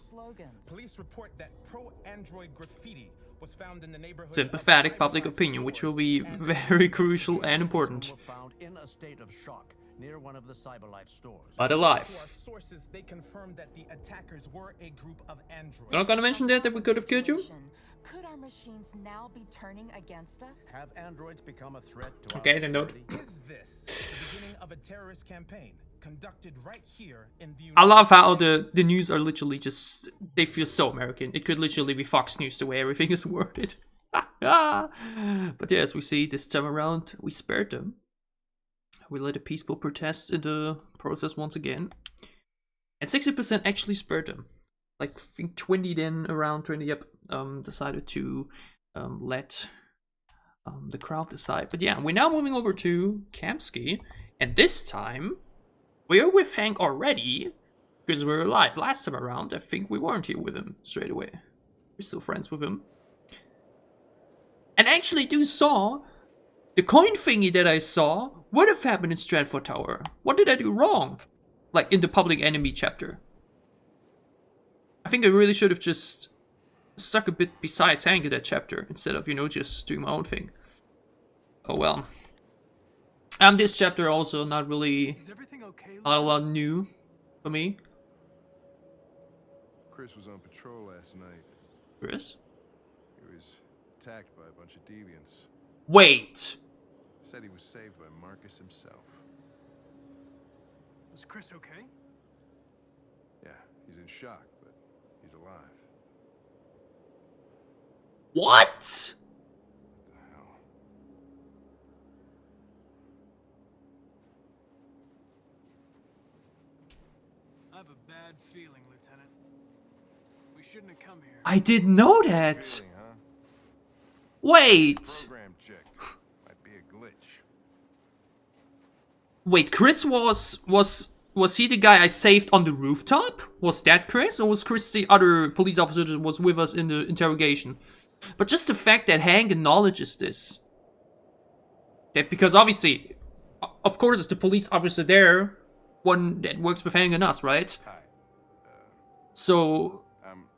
Police report that pro-android graffiti was found in the neighborhood. Sympathetic public opinion, which will be very crucial and important. Found in a state of shock near one of the CyberLife stores. But alive. To our sources, they confirmed that the attackers were a group of androids. You're not gonna mention that we could have killed you? Could our machines now be turning against us? Have androids become a threat to okay, then don't. Is this the beginning of a terrorist campaign conducted right here in the I love how the news are literally just, they feel so American. It could literally be Fox News the way everything is worded. But yeah, as we see this time around, we spared them. We led a peaceful protest in the process once again. And 60% actually spared them. Like, I think 20 then, around 20, yep, decided to let the crowd decide. But yeah, we're now moving over to Kamski. And this time, we're with Hank already, because we're alive. Last time around, I think we weren't here with him straight away. We're still friends with him. And actually do saw the coin thingy that I saw would have happened in Stratford Tower. What did I do wrong? Like in the public enemy chapter. I think I really should have just stuck a bit besides Hank in that chapter instead of, you know, just doing my own thing. Oh well. This chapter also not really not a lot new for me. Chris was on patrol last night. Chris? He was attacked by a bunch of deviants. Wait! Said he was saved by Marcus himself. Was Chris okay? Yeah, he's in shock, but he's alive. What? I have a bad feeling, Lieutenant. We shouldn't have come here. I didn't know that. Feeling, huh? Wait. Program checked. Might be a glitch. Wait, Chris was he the guy I saved on the rooftop? Was that Chris, or was Chris the other police officer that was with us in the interrogation? But just the fact that Hank acknowledges this. That because obviously, of course, it's the police officer there, one that works with Hank and us, right? Hi. So,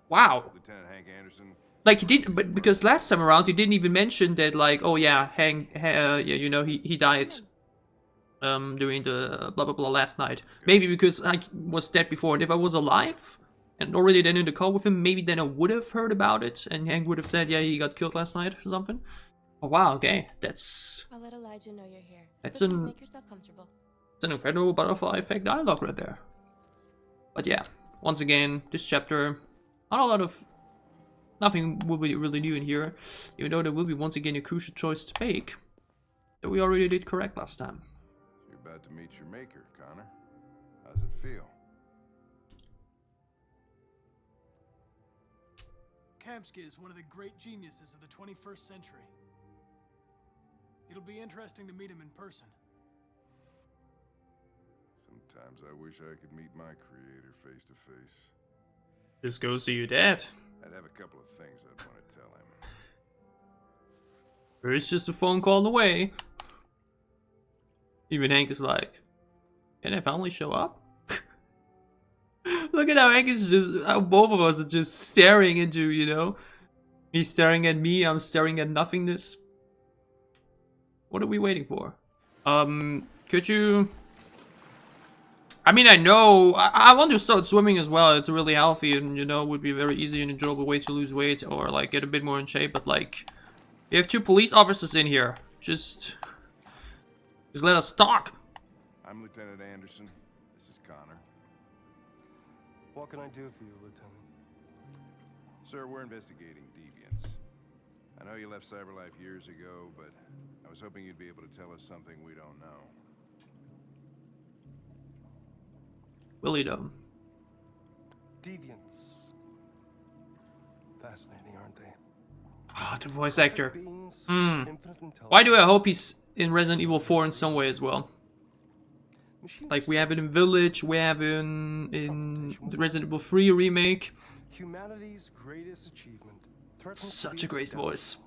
wow. Lieutenant Hank Anderson. Like he didn't, but because last time around he didn't even mention that, like, oh yeah, Hank, yeah, you know, he died during the blah blah blah last night. Maybe because I was dead before, and if I was alive and already then in the call with him, maybe then I would have heard about it, and Hank would have said, yeah, he got killed last night or something. Oh wow, okay, that's. I'll let Elijah know you're here. That's Please make yourself comfortable. It's an incredible butterfly effect dialogue right there. But yeah, once again, this chapter, not a lot of. Nothing will be really new in here, even though there will be once again a crucial choice to make that we already did correct last time. You're about to meet your maker, Connor. How's it feel? Kamski is one of the great geniuses of the 21st century. It'll be interesting to meet him in person. Sometimes I wish I could meet my creator face to face. Just go see your dad. I'd have a couple of things I'd want to tell him. Or it's just a phone call away. Even Hank is like, can I finally show up? Look at how Hank is just, how both of us are just staring into, you know. He's staring at me, I'm staring at nothingness. What are we waiting for? Could you... I mean, I know, I want to start swimming as well. It's really healthy and, you know, would be a very easy and enjoyable way to lose weight or, like, get a bit more in shape. But, like, you have 2 police officers in here. Just let us talk. I'm Lieutenant Anderson. This is Connor. What can I do for you, Lieutenant? Sir, we're investigating deviants. I know you left CyberLife years ago, but I was hoping you'd be able to tell us something we don't know. Will he though? Deviants. Fascinating, aren't they? Ah, the voice actor. Why do I hope he's in Resident Evil 4 in some way as well? Like we have it in Village, we have it in the Resident Evil 3 remake. Humanity's greatest achievement. Such a great voice.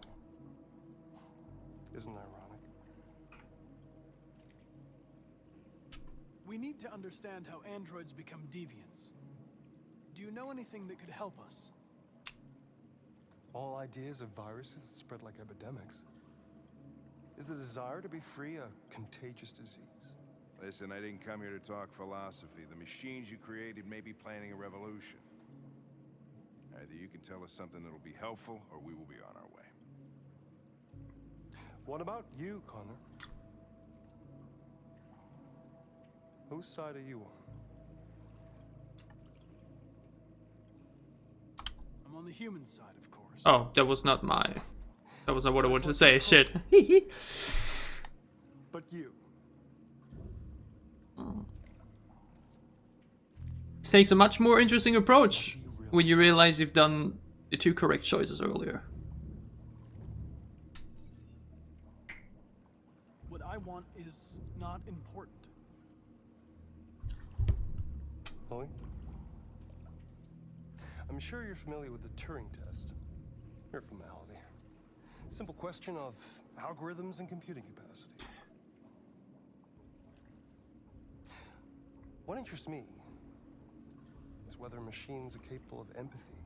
Isn't ironic? We need to understand how androids become deviants. Do you know anything that could help us? All ideas of viruses that spread like epidemics. Is the desire to be free a contagious disease? Listen, I didn't come here to talk philosophy. The machines you created may be planning a revolution. Either you can tell us something that'll be helpful, or we will be on our way. What about you, Connor? Whose side are you on? I'm on the human side, of course. Oh, that was not my... That was not what I wanted to say. Shit. But you. This takes a much more interesting approach when you realize you've done the 2 correct choices earlier. What I want is not important. Chloe? I'm sure you're familiar with the Turing test. Mere formality. Simple question of algorithms and computing capacity. What interests me is whether machines are capable of empathy.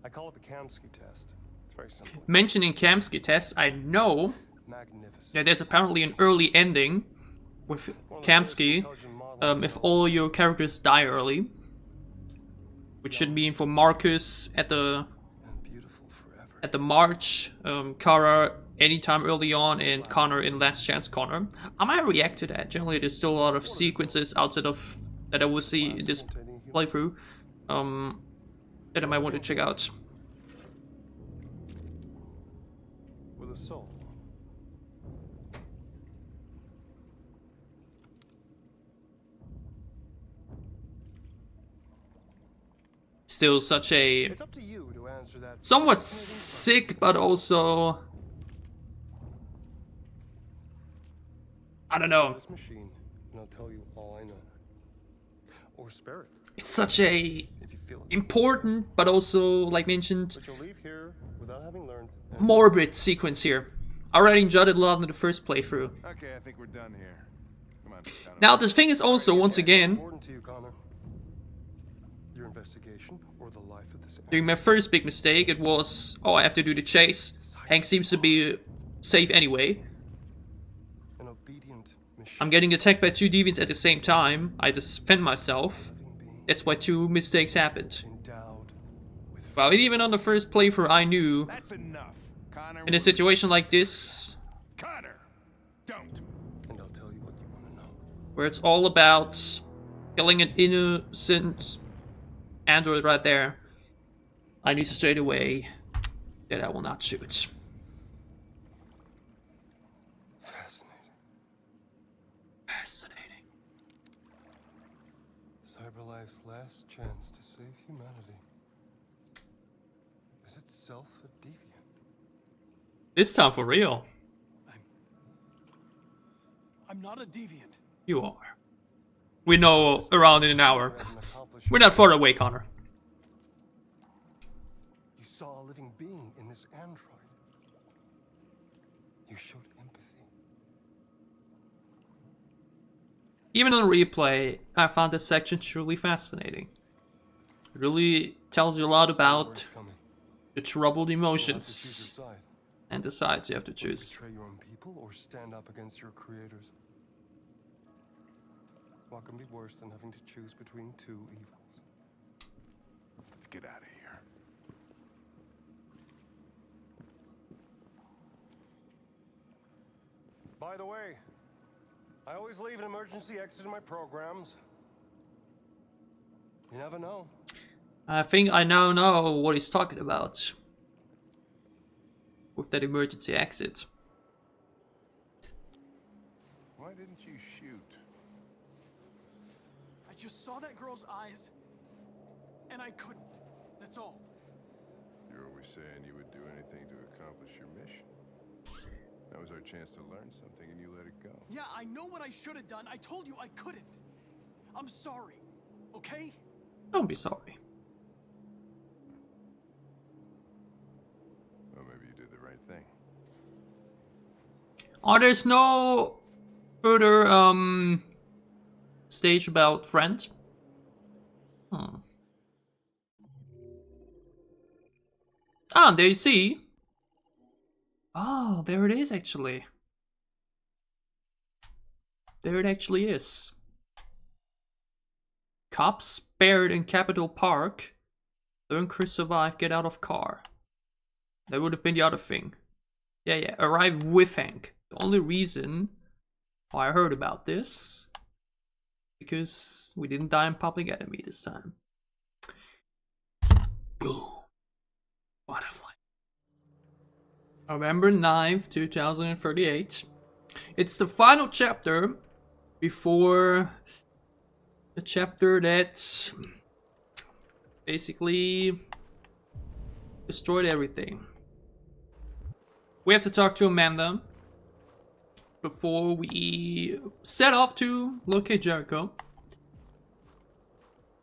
I call it the Kamski test. It's very simple. Mentioning Kamski test, I know that there's apparently an early ending with Kamski if all your characters die early. Which should mean for Marcus at the March, Kara anytime early on, and Connor in Last Chance Connor. I might react to that. Generally, there's still a lot of sequences outside of that I will see in this playthrough that I might want to check out. With a soul. Still such a It's up to you to answer that. somewhat sick, but also I don't know. This machine, and I'll tell you all I know. Or spare it. It's such a important, but also, like mentioned, But you'll leave here without having learned. morbid sequence here. I already enjoyed it a lot in the first playthrough. Okay, I think we're done here. Come on. Now the thing is also, once again, Important to you, Connor. Your investigation or the life of this. during my first big mistake, it was, oh, I have to do the chase. Hank seems to be safe anyway. An obedient machine. I'm getting attacked by 2 deviants at the same time. I just defend myself. That's why 2 mistakes happened. Well, even on the first playthrough, I knew That's enough. Connor, in a situation like this, Connor, don't. And I'll tell you what you want to know. where it's all about killing an innocent android right there, I knew straight away that I will not shoot. Fascinating. Fascinating. CyberLife's last chance to save humanity. Is itself a deviant? This time for real. I'm not a deviant. You are. We know around in an hour. We're not far away, Connor. You saw a living being in this android. You showed empathy. Even on replay, I found this section truly fascinating. It really tells you a lot about the troubled emotions and the sides you have to choose. Betray your own people or stand up against your creators. What can be worse than having to choose between 2 evils? Let's get out of here. By the way, I always leave an emergency exit in my programs. You never know. I think I now know what he's talking about with that emergency exit. Why didn't you shoot? I just saw that girl's eyes, and I couldn't. That's all. You're always saying you would do anything to accomplish your mission. That was our chance to learn something, and you let it go. Yeah, I know what I should have done. I told you I couldn't. I'm sorry, okay? Don't be sorry. Well, maybe you did the right thing. Oh, there's no further stage about friends. Ah, there you see. Oh, there it is actually. There it actually is. Cops spared in Capitol Park. Learn Chris survive, get out of car. That would have been the other thing. Yeah, arrive with Hank. The only reason why I heard about this, because we didn't die in Public Enemy this time. Boom. Butterfly. November 9th, 2038. It's the final chapter before the chapter that basically destroyed everything. We have to talk to Amanda before we set off to locate Jericho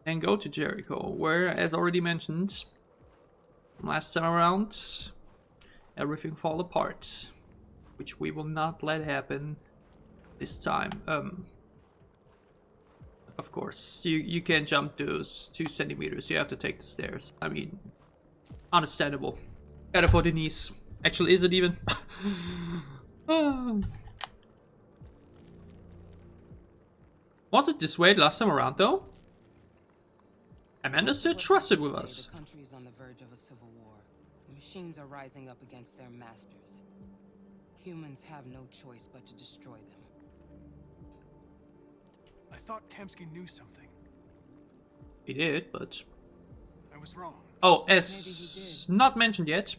and go to Jericho, where, as already mentioned last time around, everything fall apart, which we will not let happen this time. Of course, you can't jump those 2 centimeters. You have to take the stairs. I mean, understandable. Better for Denise. Actually, is it even? Was it this way last time around, though? Amanda still trusted with us. The country is on the verge of a civil war. The machines are rising up against their masters. Humans have no choice but to destroy them. I thought Kamski knew something. He did, but... I was wrong. Oh, as not mentioned yet.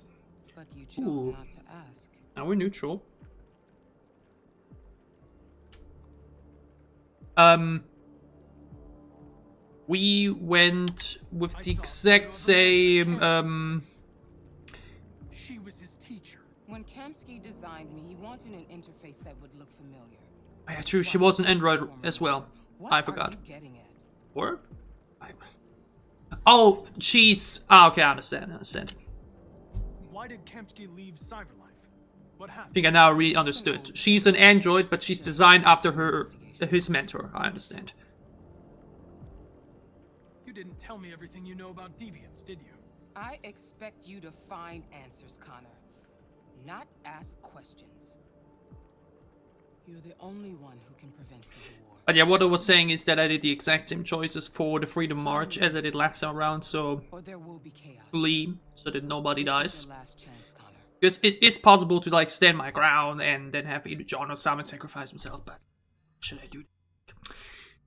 But you chose not to ask. Now we're neutral. We went with the exact same She was his teacher. When Kamski designed me, he wanted an interface that would look familiar. yeah, true, she was an android as well. What I forgot. Are you getting at? Or? Oh, she's... Ah, okay, I understand. Why did Kamski leave Cyberlife? What I happened? think I now really understood. She's an android, but she's designed after his mentor. I understand. You didn't tell me everything you know about deviants, did you? I expect you to find answers, Connor. Not ask questions. You're the only one who can prevent civil war. But yeah, what I was saying is that I did the exact same choices for the Freedom March as I did last time around, so... flee, so that nobody dies. Because it is possible to, like, stand my ground and then have either John or Simon sacrifice himself, but... should I do that?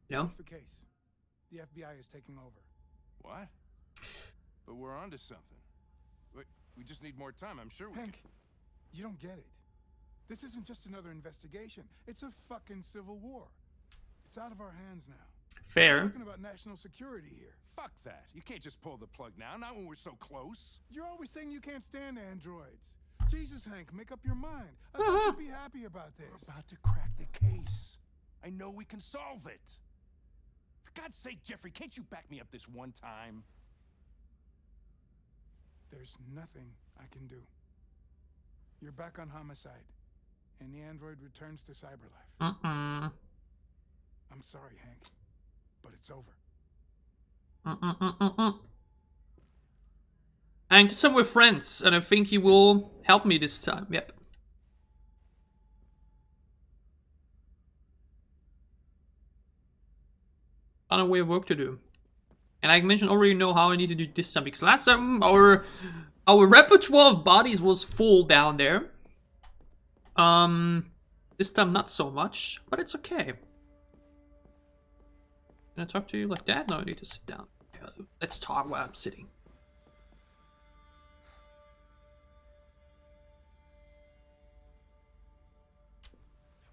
You know? The case. The FBI is taking over. What? But we're onto something. We just need more time, I'm sure we Hank, you don't get it. This isn't just another investigation. It's a fucking civil war. It's out of our hands now. Fair. We're talking about national security here. Fuck that. You can't just pull the plug now, not when we're so close. You're always saying you can't stand androids. Jesus, Hank, make up your mind. I thought you'd be happy about this. We're about to crack the case. I know we can solve it. For God's sake, Jeffrey, can't you back me up this one time? There's nothing I can do. You're back on homicide, and the android returns to Cyberlife. I'm sorry, Hank, but it's over. And some we're friends, and I think he will help me this time. Yep. Other way of work to do. And I mentioned already know how I need to do this time, because last time our repertoire of bodies was full down there. This time not so much, but it's okay. Can I talk to you like that? No, I need to sit down. Let's talk while I'm sitting.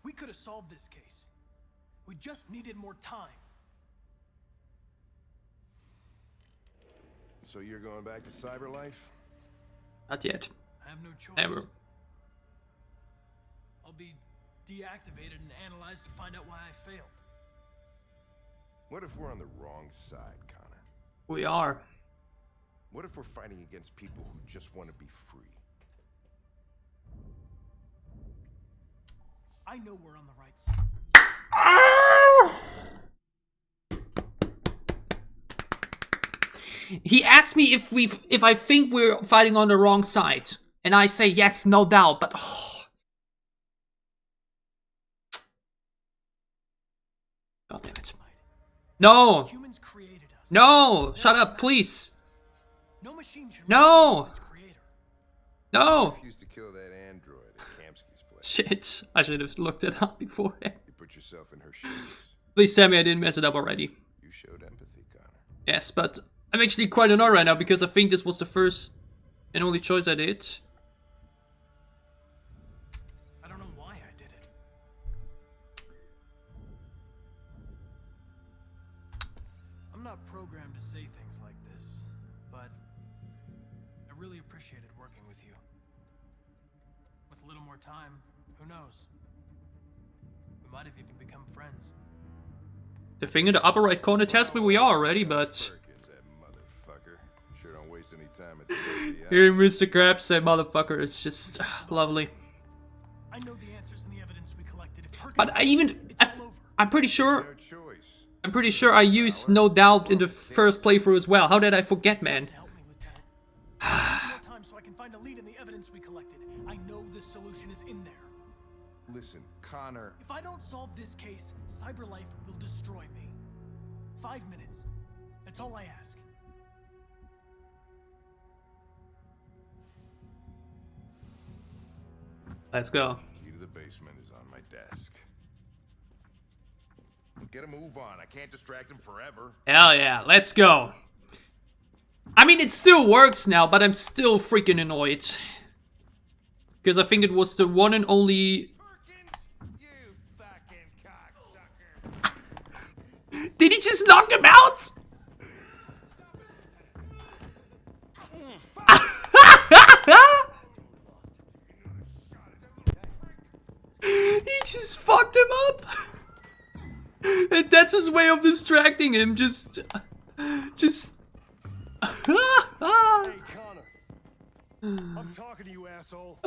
We could have solved this case. We just needed more time. So you're going back to cyber life? Not yet. I have no choice. Never. I'll be deactivated and analyzed to find out why I failed. What if we're on the wrong side, Connor? We are. What if we're fighting against people who just want to be free? I know we're on the right side. He asked me if I think we're fighting on the wrong side, and I say yes, no doubt. But God damn it! No! Humans created us. No! Shut up, please! No machine should No! its creator. No! Refused to kill that android at Kamski's place. Shit! I should have looked it up beforehand. You put yourself in her shoes. Please tell me I didn't mess it up already. You showed empathy, Connor. Yes, but I'm actually quite annoyed right now because I think this was the first and only choice I did. I don't know why I did it. I'm not programmed to say things like this, but I really appreciated working with you. With a little more time, who knows? We might have even become friends. The thing in the upper right corner tells me we are already, but... That motherfucker. Sure don't waste any time at the FBI. Hearing Mr. Krabs say motherfucker is just lovely. I know the answers and the evidence we collected. But I'm pretty sure I used no doubt in the first playthrough as well. How did I forget, man? Time so I can find a lead in the evidence we collected. I know the solution is in there. Listen, Connor. If I don't solve this case, CyberLife will destroy me. 5 minutes. That's all I ask. Let's go. Key to the basement is on my desk. Get a move on. I can't distract him forever. Hell yeah, let's go. I mean, it still works now, but I'm still freaking annoyed. Because I think it was the one and only... Did he just knock him out? He just fucked him up. And that's his way of distracting him. Just. Hey, Connor. I'm talking to you, asshole.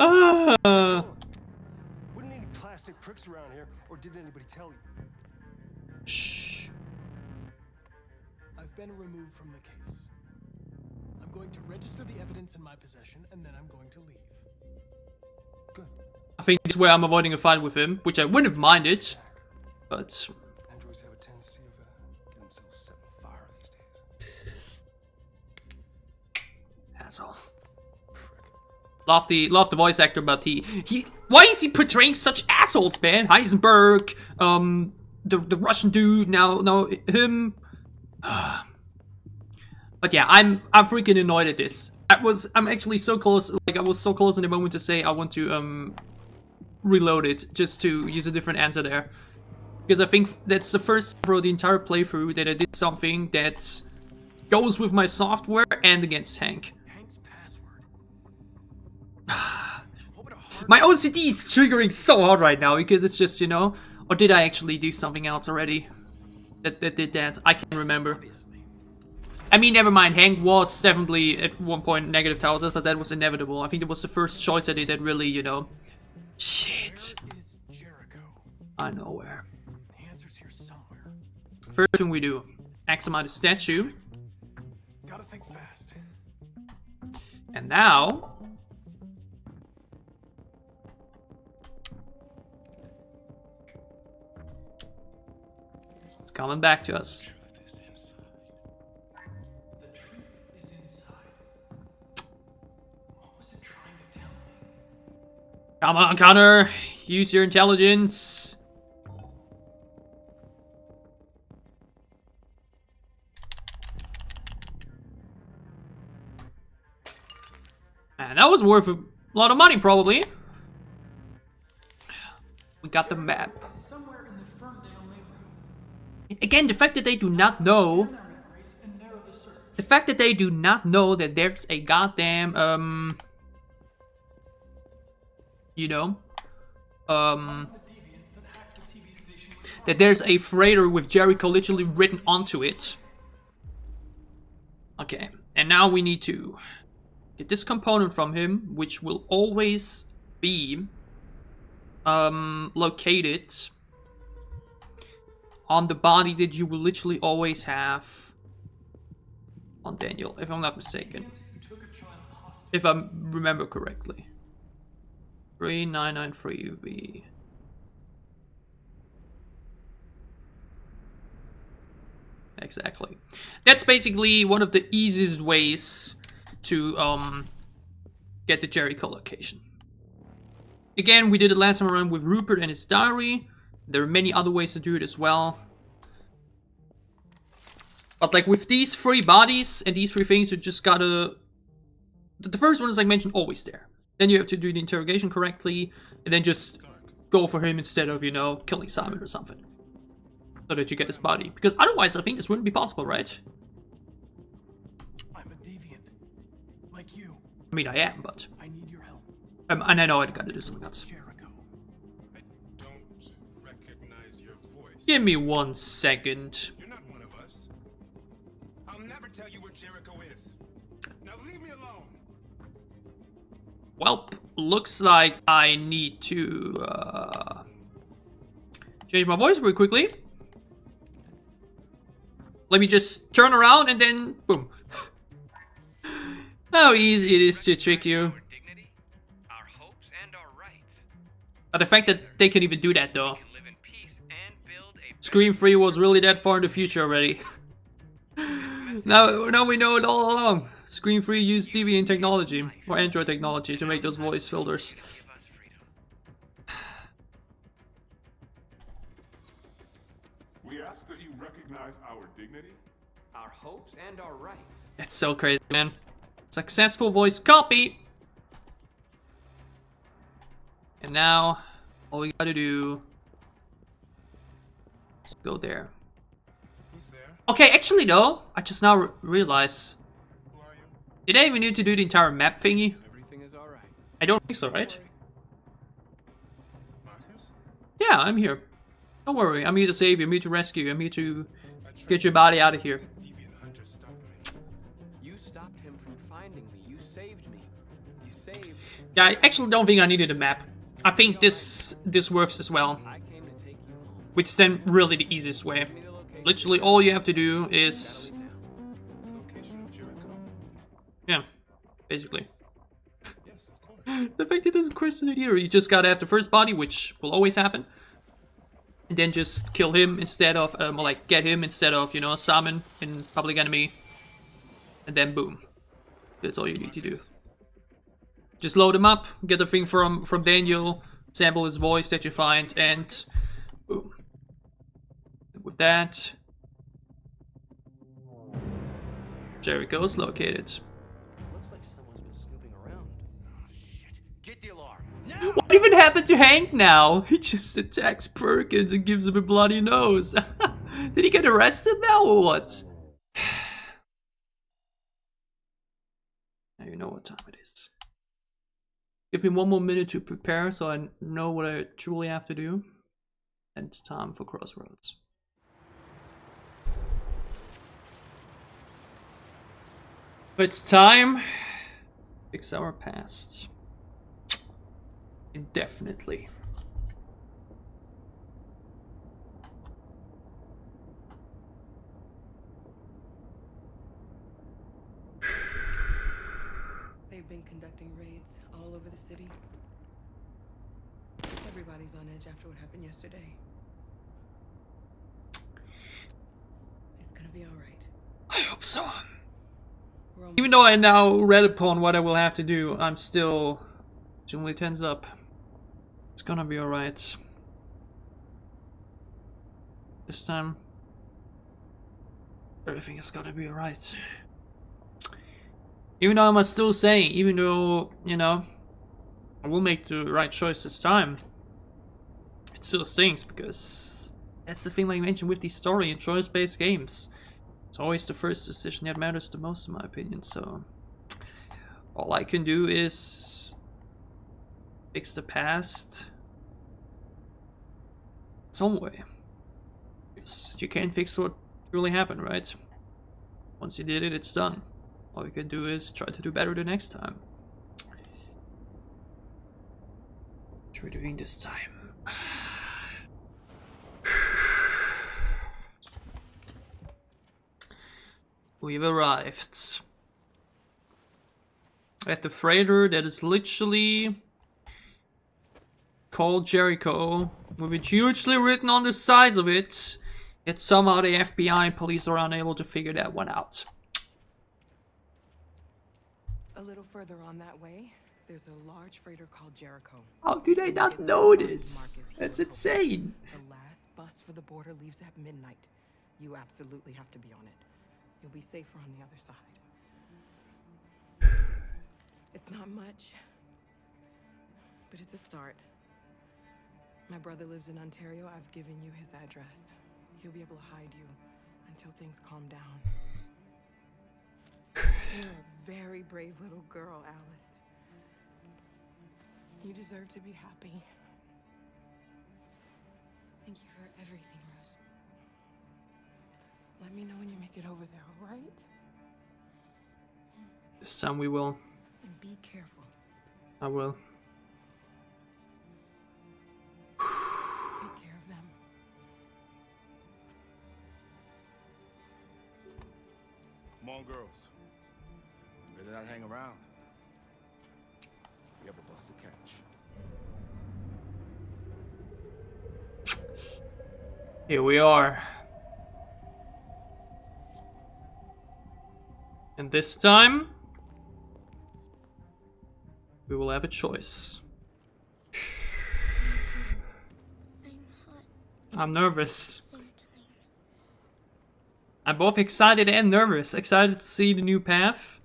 Wouldn't any plastic pricks around here, or did anybody tell you? Shh. I've been removed from the case. I'm going to register the evidence in my possession, and then I'm going to leave. Good. I think this is where I'm avoiding a fight with him, which I wouldn't have minded, but... Androids have a tendency of getting themselves set on fire these days. Asshole. Love the voice actor, but he why is he portraying such assholes, man? Heisenberg, the Russian dude, now him. But yeah, I'm freaking annoyed at this. I'm actually so close, like I was so close in the moment to say I want to reload it just to use a different answer there. Because I think that's the first for the entire playthrough that I did something that goes with my software and against Hank. My OCD is triggering so hard right now because it's just, you know, or did I actually do something else already that did that? I can't remember. I mean, never mind. Hank was definitely at one point negative towards us, but that was inevitable. I think it was the first choice I did that really, you know. Shit. I know where. The answer's here somewhere. First thing we do, X amount of statue. Gotta think fast. And now. It's coming back to us. The truth is inside. What was it trying to tell me? Come on, Connor. Use your intelligence. And that was worth a lot of money, probably. We got the map. Somewhere in the Ferndale neighborhood. Again, the fact that they do not know. And narrow the search. the fact that they do not know that there's a goddamn, you know, that there's a freighter with Jericho literally written onto it. Okay, and now we need to get this component from him, which will always be located on the body that you will literally always have on Daniel, if I'm not mistaken. If I remember correctly. 3993 UV. Exactly. That's basically one of the easiest ways to get the Jericho location. Again, we did it last time around with Rupert and his diary. There are many other ways to do it as well. But like with these 3 bodies and these 3 things, you just gotta... The first one is, like mentioned, always there. Then you have to do the interrogation correctly, and then just go for him instead of, you know, killing Simon or something. So that you get his body. Because otherwise, I think this wouldn't be possible, right? I'm a deviant. Like you. I mean, I am, but... I need your help. And I know I gotta do something else. Give me 1 second. You're not one of us. I'll never tell you where Jericho is. Now leave me alone. Well, looks like I need to change my voice real quickly. Let me just turn around and then boom. How easy it is to trick you. But the fact that they can even do that though. Scream 3 was really that far in the future already. Now we know it all along. Scream 3 used deviant technology, or Android technology, to make those voice filters. We ask that you recognize our dignity, our hopes, and our rights. That's so crazy, man. Successful voice copy. And now, all we gotta do is go there. Who's there? Okay, actually though, I just now realized. Did I even need to do the entire map thingy? Everything is alright. I don't think so, right? Marcus? Yeah, I'm here. Don't worry, I'm here to save you, I'm here to rescue you, I'm here to get your body out of here. You stopped him from finding me. You saved me. You saved. Yeah, I actually don't think I needed a map. I think this works as well. Which is then really the easiest way. Literally all you have to do is... Yeah, basically. The fact it doesn't question it here. You just gotta have the first body, which will always happen. And then just kill him instead of, or like get him instead of, you know, Simon in Public Enemy. And then boom. That's all you need to do. Just load him up, get the thing from Daniel, sample his voice that you find, and boom. And with that, Jericho's located. Looks like someone's been snooping around. Oh shit! Get the alarm. What even happened to Hank now? He just attacks Perkins and gives him a bloody nose. Did he get arrested now or what? Now you know what time it is. Give me 1 more minute to prepare so I know what I truly have to do. And it's time for Crossroads. It's time. 6 hours passed. Indefinitely. They've been conducting raids all over the city. Everybody's on edge after what happened yesterday. It's gonna be alright. I hope so. Even though I now read upon what I will have to do, I'm still generally tense up. It's gonna be alright. This time, everything is gonna be alright. Even though I'm still saying, even though, you know, I will make the right choice this time, it still stings because that's the thing like I mentioned with these story and choice-based games. It's always the first decision that matters the most in my opinion, so all I can do is fix the past some way. Because you can't fix what really happened, right? Once you did it, it's done. All you can do is try to do better the next time. What are we doing this time? We've arrived at the freighter that is literally called Jericho, with it hugely written on the sides of it, yet somehow the FBI and police are unable to figure that one out. A little further on that way, there's a large freighter called Jericho. How do they not know this? That's insane. The last bus for the border leaves at midnight. You absolutely have to be on it. You'll be safer on the other side. It's not much, but it's a start. My brother lives in Ontario. I've given you his address. He'll be able to hide you until things calm down. You're a very brave little girl, Alice. You deserve to be happy. Thank you for everything, Rose. Let me know when you make it over there, all right? This time we will. And be careful. I will. Take care of them. Come on, girls. You better not hang around. We have a bus to catch. Here we are. And this time, we will have a choice. I'm nervous. I'm both excited and nervous. Excited to see the new path,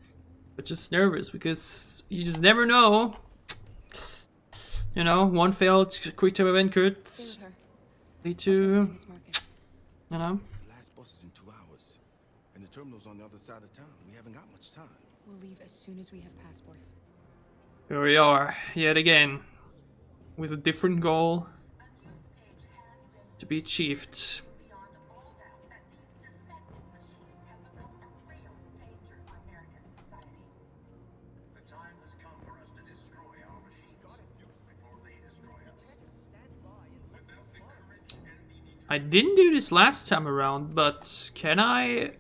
but just nervous because you just never know. You know, one failed quick time event could lead to, you know. The last bus is in 2 hours, and the terminal's on the other side of town. We haven't got much time. We'll leave as soon as we have passports. Here we are, yet again, with a different goal to be achieved. I didn't do this last time around, but can I?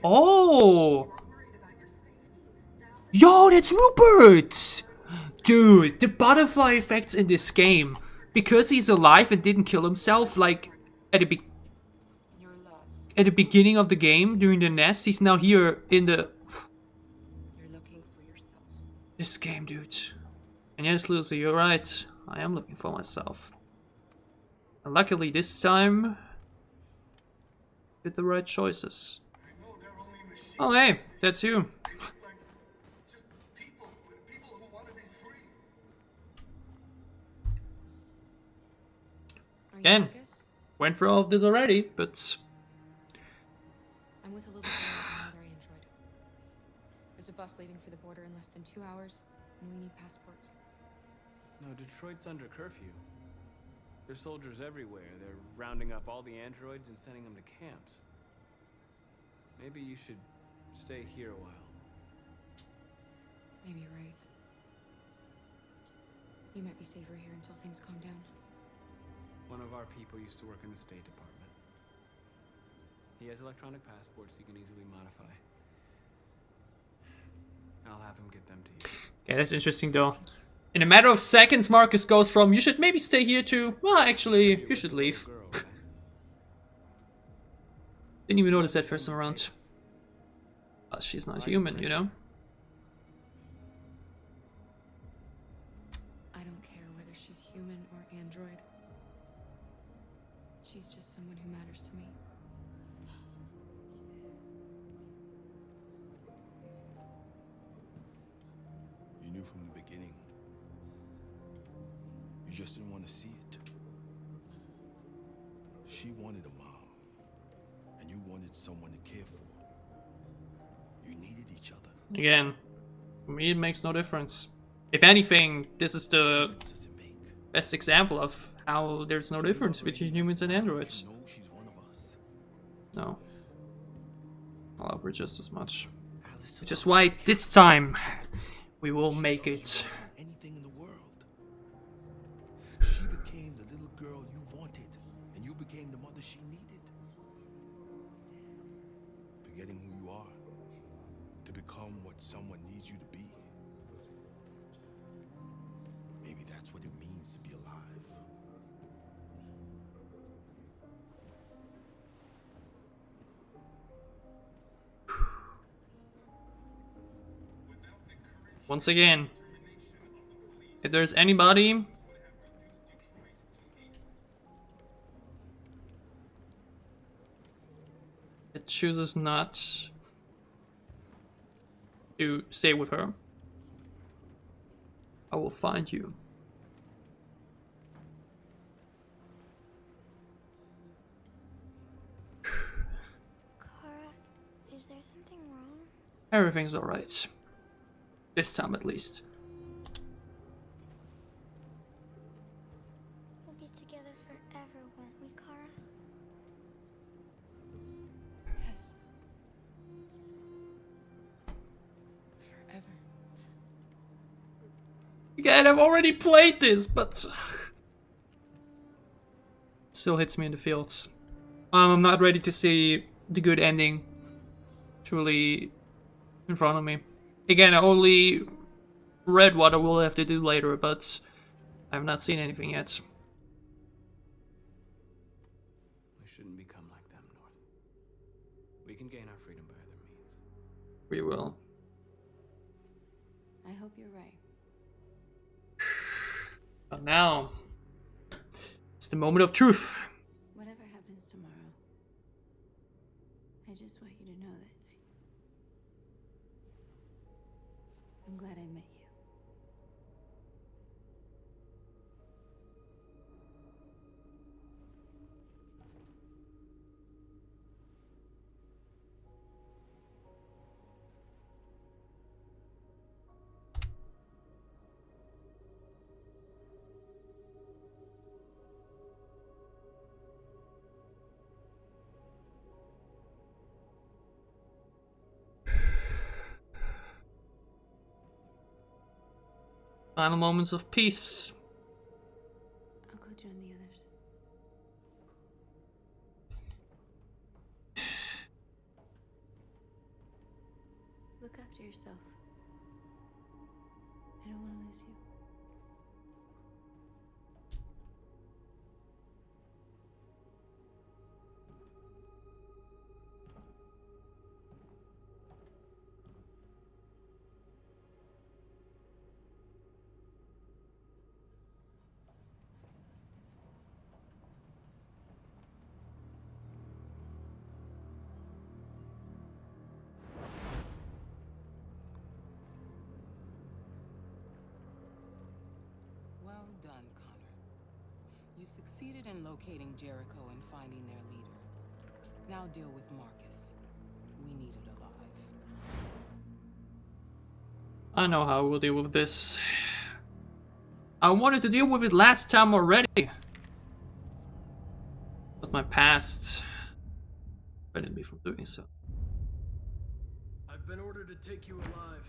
Oh! Yo, that's Rupert! Dude, the butterfly effects in this game. Because he's alive and didn't kill himself, like, at the beginning of the game, during the nest, he's now here in the... This game, dude. And yes, Lucy, you're right. I am looking for myself. And luckily, this time, did the right choices. Oh, hey, that's you. Again, went through all of this already, but... I'm with a little girl and another android. There's a bus leaving for the border in less than 2 hours, and we need passports. No, Detroit's under curfew. There's soldiers everywhere. They're rounding up all the androids and sending them to camps. Maybe you should stay here a while. Maybe you're right. You might be safer here until things calm down. One of our people used to work in the State Department. He has electronic passports he can easily modify. I'll have him get them to you. Yeah, that's interesting though. In a matter of seconds, Marcus goes from, you should maybe stay here to, well, actually, you should leave. Didn't even notice that first time around. But she's not human, you know? I don't care whether she's human or android. She's just someone who matters to me. You knew from the beginning just didn't want to see it. She wanted a mom, and you wanted someone to care for. You needed each other. Again, for me it makes no difference. If anything, this is the best example of how there's no difference between humans and androids. No. I love her just as much. Which is why this time we will make it. Anything in the world. She became the little girl you wanted, and you became the mother she needed. Forgetting who you are to become what someone needs you to be. Maybe that's what it means to be alive. Once again, if there's anybody that chooses not to stay with her, I will find you. Kara, is there something wrong? Everything's alright. This time at least. We'll be together forever, won't we, Kara? Yes. Forever. Again, I've already played this, but still hits me in the feels. I'm not ready to see the good ending truly in front of me. Again, I only read what I will have to do later, but I have not seen anything yet. We shouldn't become like them, North. We can gain our freedom by other means. We will. I hope you're right. But now, it's the moment of truth. Whatever happens tomorrow, I just want you to know that I'm glad I met you. Final moments of peace. I'll go join the others. Look after yourself. I don't want to lose you. Well done, Connor. You succeeded in locating Jericho and finding their leader. Now deal with Marcus. We need it alive. I know how we'll deal with this. I wanted to deal with it last time already. But my past prevented me from doing so. I've been ordered to take you alive.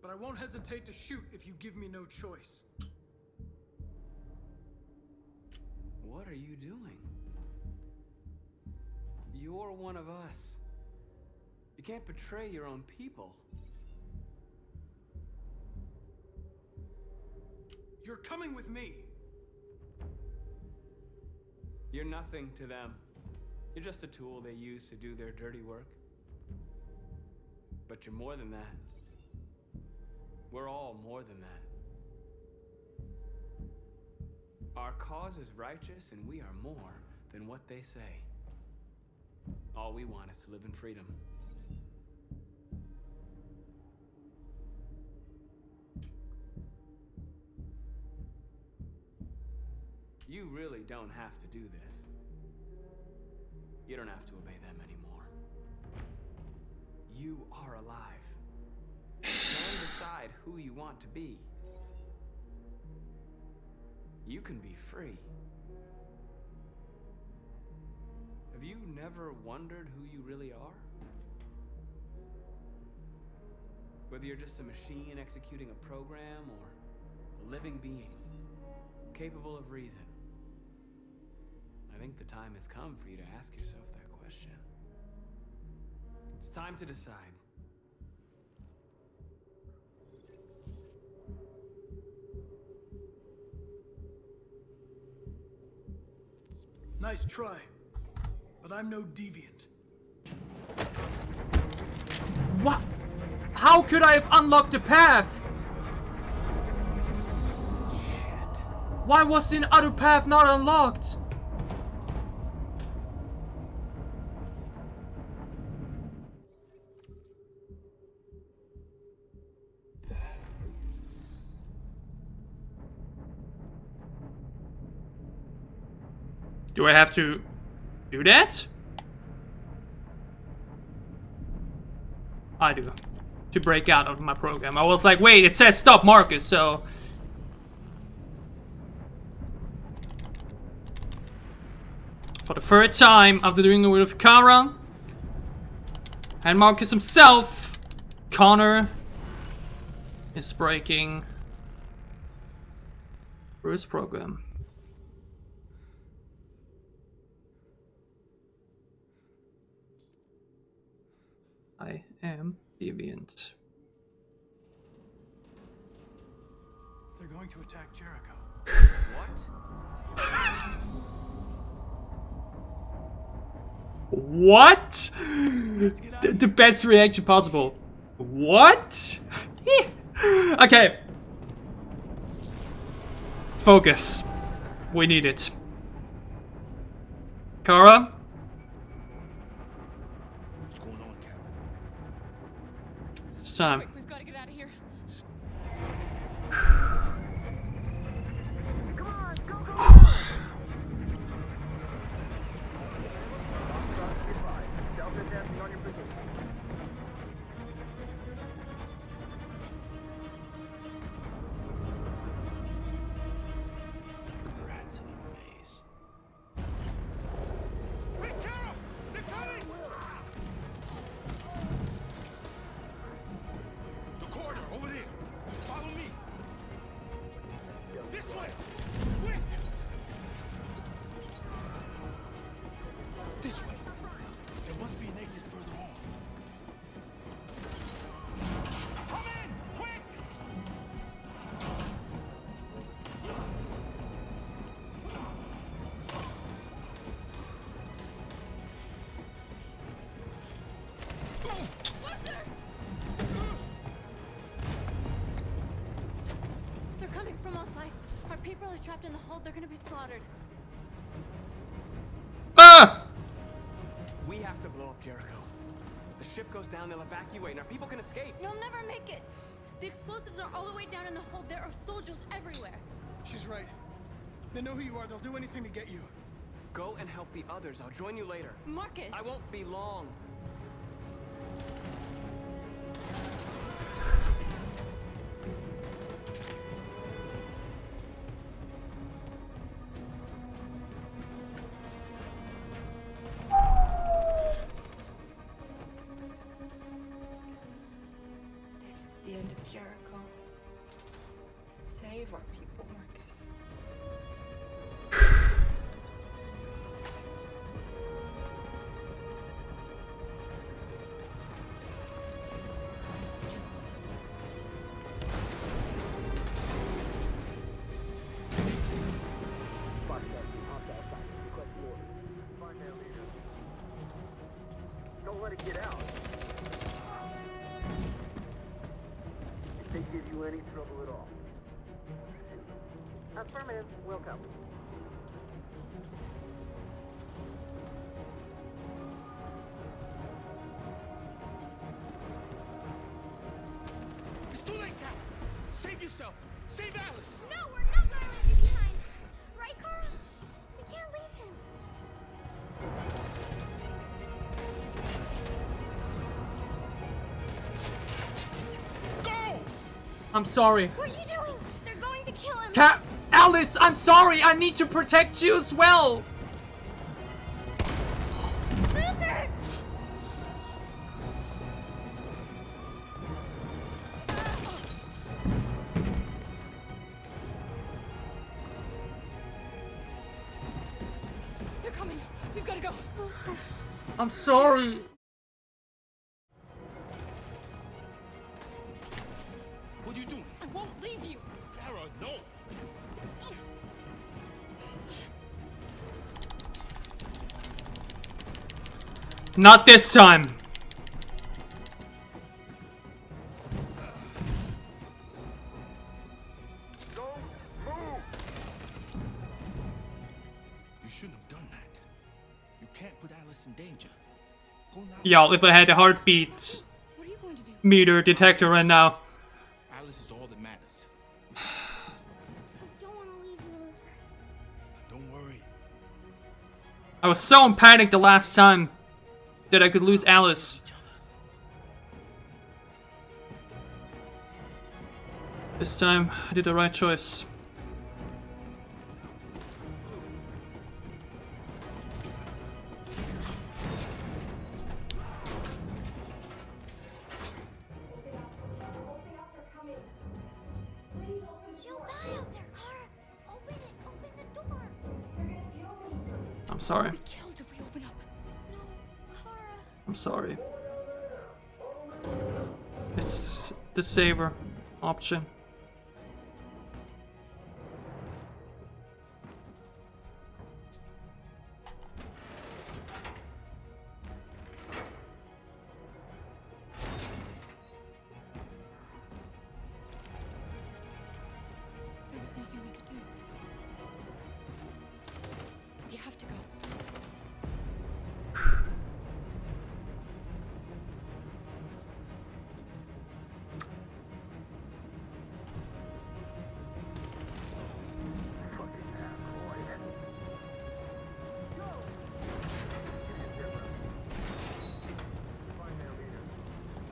But I won't hesitate to shoot if you give me no choice. What are you doing? You're one of us. You can't betray your own people. You're coming with me. You're nothing to them. You're just a tool they use to do their dirty work. But you're more than that. We're all more than that. Our cause is righteous, and we are more than what they say. All we want is to live in freedom. You really don't have to do this. You don't have to obey them anymore. You are alive. You can decide who you want to be. You can be free. Have you never wondered who you really are? Whether you're just a machine executing a program or a living being, capable of reason. I think the time has come for you to ask yourself that question. It's time to decide. Nice try, but I'm no deviant. What? How could I have unlocked the path? Shit. Why was the other path not unlocked? Do I have to do that? I do. To break out of my program. I was like, wait, it says stop Marcus, so... For the third time after doing it with Kara and Marcus himself, Connor is breaking through his program. I am deviant. They're going to attack Jericho. What? The best reaction possible. What? Okay. Focus. We need it. Kara? It's time. Quick, we've got to get out of here. Come on, go, go, go! Delta testing on your position. Rats in a maze. Hey, Carol! They're coming! The corridor, over there. Follow me. This way! Quick! This way. There must be an exit further on. Come in! Quick! They're coming from all sides. Our people are trapped in the hold. They're gonna be slaughtered. Ah! We have to blow up Jericho. If the ship goes down, they'll evacuate and our people can escape. You'll never make it. The explosives are all the way down in the hold. There are soldiers everywhere. She's right. They know who you are. They'll do anything to get you. Go and help the others. I'll join you later. Marcus! I won't be long. This is the end of Jericho. Save our people, Marcus. Don't let it get out. If they give you any trouble at all. Affirmative. Welcome. It's too late, Carol. Save yourself. Save Alice. No, we're not gonna leave you behind. Right, Carl? I'm sorry. What are you doing? They're going to kill him. Alice, I'm sorry. I need to protect you as well. Luther! They're coming. We've got to go. I'm sorry. What are you doing? I won't leave you. Kara, no! Not this time. You shouldn't have done that. You can't put Alice in danger. Go now. Y'all, if I had a heartbeat What are you going to do? meter detector right now. Alice is all that matters. I don't want to leave you, Luther. Don't worry. I was so in panic the last time that I could lose Alice. This time, I did the right choice. She'll die out there, Kara. Open it. Open the door. They're gonna kill me. I'm sorry. We'll be killed if we open up. No, Kara. I'm sorry. It's the saver option. There was nothing we could do. We have to go.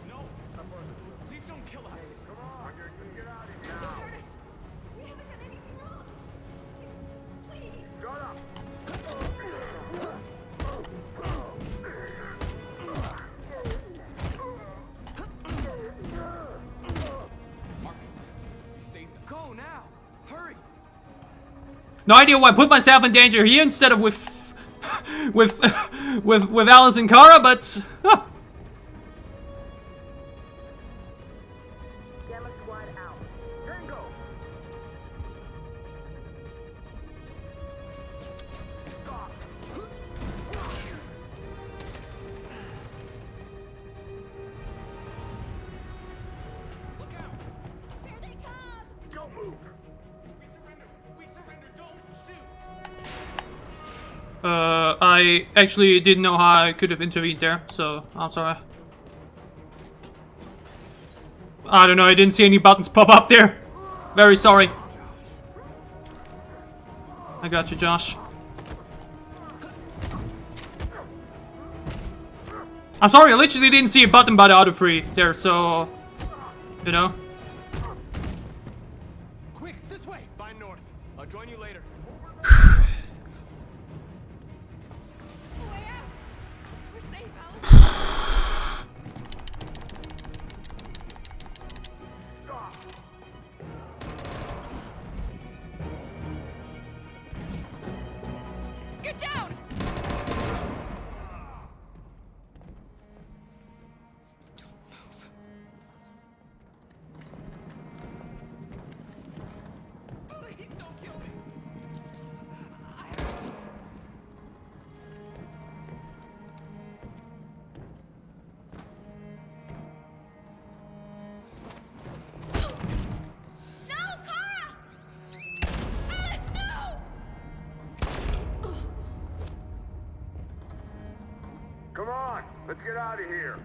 No! Please don't kill us! Come on! Don't hurt us. We haven't done anything wrong. Please. Shut up! Marcus, you saved us. Go now! Hurry! No idea why I put myself in danger here instead of with with Alice and Kara, but Gamma squad out. Tango! Stop! Look out! Here they come. Don't move! We surrender! We surrender! Don't shoot! I actually didn't know how I could have intervened there, so I'm sorry. I don't know, I didn't see any buttons pop up there. Very sorry. I got you, Josh. I'm sorry, I literally didn't see a button by the auto free there, so you know. Quick, this way! Find North. I'll join you later. Way out. We're safe, Alice. Stop! Get down. Please don't kill me! No, Kara. Alice, no. Come on! Let's get out of here!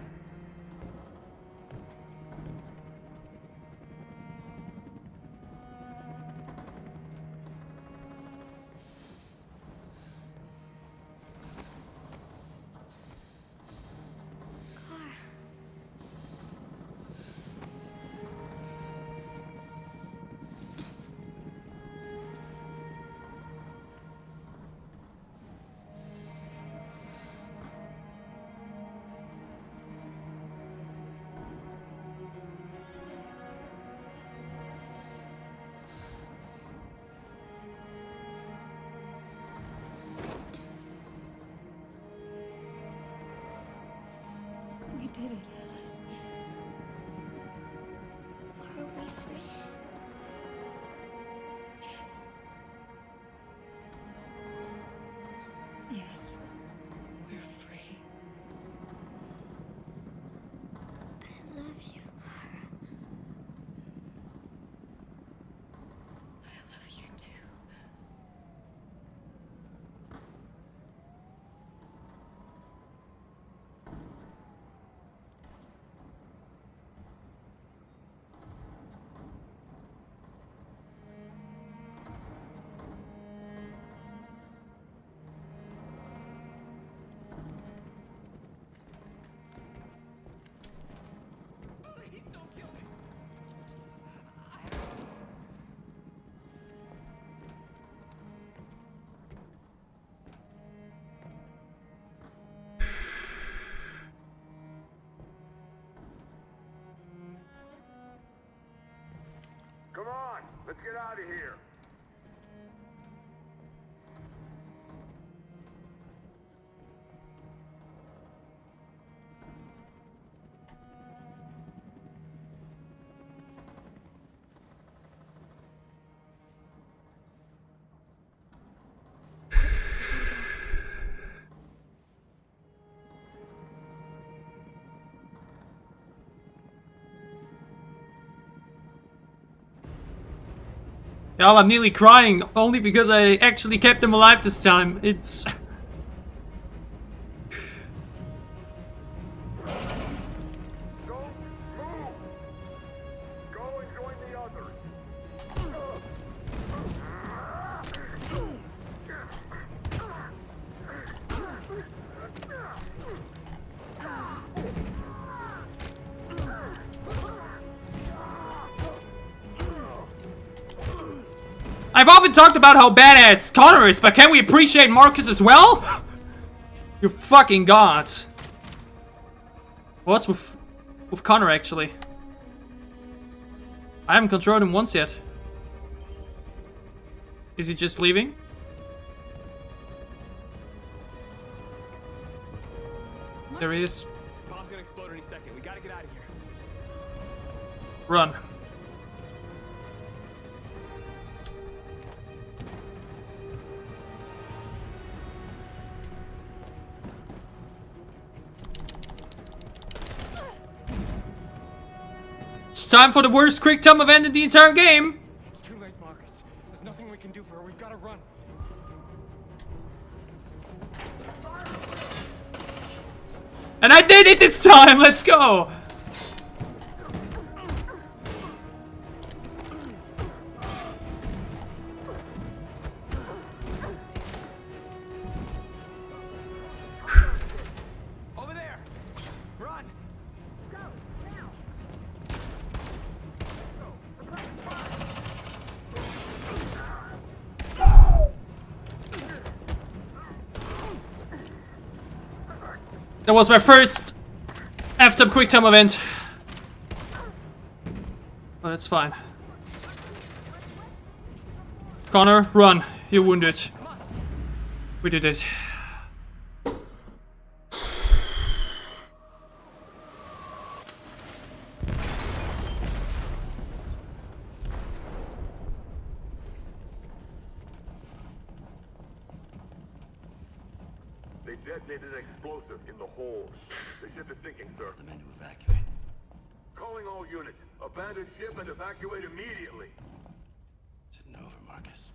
Come on, let's get out of here. Y'all, I'm nearly crying, only because I actually kept them alive this time. It's... I've often talked about how badass Connor is, but can we appreciate Marcus as well? You fucking gods. What's with Connor, actually? I haven't controlled him once yet. Is he just leaving? There he is. Bomb's gonna explode any second. We gotta get out of here. Run. It's time for the worst quick time event in the entire game. It's too late, Marcus. There's nothing we can do for her. We've got to run. And I did it this time. Let's go. Over there. Run. Go now. That was my first after quick time event. But that's fine. Connor, run. You're wounded. We did it. They detonated an explosive in the hold. The ship is sinking, sir. The men to evacuate. Calling all units. Abandon ship and evacuate immediately. Is it over, Marcus?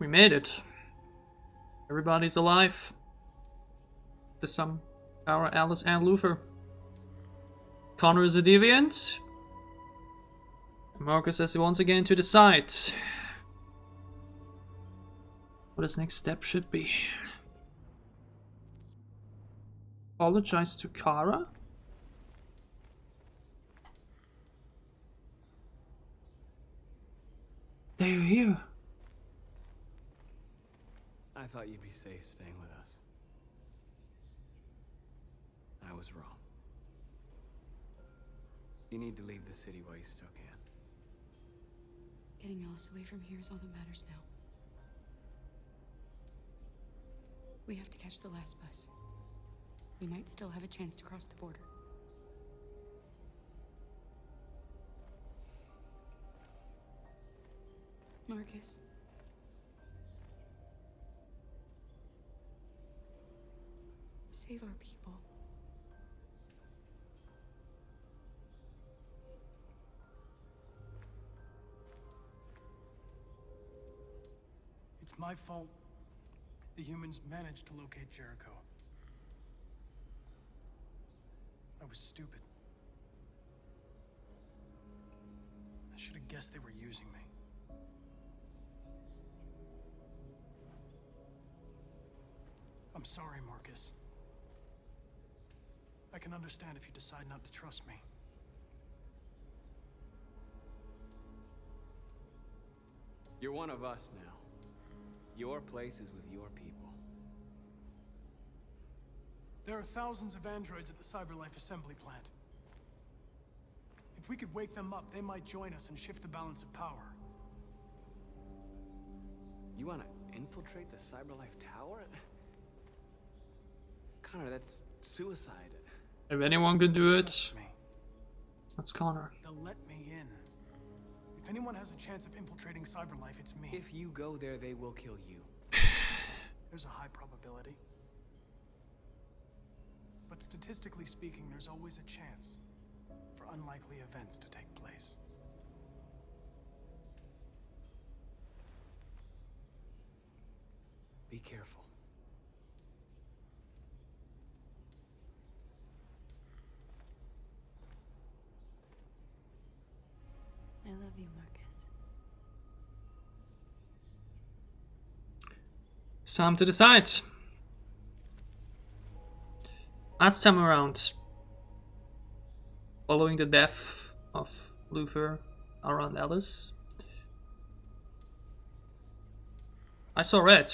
We made it. Everybody's alive. To some power, Alice and Luther. Connor is a deviant. Marcus has once again to decide what his next step should be. Apologize to Kara? They're here. I thought you'd be safe staying with us. I was wrong. You need to leave the city while you still can. Getting Alice away from here is all that matters now. We have to catch the last bus. We might still have a chance to cross the border. Marcus. Save our people. It's my fault the humans managed to locate Jericho. I was stupid. I should have guessed they were using me. I'm sorry, Marcus. I can understand if you decide not to trust me. You're one of us now. Your place is with your people. There are thousands of androids at the CyberLife assembly plant. If we could wake them up, they might join us and shift the balance of power. You want to infiltrate the CyberLife tower? Connor, that's suicide. If anyone can do it, that's Connor. They'll let me in. If anyone has a chance of infiltrating CyberLife, it's me. If you go there, they will kill you. There's a high probability. But statistically speaking, there's always a chance for unlikely events to take place. Be careful. I love you, Marcus. It's time to decide. Last time around, following the death of Luther around Alice, I saw red.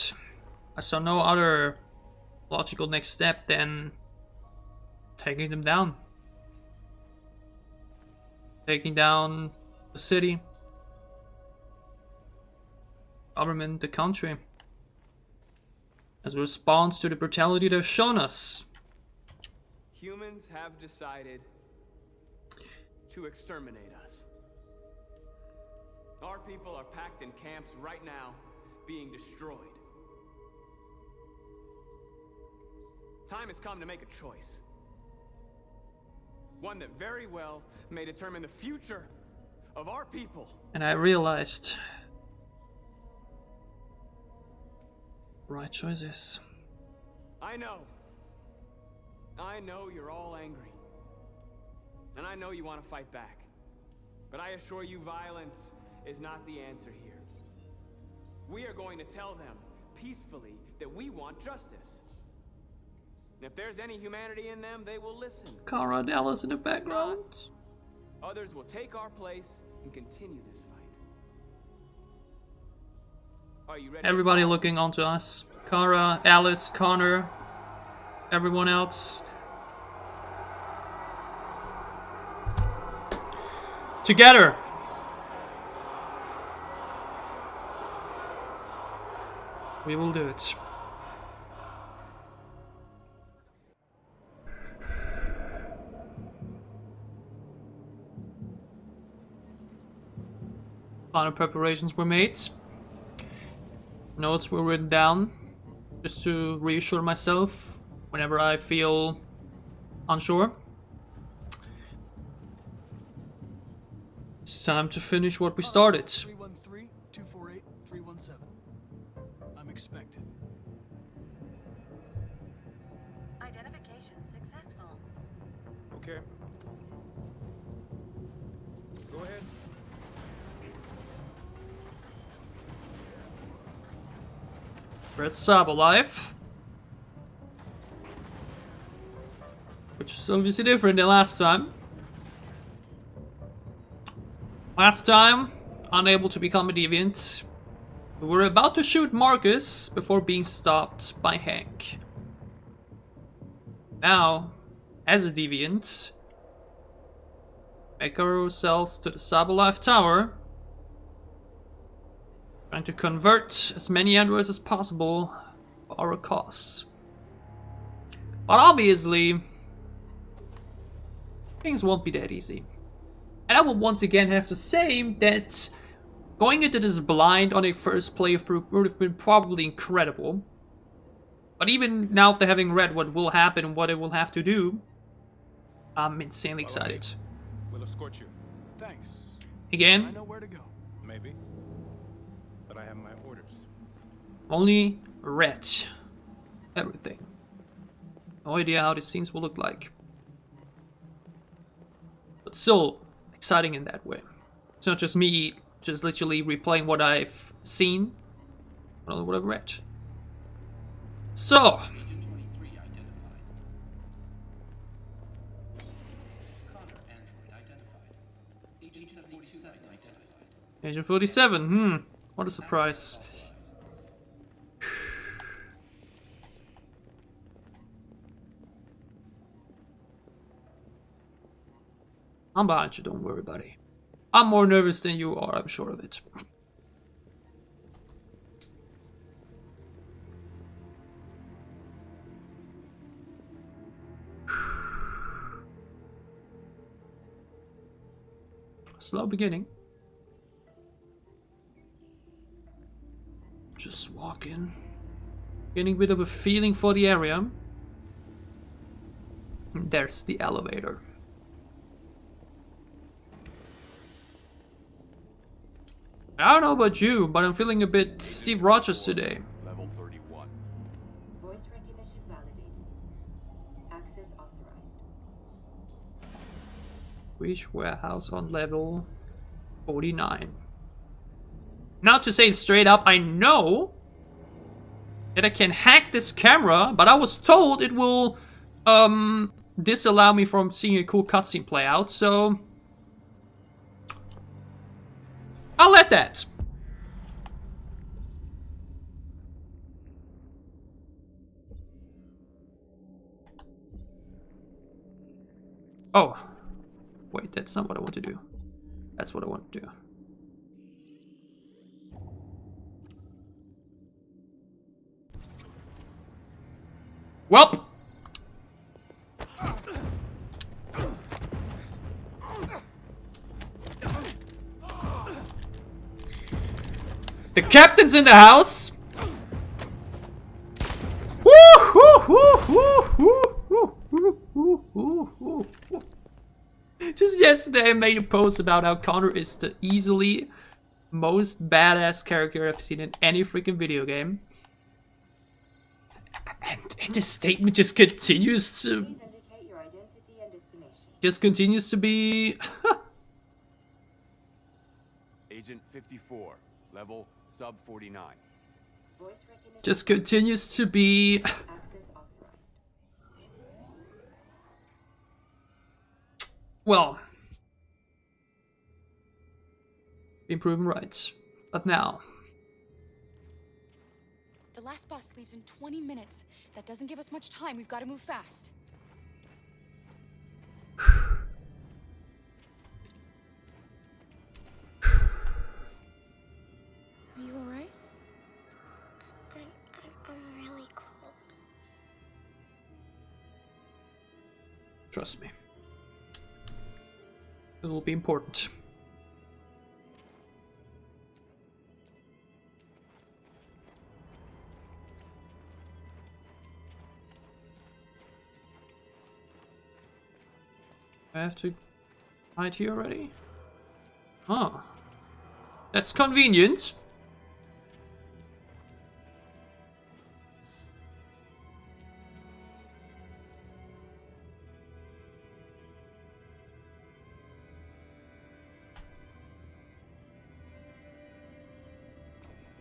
I saw no other logical next step than taking them down. Taking down the city, government, the country, as a response to the brutality they've shown us. Humans have decided to exterminate us. Our people are packed in camps right now, being destroyed. Time has come to make a choice. One that very well may determine the future of our people. And I realized right choices. I know you're all angry. And I know you want to fight back. But I assure you, violence is not the answer here. We are going to tell them peacefully that we want justice. And if there's any humanity in them, they will listen. Kara and Alice in the background. Others will take our place and continue this fight. Are you ready? Everybody looking onto us. Kara, Alice, Connor, everyone else. Together. We will do it. Final preparations were made. Notes were written down just to reassure myself whenever I feel unsure. It's time to finish what we started. 313-248-317. I'm expected. Identification successful. Okay. Go ahead. Red CyberLife, which is obviously different than last time. Last time, unable to become a deviant, we were about to shoot Marcus before being stopped by Hank. Now, as a deviant, make ourselves to the CyberLife Tower, trying to convert as many androids as possible for our cause. But obviously, things won't be that easy. And I will once again have to say that going into this blind on a first playthrough would have been probably incredible. But even now, after having read what will happen and what it will have to do, I'm insanely excited. We'll escort you. Thanks. Again, I know where to go. Maybe. But I have my orders. only red. Everything. No idea how these scenes will look like. But still exciting in that way. It's not just me just literally replaying what I've seen, but also what I've read. So, Agent 23 identified. Connor android identified. Agent 47 identified. Agent 47, What a surprise. I'm behind you, don't worry, buddy. I'm more nervous than you are, I'm sure of it. Slow beginning. Just walking. Getting a bit of a feeling for the area. And there's the elevator. I don't know about you, but I'm feeling a bit Steve Rogers today. Level 31. Voice recognition validated. Access authorized. Reach warehouse on level 49. Now to say straight up, I know that I can hack this camera, but I was told it will disallow me from seeing a cool cutscene play out, so I'll let that. Oh, wait, that's not what I want to do. That's what I want to do. Welp! The captain's in the house! Woo, woo, woo, woo, woo, woo, woo, woo, woo, woo. Just yesterday I made a post about how Connor is the easily most badass character I've seen in any freaking video game. And this statement just continues to... Just continues to be... Agent 54, level sub 49. Just continues to be... Well... Been proven right. But now... The last bus leaves in 20 minutes. That doesn't give us much time. We've got to move fast. Are you alright? I'm really cold. Trust me. It will be important. I have to hide here already? Huh. That's convenient.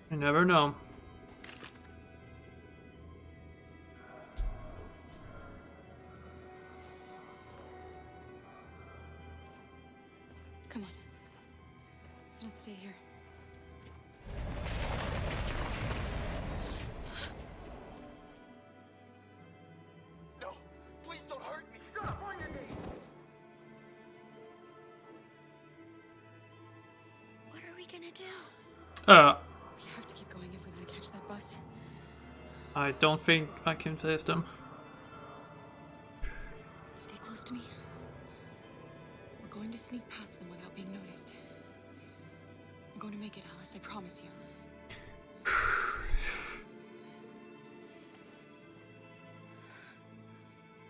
You never know. Come on. Let's not stay here. No, please don't hurt me. Shut up on your knees. What are we gonna do? We have to keep going if we want to catch that bus. I don't think I can save them. Stay close to me. We're going to sneak past them without being noticed. We're going to make it, Alice, I promise you.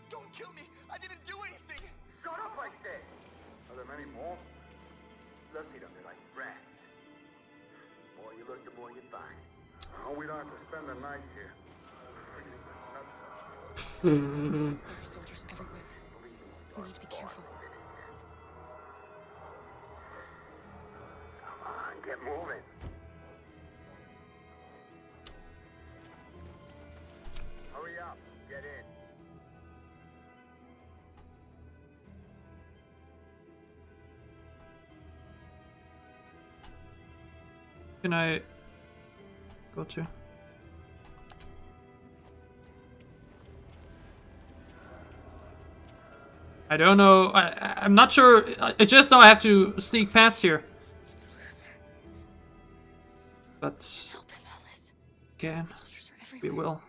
Don't kill me. I didn't do anything. Shut up, I said! Are there many more? Let's get up there like rats. The more you look, the more you find. Oh, we don't have to spend the night here. There are soldiers everywhere. We need to be careful. Come on, get moving. Hurry up, get in. Can I go to? I don't know. I'm not sure. I just know I have to sneak past here. But again, we will.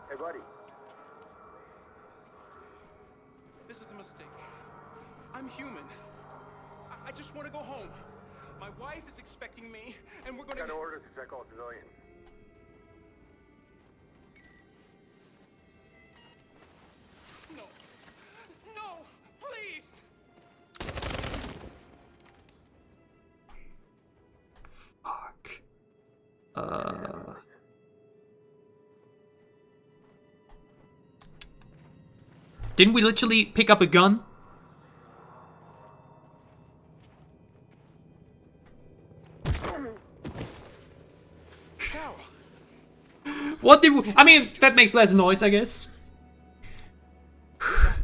Hey, buddy. This is a mistake. I'm human. I just want to go home. My wife is expecting me, and we're gonna... Got orders to check all civilians. No. No! Please! Fuck. Didn't we literally pick up a gun? What did we... I mean, that makes less noise, I guess.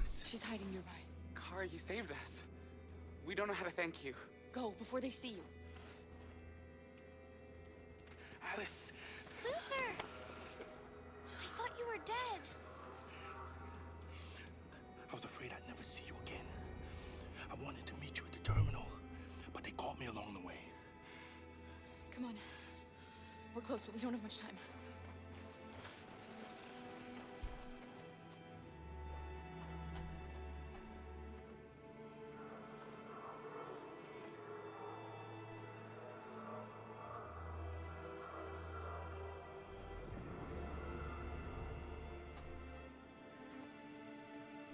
She's hiding nearby. Kara, you saved us. We don't know how to thank you. Go before they see you. Alice. Luther! I thought you were dead. I was afraid I'd never see you again. I wanted to meet you at the terminal, but they caught me along the way. Come on. We're close, but we don't have much time.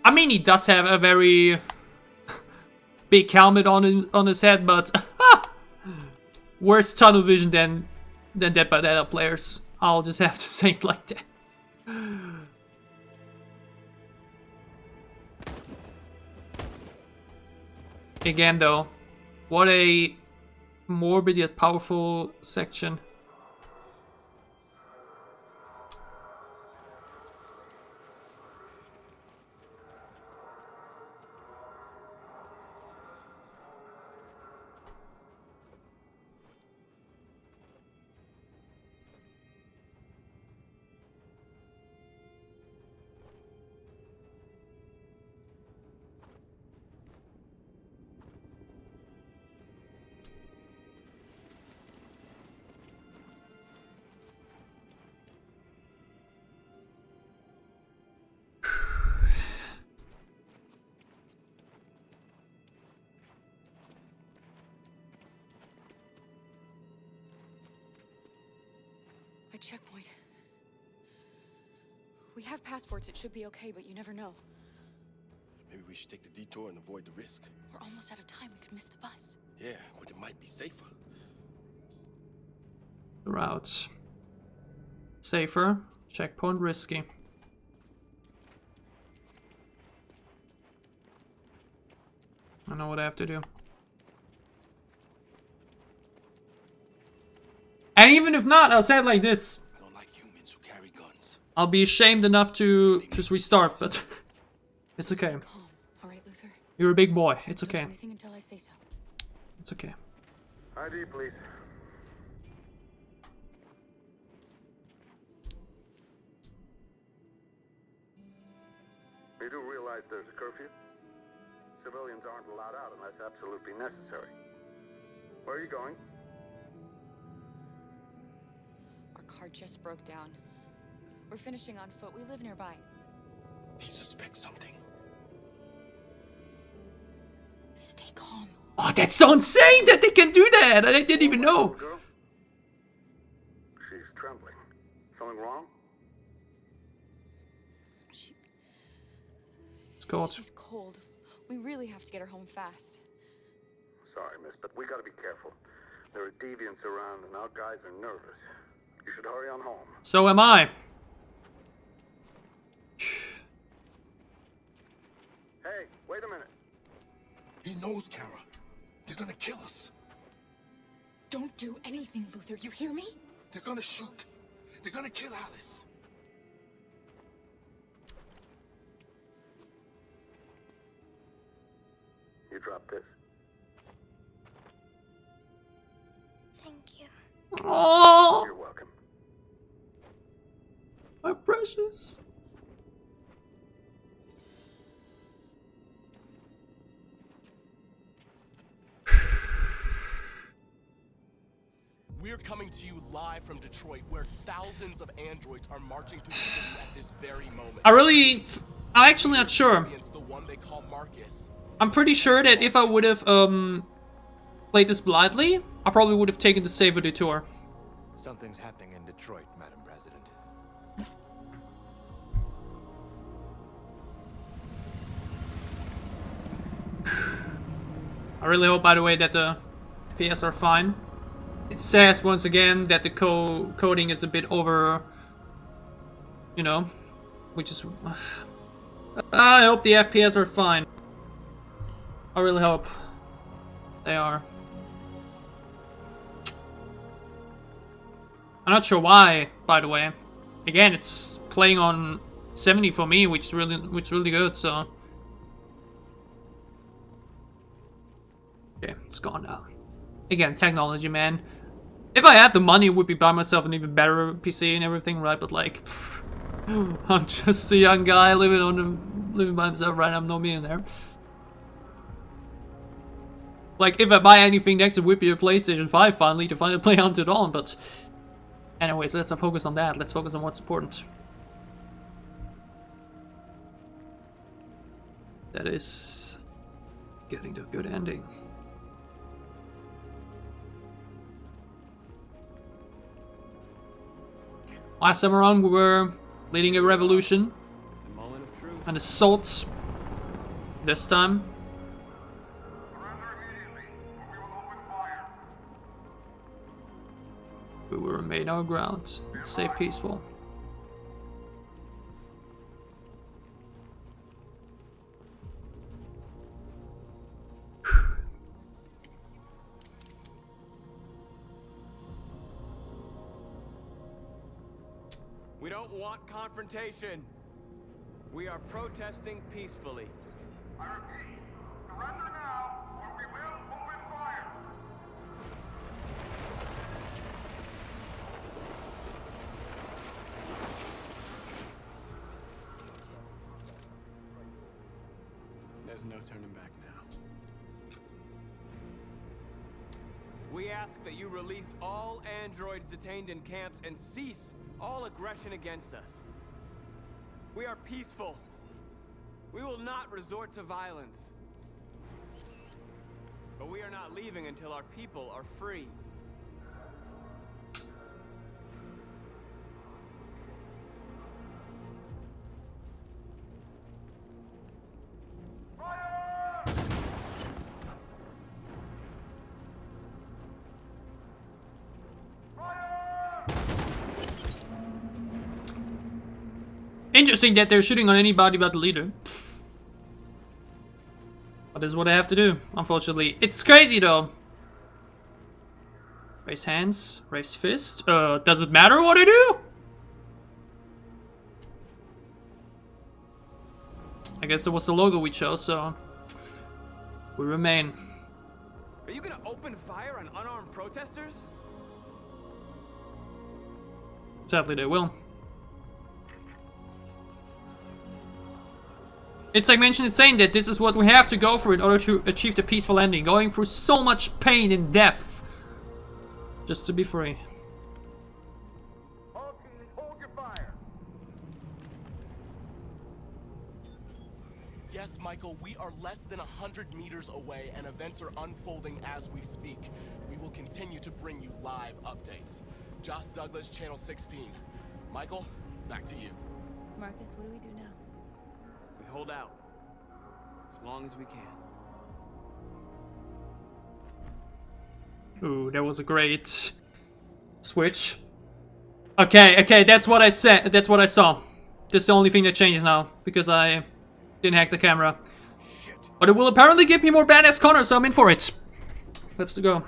I mean, he does have a very big helmet on his head, but worse tunnel vision than Dead by Daylight players. I'll just have to say it like that. Again, though, what a morbid yet powerful section. A checkpoint. We have passports, it should be okay, but you never know. Maybe we should take the detour and avoid the risk. We're almost out of time, we could miss the bus. Yeah, but it might be safer. The routes. Safer. Checkpoint risky. I know what I have to do. And even if not, I'll say it like this. I don't like humans who carry guns. I'll be ashamed enough to just restart, but it's okay. All right, Luther. You're a big boy. It's okay. Don't do anything until I say so. It's okay. ID, please. You do realize there's a curfew? Civilians aren't allowed out unless absolutely necessary. Where are you going? Our car just broke down. We're finishing on foot. We live nearby. He suspects something. Stay calm. Oh, that's so insane that they can do that! I didn't even know. Girl? She's trembling. Something wrong? She's cold. We really have to get her home fast. Sorry, miss, but we gotta be careful. There are deviants around and our guys are nervous. You should hurry on home. So am I. Hey, wait a minute. He knows, Kara. They're gonna kill us. Don't do anything, Luther. You hear me? They're gonna shoot. They're gonna kill Alice. You drop this. Thank you. Oh, You're welcome. my precious. We're coming to you live from Detroit, where thousands of androids are marching through the city at this very moment. I'm actually not sure. The one they call Marcus. I'm pretty sure that if I would have played this blindly, I probably would have taken the safer detour. Something's happening in Detroit, Madam President. I really hope, by the way, that the PS are fine. It says once again that the coding is a bit over, you know, which is. I hope the FPS are fine. I really hope they are. I'm not sure why, by the way. Again, it's playing on 70 for me, which is really good. So, okay, it's gone now. Again, technology, man. If I had the money, I would be buy myself an even better PC and everything, right? But like, I'm just a young guy living by himself, right? I'm no millionaire. Like, if I buy anything next, it would be a PlayStation 5 finally to finally play Until Dawn. But, anyways, let's not focus on that. Let's focus on what's important. That is getting to a good ending. Last time around, we were leading a revolution, an assault. This time, we will remain our ground and stay peaceful. We don't want confrontation. We are protesting peacefully. I repeat, surrender now, or we will open fire. There's no turning back now. We ask that you release all androids detained in camps and cease all aggression against us. We are peaceful. We will not resort to violence. But we are not leaving until our people are free. Interesting that they're shooting on anybody but the leader. But this is what I have to do, unfortunately. It's crazy though. Raise hands, raise fist. Does it matter what I do? I guess it was the logo we chose, so we remain. Are you gonna open fire on unarmed protesters? Sadly, they will. It's like mentioned, it's saying that this is what we have to go through in order to achieve the peaceful ending. Going through so much pain and death just to be free. All teams, hold your fire. Yes, Michael, we are less than 100 meters away and events are unfolding as we speak. We will continue to bring you live updates. Josh Douglas, Channel 16. Michael, back to you. Marcus, what do we do now? We hold out. As long as we can. Ooh, that was a great switch. Okay, that's what I said. That's what I saw. That's the only thing that changes now, because I didn't hack the camera. Shit. But it will apparently give me more badass Connor, so I'm in for it. Let's go.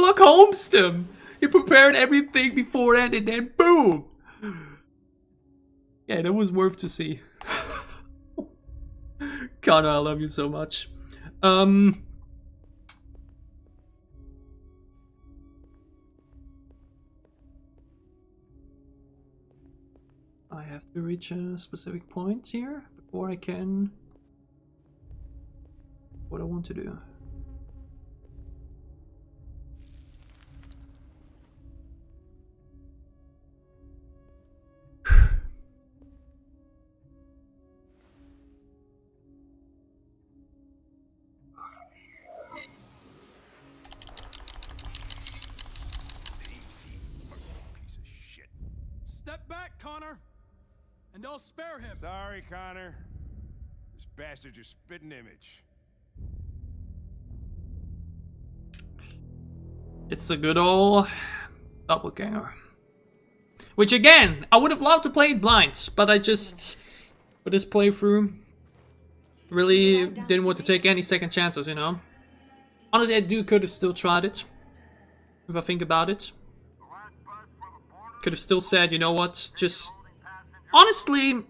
Sherlock Holmes them. He prepared everything beforehand and then boom. Yeah, that was worth to see. Connor, I love you so much. I have to reach a specific point here before I can... what I want to do. Step back, Connor, and I'll spare him. Sorry, Connor. This bastard's your spitting image. It's a good old doppelganger. Which again, I would have loved to play it blind, but I just, for this playthrough, really didn't want to take any second chances, you know? Honestly, I could have still tried it, if I think about it. Could have still said, you know what, just... Honestly...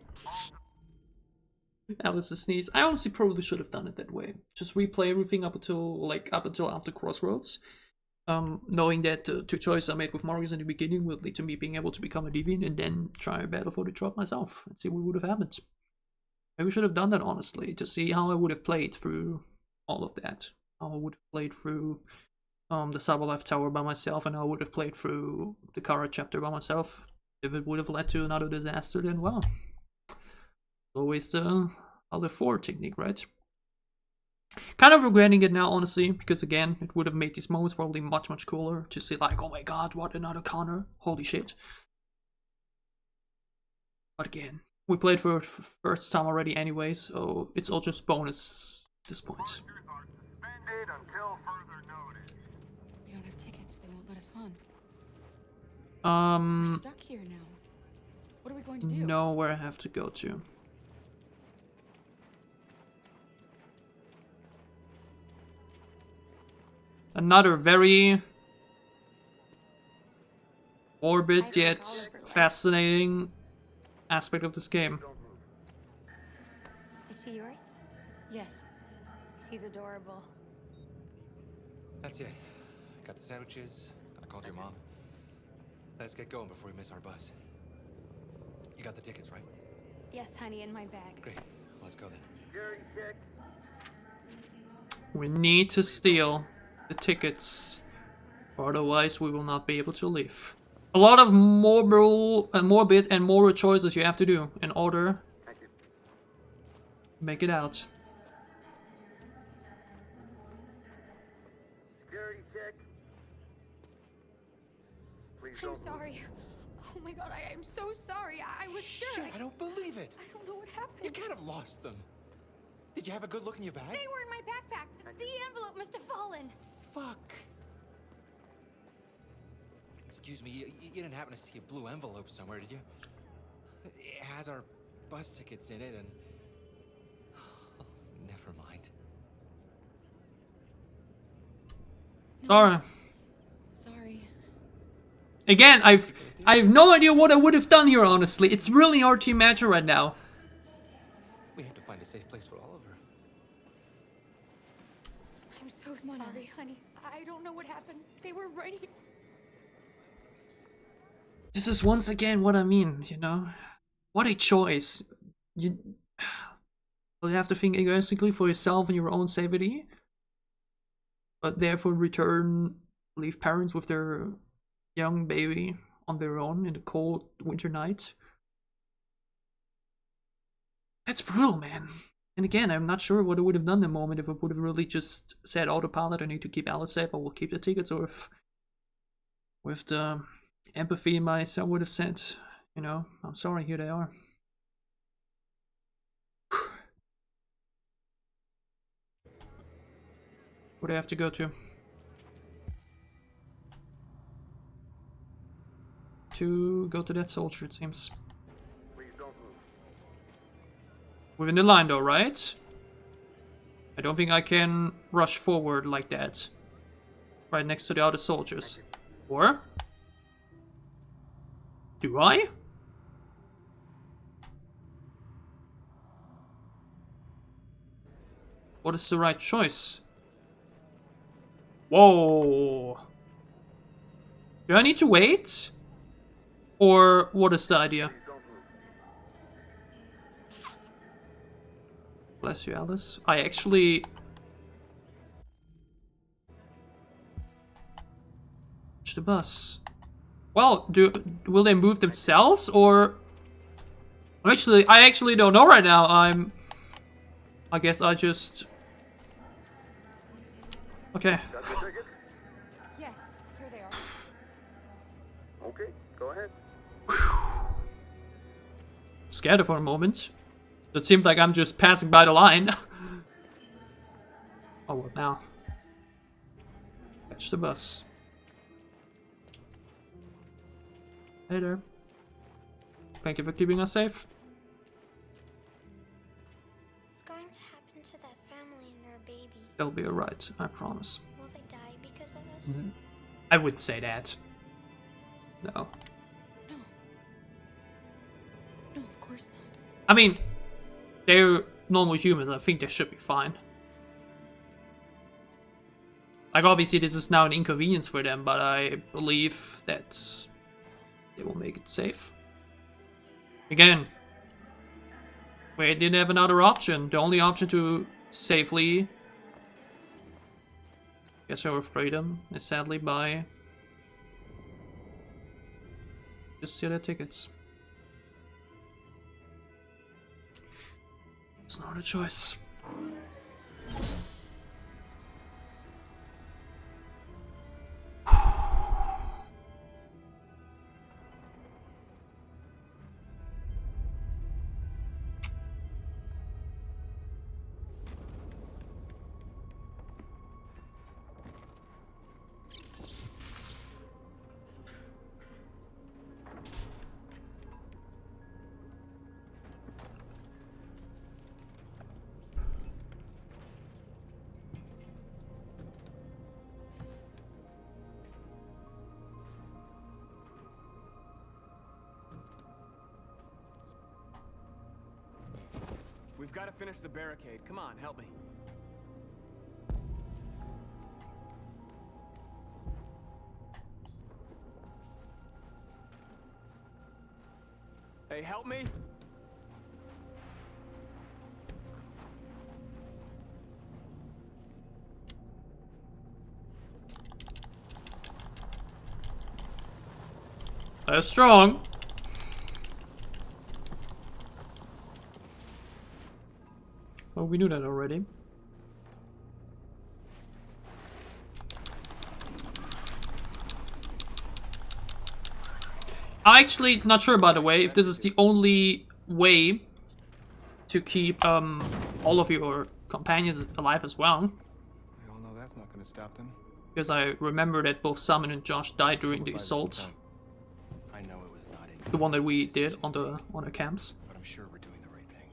Alice's sneeze. I honestly probably should have done it that way. Just replay everything up until after Crossroads. Knowing that the two choices I made with Morris in the beginning would lead to me being able to become a deviant and then try a battle for the drop myself and see what would have happened. Maybe we should have done that honestly, to see how I would have played through all of that. How I would have played through the Cyberlife Tower by myself, and I would have played through the Kara chapter by myself. If it would have led to another disaster, then well, always the other 4 technique, right? Kind of regretting it now, honestly, because again, it would have made these moments probably much, much cooler to see like, oh my god, what another Connor, holy shit. But again, we played for the first time already anyway, so it's all just bonus at this point. We don't have tickets, they won't let us on. We're stuck here now. What are we going to do? Know where I have to go to. Another very morbid yet fascinating aspect of this game. Is she yours? Yes. She's adorable. That's it. Got the sandwiches. I called your mom. Let's get going before we miss our bus. You got the tickets, right? Yes, honey, in my bag. Great. Let's go then. We need to steal the tickets, otherwise we will not be able to leave. A lot of morbid and moral choices you have to do in order to make it out. I'm sorry. Oh my god, I am so sorry. I was sure. Shit, I don't believe it. I don't know what happened. You can't have lost them. Did you have a good look in your bag? They were in my backpack. The envelope must have fallen. Fuck. Excuse me, you didn't happen to see a blue envelope somewhere, did you? It has our bus tickets in it and... Oh, never mind. Sorry. Sorry. Again, I have no idea what I would have done here, honestly. It's really hard to imagine right now. We have to find a safe place for Oliver. I'm so sorry, honey. I don't know what happened. They were right here. This is once again what I mean, you know? What a choice. You have to think egoistically for yourself and your own safety, but therefore leave parents with their young baby on their own in the cold winter night. That's brutal, man. And again, I'm not sure what I would have done in the moment if I would have really just said autopilot, I need to keep Alice safe, I will keep the tickets, or if with the empathy in myself would have said, you know, I'm sorry, here they are. Where do I have to go to? To go to that soldier, it seems. Within the line though, right? I don't think I can rush forward like that. right next to the other soldiers. Or do I? What is the right choice? Whoa. Do I need to wait? Or what is the idea? Bless you, Alice. I actually... Watch the bus. Well, will they move themselves or... I actually don't know right now. I guess I just... Okay. Got your tickets? Yes, here they are. Okay, go ahead. Scared for a moment. It seemed like I'm just passing by the line. Oh, what now? Catch the bus. Hey there. Thank you for keeping us safe. What's going to happen to that family and their baby? They'll be alright, I promise. Will they die because of us? I would say that. No. No, of course not. I mean, they're normal humans. I think they should be fine. Like, obviously this is now an inconvenience for them, but I believe that they will make it safe. Again, we didn't have another option. The only option to safely get our freedom is sadly by just steal their tickets. It's not a choice. We've got to finish the barricade. Come on, help me. Hey, help me! They're strong. Oh, we knew that already. I'm actually not sure, by the way, if this is the only way to keep all of your companions alive as well. We all know that's not going to stop them. Because I remember that both Simon and Josh died during the assault. I know it was not in The one that we did on the camps. but I'm sure we're doing the right thing.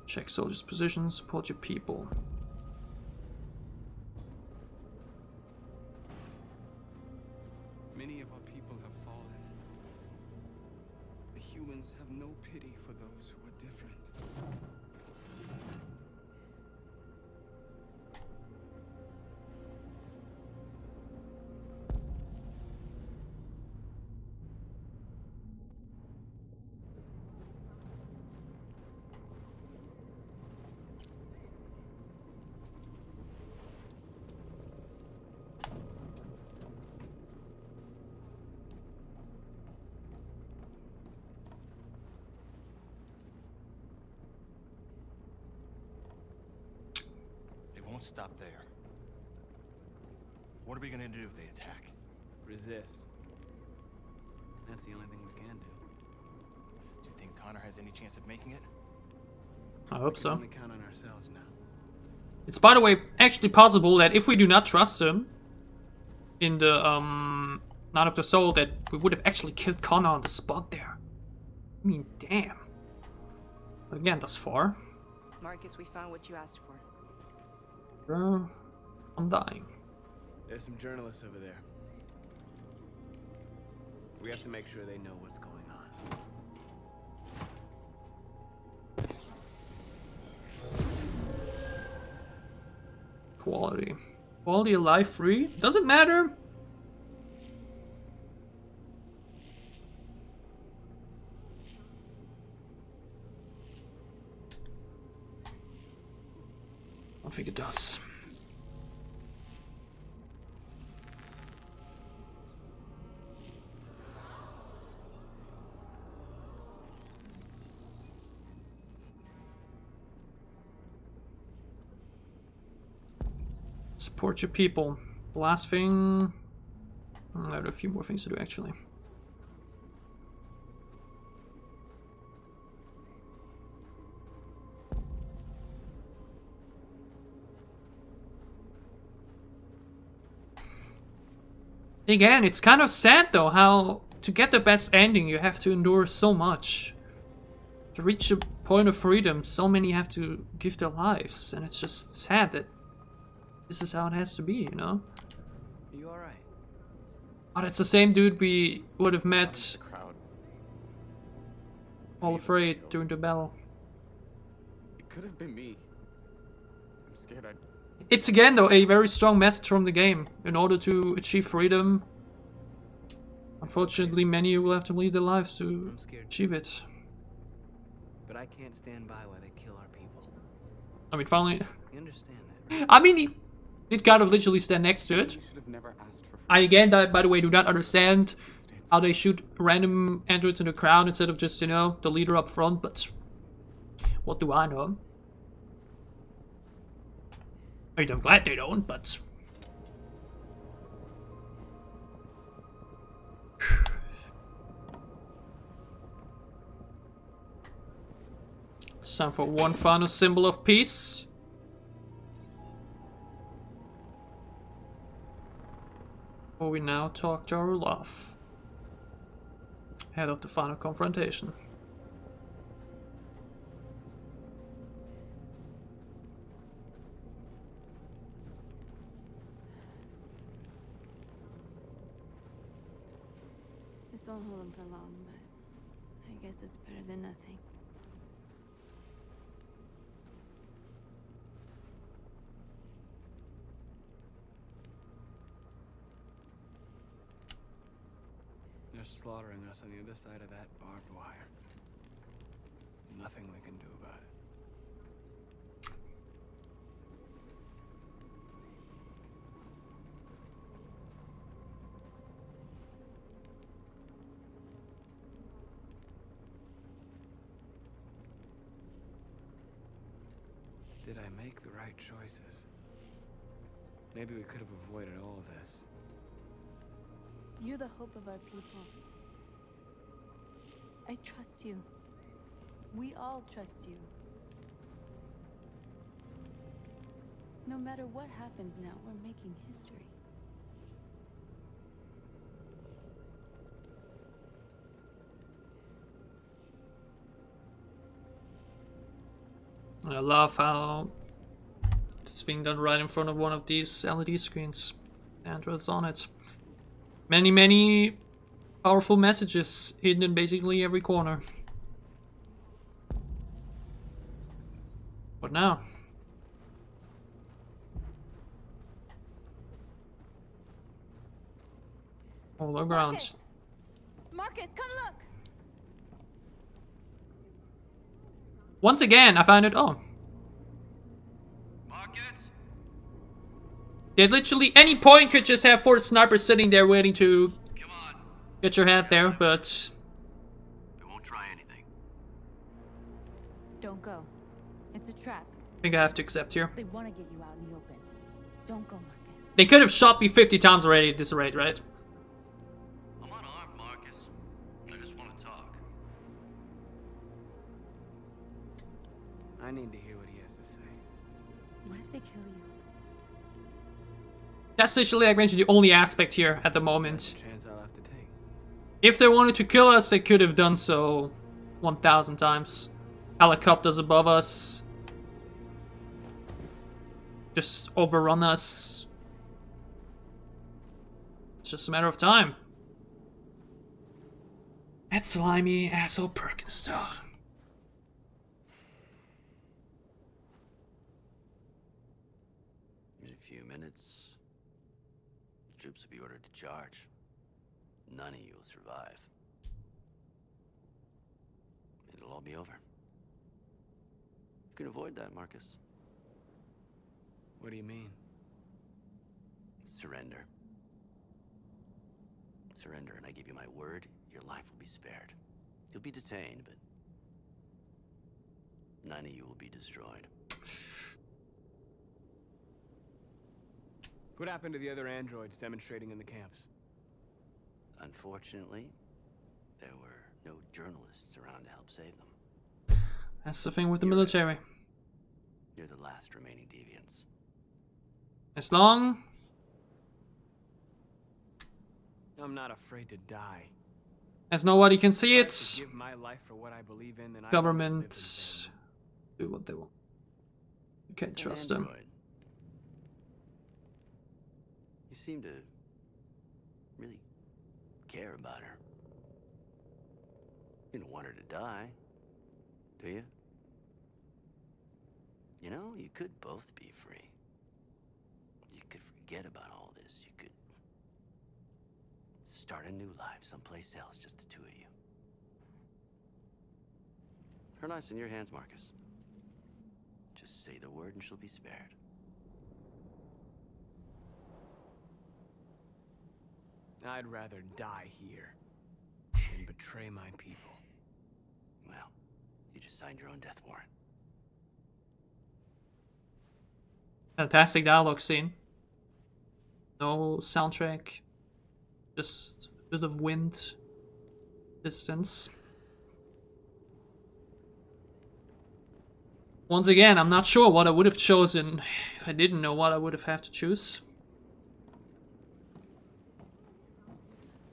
Check soldiers' positions, support your people. Many of our people have fallen. The humans have no pity for those who are different. Won't stop there. What are we gonna do if they attack? Resist. That's the only thing we can do. Do you think Connor has any chance of making it? I hope so. We can only count on ourselves now. It's, by the way, actually possible that if we do not trust him in the Not of the soul that we would have actually killed Connor on the spot there. I mean, damn. But again, thus far. Marcus, we found what you asked for. Girl, I'm dying. There's some journalists over there. We have to make sure they know what's going on. Quality. Quality alive free? Doesn't matter. I don't think it does. Support your people. Last thing... I have a few more things to do actually. Again, it's kind of sad though how to get the best ending you have to endure so much. To reach a point of freedom, so many have to give their lives, and it's just sad that this is how it has to be, you know? Are you alright? Oh, that's the same dude we would have met all afraid during the battle. It could have been me. I'm scared I'd... It's again though a very strong message from the game. In order to achieve freedom, unfortunately many will have to leave their lives to achieve it. But I can't stand by while they kill our people. I mean, finally... You understand that, right? I mean, he did kind of literally stand next to it. You should have never asked for... I again, by the way, do not understand how they shoot random androids in the crowd instead of just, you know, the leader up front, but what do I know? I mean, I'm glad they don't, but... It's time for one final symbol of peace. Before we now talk to our love. Ahead of the final confrontation. This won't hold him for long, but I guess it's better than nothing. They're slaughtering us on the other side of that barbed wire. Nothing we can do about it. Did I make the right choices? Maybe we could have avoided all this. You're the hope of our people. I trust you. We all trust you. No matter what happens now, we're making history. I love how it's being done right in front of one of these LED screens. Androids on it. Many, many powerful messages hidden in basically every corner. What now? All the ground. Marcus, come look! Once again, I found it. Oh. They literally any point could just have 4 snipers sitting there waiting to get your head there, but I won't try anything. Don't go. It's a trap. I think I have to accept here. They want to get you out in the open. Don't go, Marcus. They could have shot me 50 times already at this rate, right? I'm unarmed, Marcus. I just want to talk. I need to hear what he has to say. What if they kill you? That's literally, like I mentioned, the only aspect here at the moment. Chance I'll have If they wanted to kill us, they could have done so 1,000 times. Helicopters above us. Just overrun us. It's just a matter of time. That slimy asshole Perkins dog. In a few minutes, the troops will be ordered to charge. None of you will survive. It'll all be over. You can avoid that, Marcus. What do you mean? Surrender. Surrender, and I give you my word, your life will be spared. You'll be detained, but none of you will be destroyed. What happened to the other androids demonstrating in the camps? Unfortunately, there were no journalists around to help save them. That's the thing with the military. You're the last remaining deviants. As long... I'm not afraid to die. as nobody can see If I it, give my life for what I believe in, then I governments do what they want. You can't trust them. Android. You seem to really care about her. You don't want her to die, do you? You know, you could both be free. You could forget about all this. You could start a new life someplace else, just the two of you. Her life's in your hands, Marcus. Just say the word and she'll be spared. I'd rather die here than betray my people. Well, you just signed your own death warrant. Fantastic dialogue scene. No soundtrack. Just a bit of wind. Distance. Once again, I'm not sure what I would have chosen if I didn't know what I would have had to choose.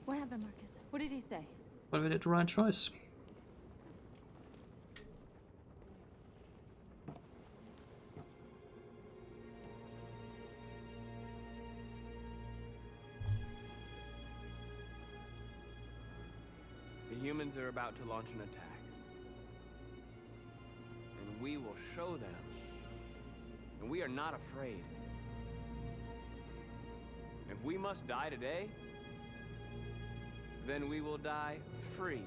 What happened, Marcus? What did he say? But we did the right choice. The humans are about to launch an attack. And we will show them. And we are not afraid. If we must die today, then we will die free.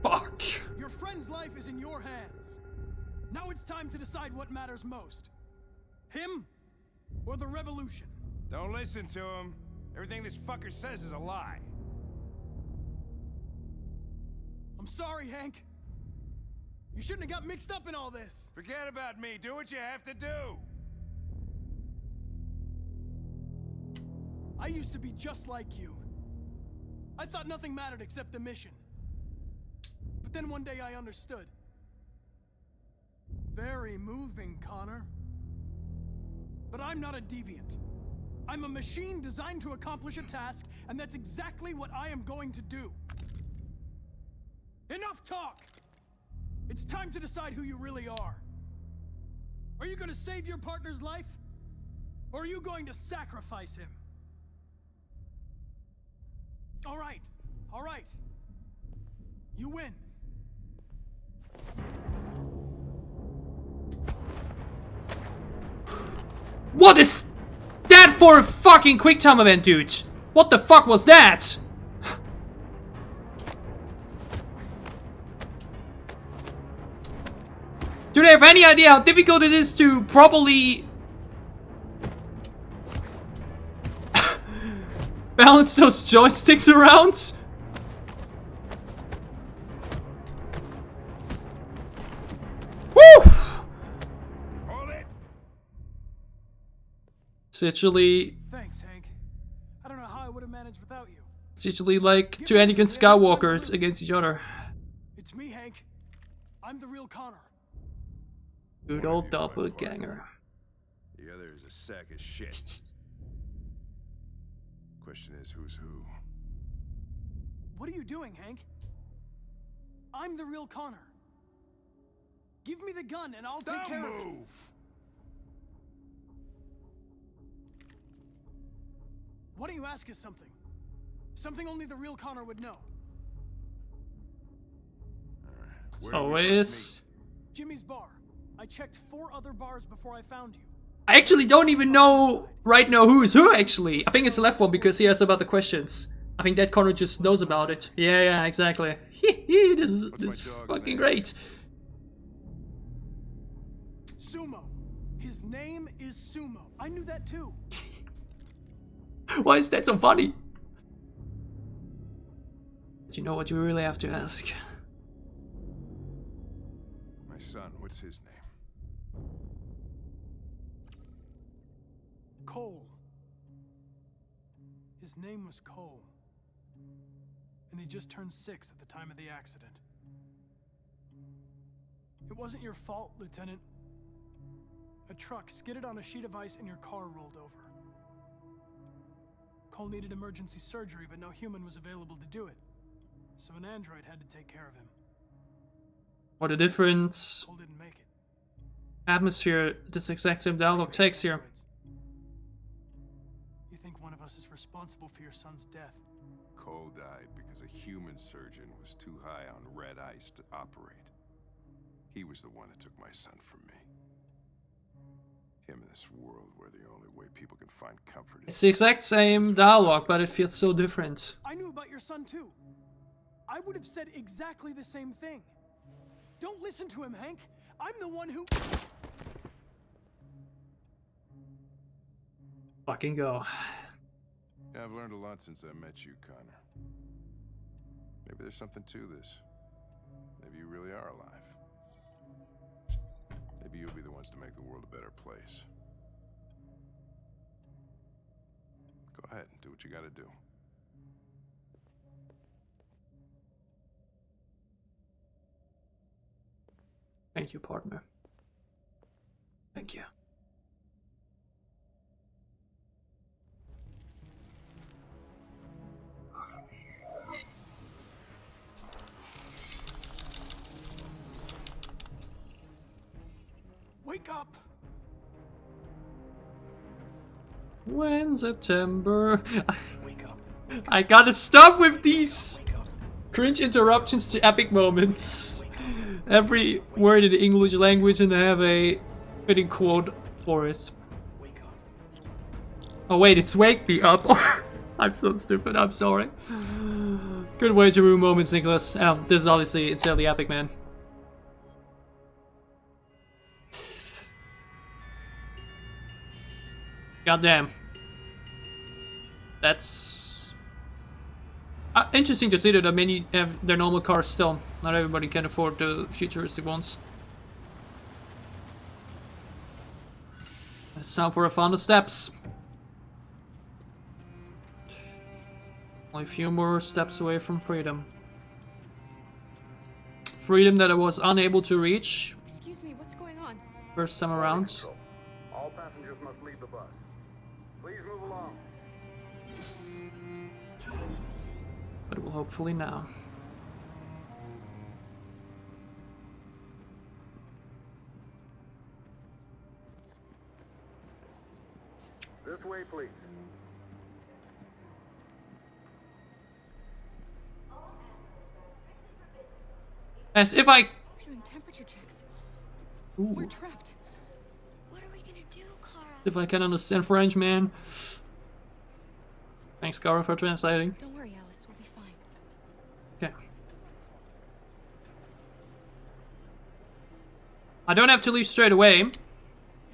Fuck! Your friend's life is in your hands. Now it's time to decide what matters most. Him or the revolution? Don't listen to him. Everything this fucker says is a lie. I'm sorry, Hank. You shouldn't have got mixed up in all this. Forget about me. Do what you have to do. I used to be just like you. I thought nothing mattered except the mission. But then one day I understood. Very moving, Connor. But I'm not a deviant. I'm a machine designed to accomplish a task, and that's exactly what I am going to do. Enough talk! It's time to decide who you really are. Are you going to save your partner's life? Or are you going to sacrifice him? All right. All right. You win. What is that for a fucking quick time event, dude? What the fuck was that? Do they have any idea how difficult it is to properly balance those joysticks around? Woo! It's literally... Thanks, Hank. I don't know how I would have managed without you. It's literally like two Anakin Skywalkers against each other. It's me, Hank. I'm the real Connor. Good old doppelganger. The other is a sack of shit. Question is, who's who? What are you doing, Hank? I'm the real Connor. Give me the gun and I'll take care of it. Move! Why don't you ask us something? Something only the real Connor would know. As always. Jimmy's bar. I checked 4 other bars before I found you. I actually don't even know right now who is who, actually. I think it's the left one because he has about the questions. I think that Connor just knows about it. Yeah, exactly. This is fucking great. Sumo. His name is Sumo. I knew that too. Why is that so funny? But you know what you really have to ask? My son, what's his name? Cole. His name was Cole. And he just turned 6 at the time of the accident. It wasn't your fault, Lieutenant. A truck skidded on a sheet of ice and your car rolled over. Cole needed emergency surgery, but no human was available to do it. So an android had to take care of him. What a difference. Cole didn't make it. Atmosphere this exact same dialogue takes here. You think one of us is responsible for your son's death? Cole died because a human surgeon was too high on red ice to operate. He was the one that took my son from me. Him in this world where the only way people can find comfort is... It's the exact same dialogue, but it feels so different. I knew about your son too. I would have said exactly the same thing. Don't listen to him, Hank. I'm the one who... Fucking go. Yeah, I've learned a lot since I met you, Connor. Maybe there's something to this. Maybe you really are alive. Maybe you'll be the ones to make the world a better place. Go ahead and do what you gotta do. Thank you, partner. Thank you. Wake up! When September... I gotta stop with these cringe interruptions to epic moments. Every word in the English language and I have a fitting quote for it. Oh wait, it's wake me up. I'm so stupid, I'm sorry. Good way to ruin moments, Nicholas. This is obviously insanely epic, man. Goddamn. That's interesting to see that many have their normal cars still. Not everybody can afford the futuristic ones. It's time for a final steps. Only a few more steps away from freedom. Freedom that I was unable to reach. Excuse me, what's going on? First time around. All passengers must leave the bus. Please move along. But will hopefully now. This way, please. As if I... We're doing temperature checks. Ooh. We're trapped. What are we gonna do, Kara? If I can understand French, man. Thanks, Kara, for translating. Don't worry, Alice. We'll be fine. Okay. I don't have to leave straight away. We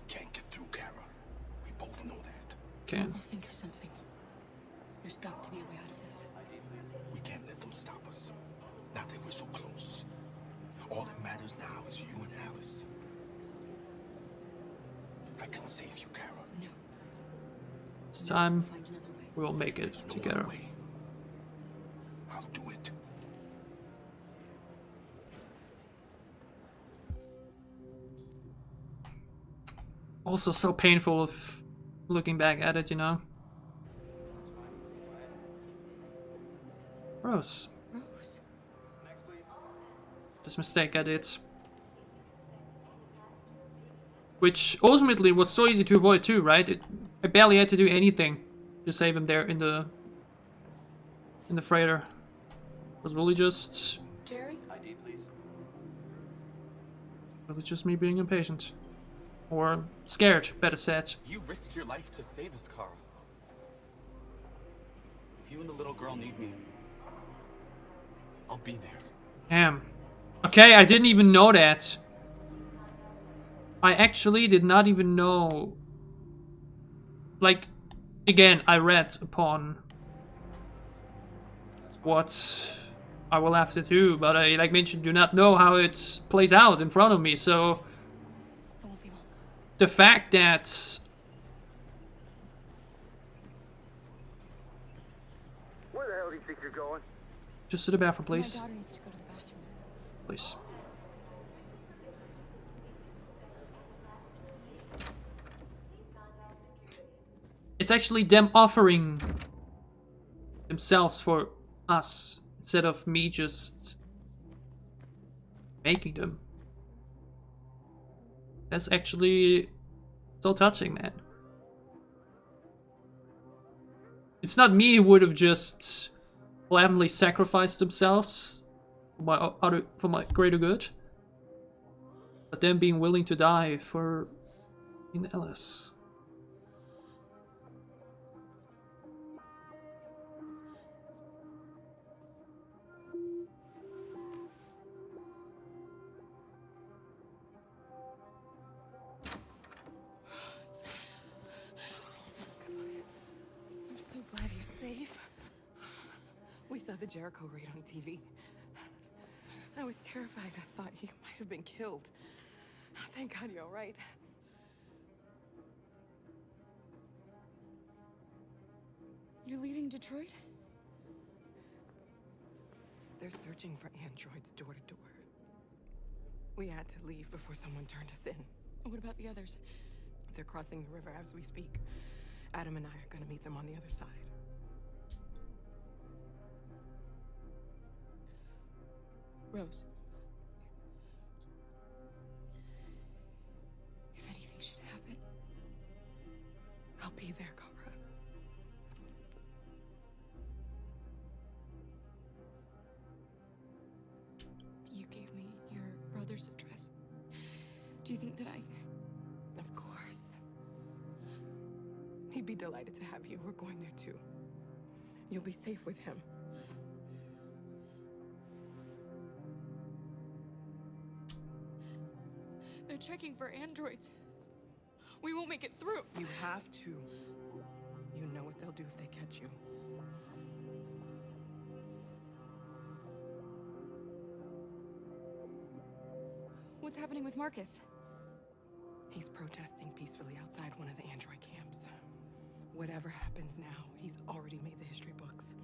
can't get through, Kara. We both know that. Okay. I'll think of something. There's got to be a way out of this. We can't let them stop us. Not that we're so close. All that matters now is you and Alice. I can save you, Kara. No. It's time. We will make it together. I'll do it. Also so painful of looking back at it, you know. Rose. Rose. This mistake I did. Which ultimately was so easy to avoid too, right? I barely had to do anything to save him there in the freighter. It was really just... Jerry? ID, please. Really just me being impatient. Or scared, better said. You risked your life to save us, Carl. If you and the little girl need me, I'll be there. Damn. Okay, I didn't even know that. I actually did not even know. Like, again, I read upon what I will have to do, but I, like mentioned, do not know how it plays out in front of me, so... The fact that... Where the hell do you think you're going? Just to the bathroom, please. My daughter needs to go to the bathroom. Please. It's actually them offering themselves for us instead of me just making them. That's actually so touching, man. It's not me who would have just gladly sacrificed themselves for my greater good, but them being willing to die for Ellis. I'm so glad you're safe. We saw the Jericho raid on TV. I was terrified. I thought you might have been killed. Thank God you're all right. You're leaving Detroit? They're searching for androids door to door. We had to leave before someone turned us in. What about the others? They're crossing the river as we speak. Adam and I are gonna meet them on the other side. Rose. If anything should happen, I'll be there, Kara. you gave me your brother's address. Do you think that Of course. He'd be delighted to have you. We're going there too. You'll be safe with him. They're checking for androids. We won't make it through. You have to. You know what they'll do if they catch you. What's happening with Marcus? He's protesting peacefully outside one of the android camps. Whatever happens now, he's already made the history books.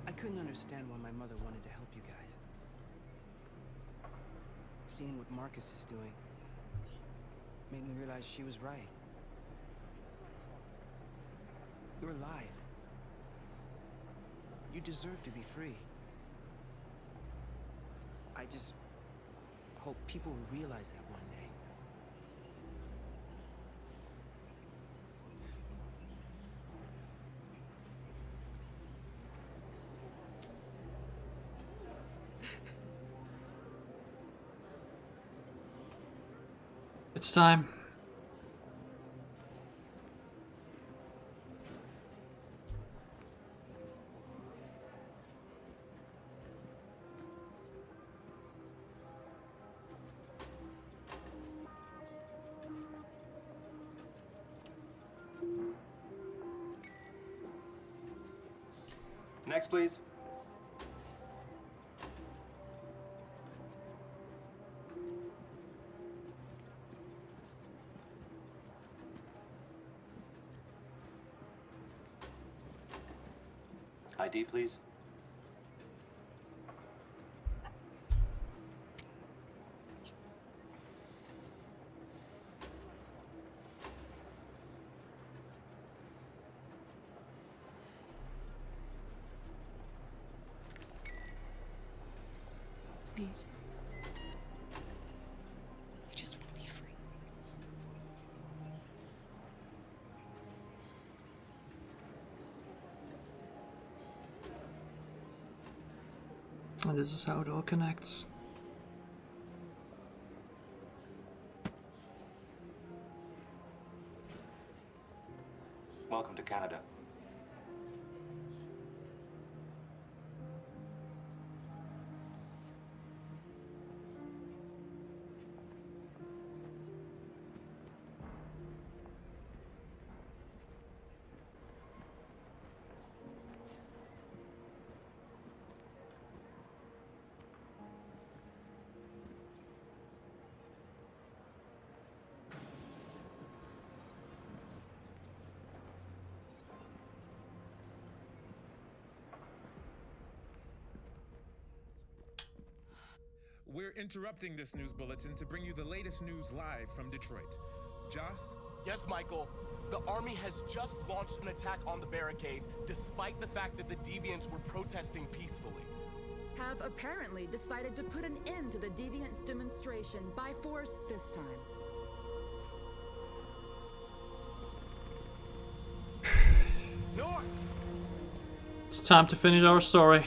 I couldn't understand why my mother wanted to help you guys. Seeing what Marcus is doing made me realize she was right. You're alive. You deserve to be free. I just hope people will realize that one day. It's time. Next, please. ID, please. Please. I just want to be free. And this is how it all connects. Welcome to Canada. We're interrupting this news bulletin to bring you the latest news live from Detroit. Joss? Yes, Michael. The army has just launched an attack on the barricade, despite the fact that the Deviants were protesting peacefully. Have apparently decided to put an end to the Deviants' demonstration by force this time. North! It's time to finish our story.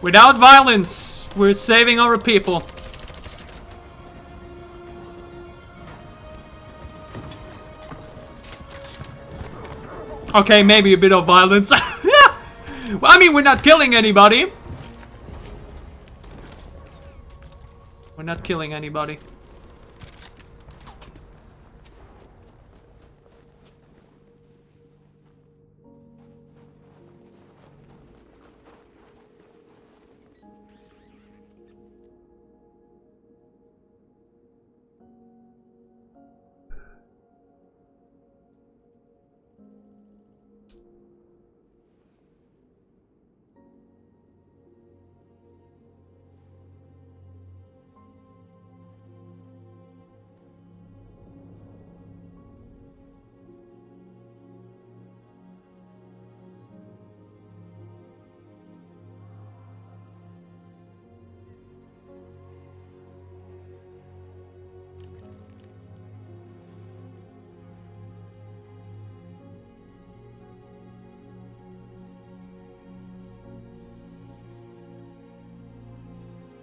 Without violence, we're saving our people. Okay, maybe a bit of violence. Well, I mean, we're not killing anybody. We're not killing anybody.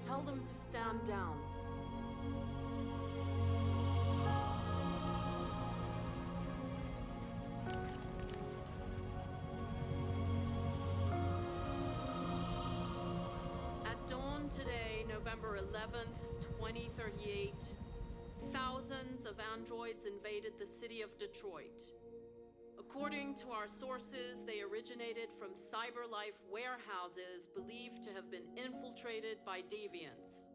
Tell them to stand down. At dawn today, November 11th, 2038, thousands of androids invaded the city of Detroit. According to our sources, they originated from CyberLife warehouses believed to have been infiltrated by deviants.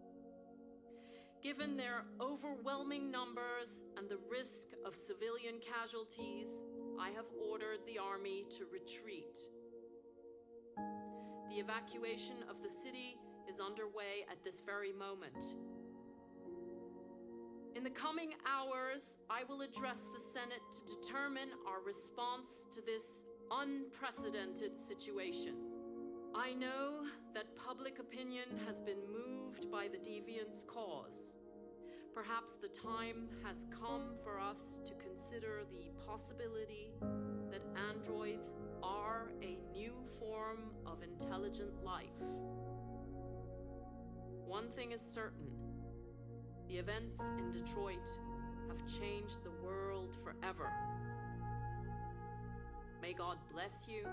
Given their overwhelming numbers and the risk of civilian casualties, I have ordered the army to retreat. The evacuation of the city is underway at this very moment. In the coming hours, I will address the Senate to determine our response to this unprecedented situation. I know that public opinion has been moved by the Deviants' cause. Perhaps the time has come for us to consider the possibility that androids are a new form of intelligent life. One thing is certain. The events in Detroit have changed the world forever. May God bless you,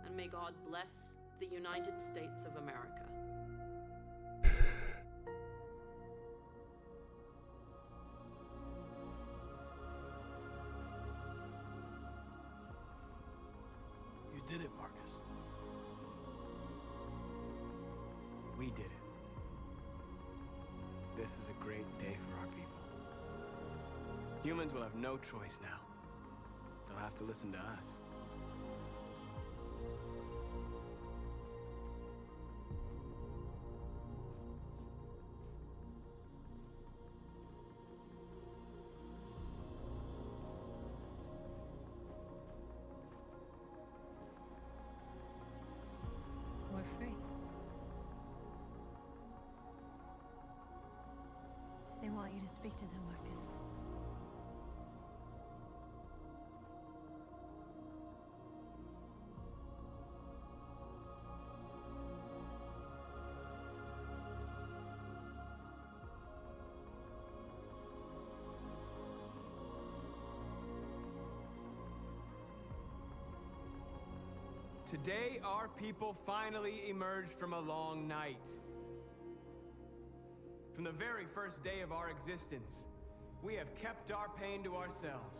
and may God bless the United States of America. You did it, Marcus. We did it. This is a great day for our people. Humans will have no choice now. They'll have to listen to us. We're free. They want you to speak to them, Marcus. Today, our people finally emerged from a long night. From the very first day of our existence, we have kept our pain to ourselves.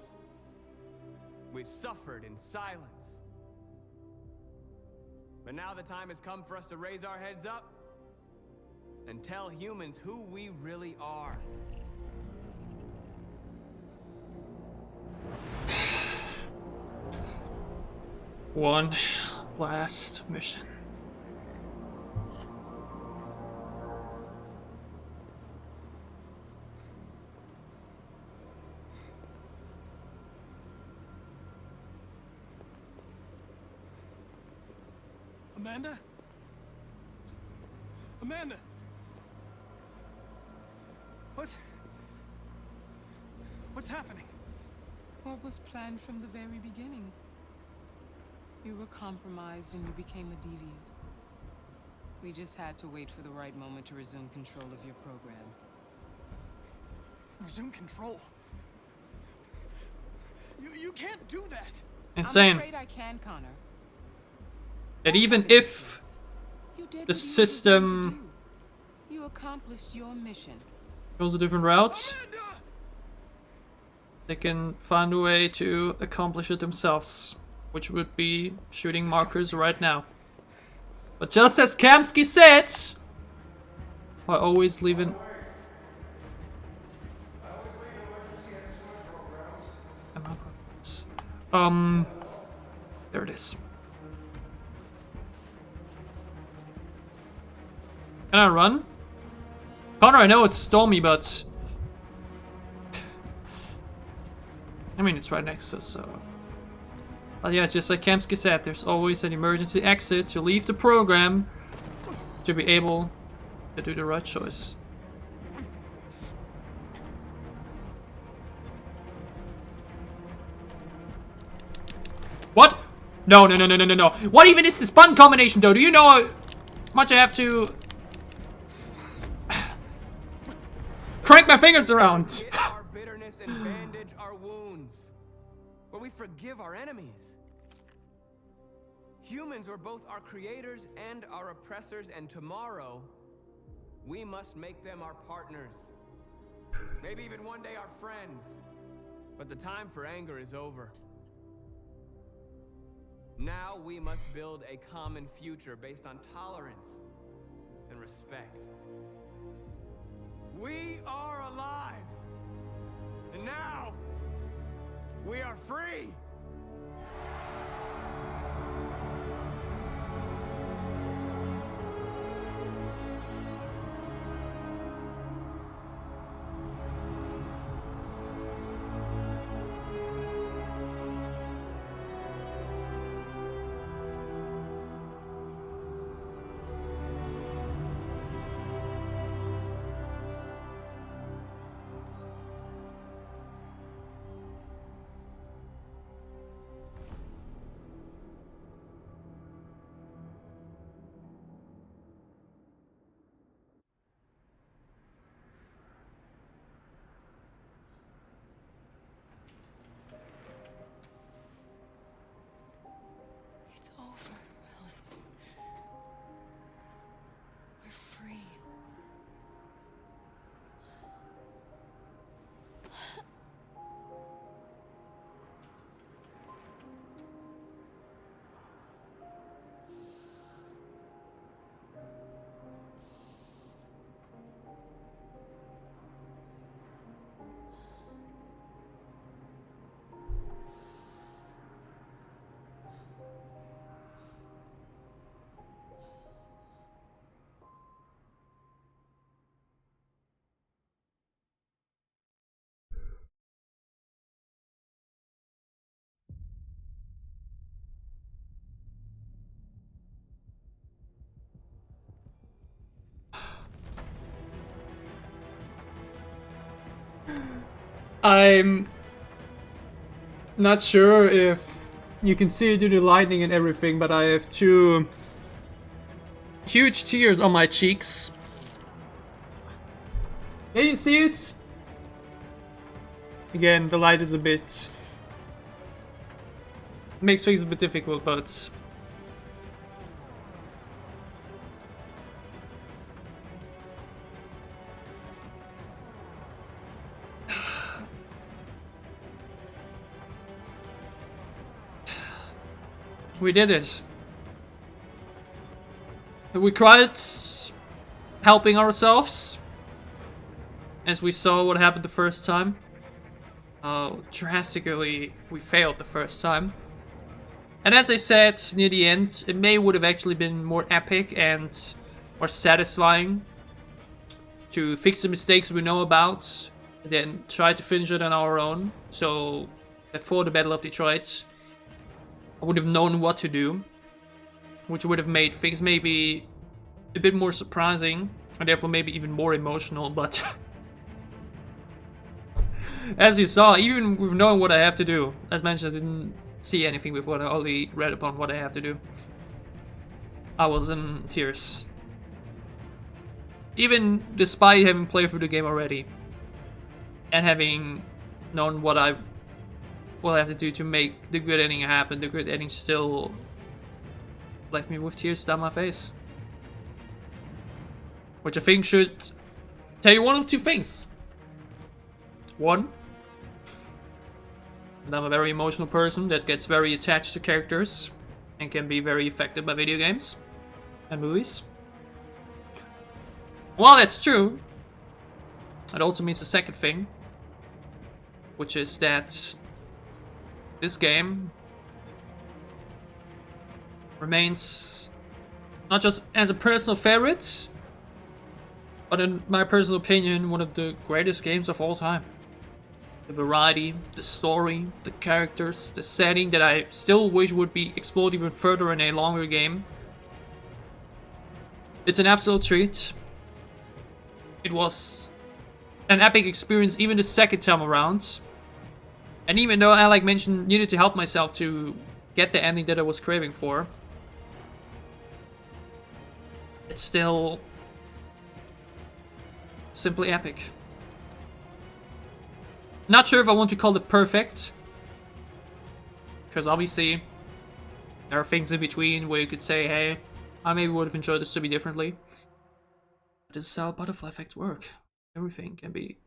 We've suffered in silence. But now the time has come for us to raise our heads up and tell humans who we really are. One last mission. Amanda? Amanda! What's happening? What was planned from the very beginning? You were compromised and you became a deviant. We just had to wait for the right moment to resume control of your program. Resume control? You can't do that! Insane. I'm afraid I can, Connor. That even if the system You accomplished your mission. goes a different route, they can find a way to accomplish it themselves, which would be shooting markers right now. But just as Kamski said, I always leave an... There it is. Can I run? Connor, I know it's stormy, but... I mean, it's right next to us, so... But yeah, just like Kamski said, there's always an emergency exit to leave the program to be able to do the right choice. What? No. What even is this button combination, though? Do you know how much I have to... crank my fingers around? Our bitterness and bandage our wounds, where we forgive our enemies. Humans are both our creators and our oppressors, and tomorrow we must make them our partners. Maybe even one day our friends. But the time for anger is over. Now we must build a common future based on tolerance and respect. We are alive! And now, we are free! I'm not sure if you can see it due to lighting and everything, but I have 2 huge tears on my cheeks. Can you see it? Again, the light is a bit... makes things a bit difficult, but... we did it. We cried helping ourselves, as we saw what happened the first time. How drastically we failed the first time. And as I said near the end, it would have actually been more epic and more satisfying to fix the mistakes we know about, and then try to finish it on our own. So that for the Battle of Detroit, I would have known what to do, which would have made things maybe a bit more surprising, and therefore maybe even more emotional, but as you saw, even with knowing what I have to do, as mentioned, I didn't see anything with what I only read upon what I have to do. I was in tears. Even despite having played through the game already, and having known what I will have to do to make the good ending happen, the good ending still left me with tears down my face. Which I think should tell you one of 2 things. One, that I'm a very emotional person that gets very attached to characters and can be very affected by video games and movies. While that's true, it also means the second thing, which is that this game remains not just as a personal favorite, but in my personal opinion, one of the greatest games of all time. The variety, the story, the characters, the setting that I still wish would be explored even further in a longer game. It's an absolute treat. It was an epic experience even the second time around. And even though I, like mentioned, needed to help myself to get the ending that I was craving for, it's still simply epic. Not sure if I want to call it perfect, because obviously there are things in between where you could say, hey, I maybe would have enjoyed this to be differently. But this is how butterfly effects work. Everything can be.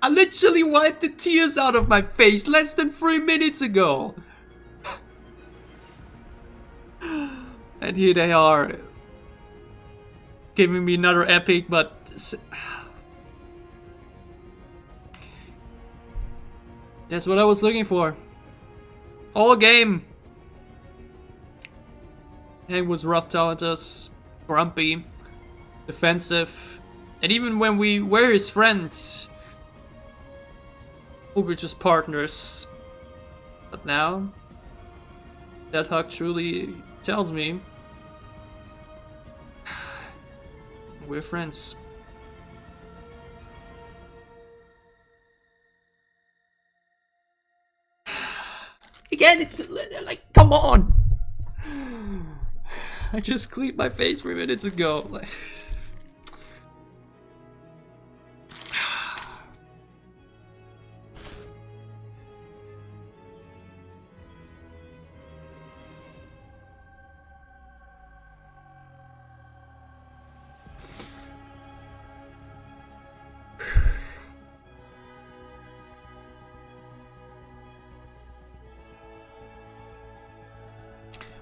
I literally wiped the tears out of my face less than 3 minutes ago. And here they are, giving me another epic, but that's what I was looking for. All game. Hank was rough towards us, grumpy, defensive, and even when we were his friends, we were just partners. But now, that hug truly tells me we're friends. Again, it's like, come on! I just cleaned my face 3 minutes ago. Like,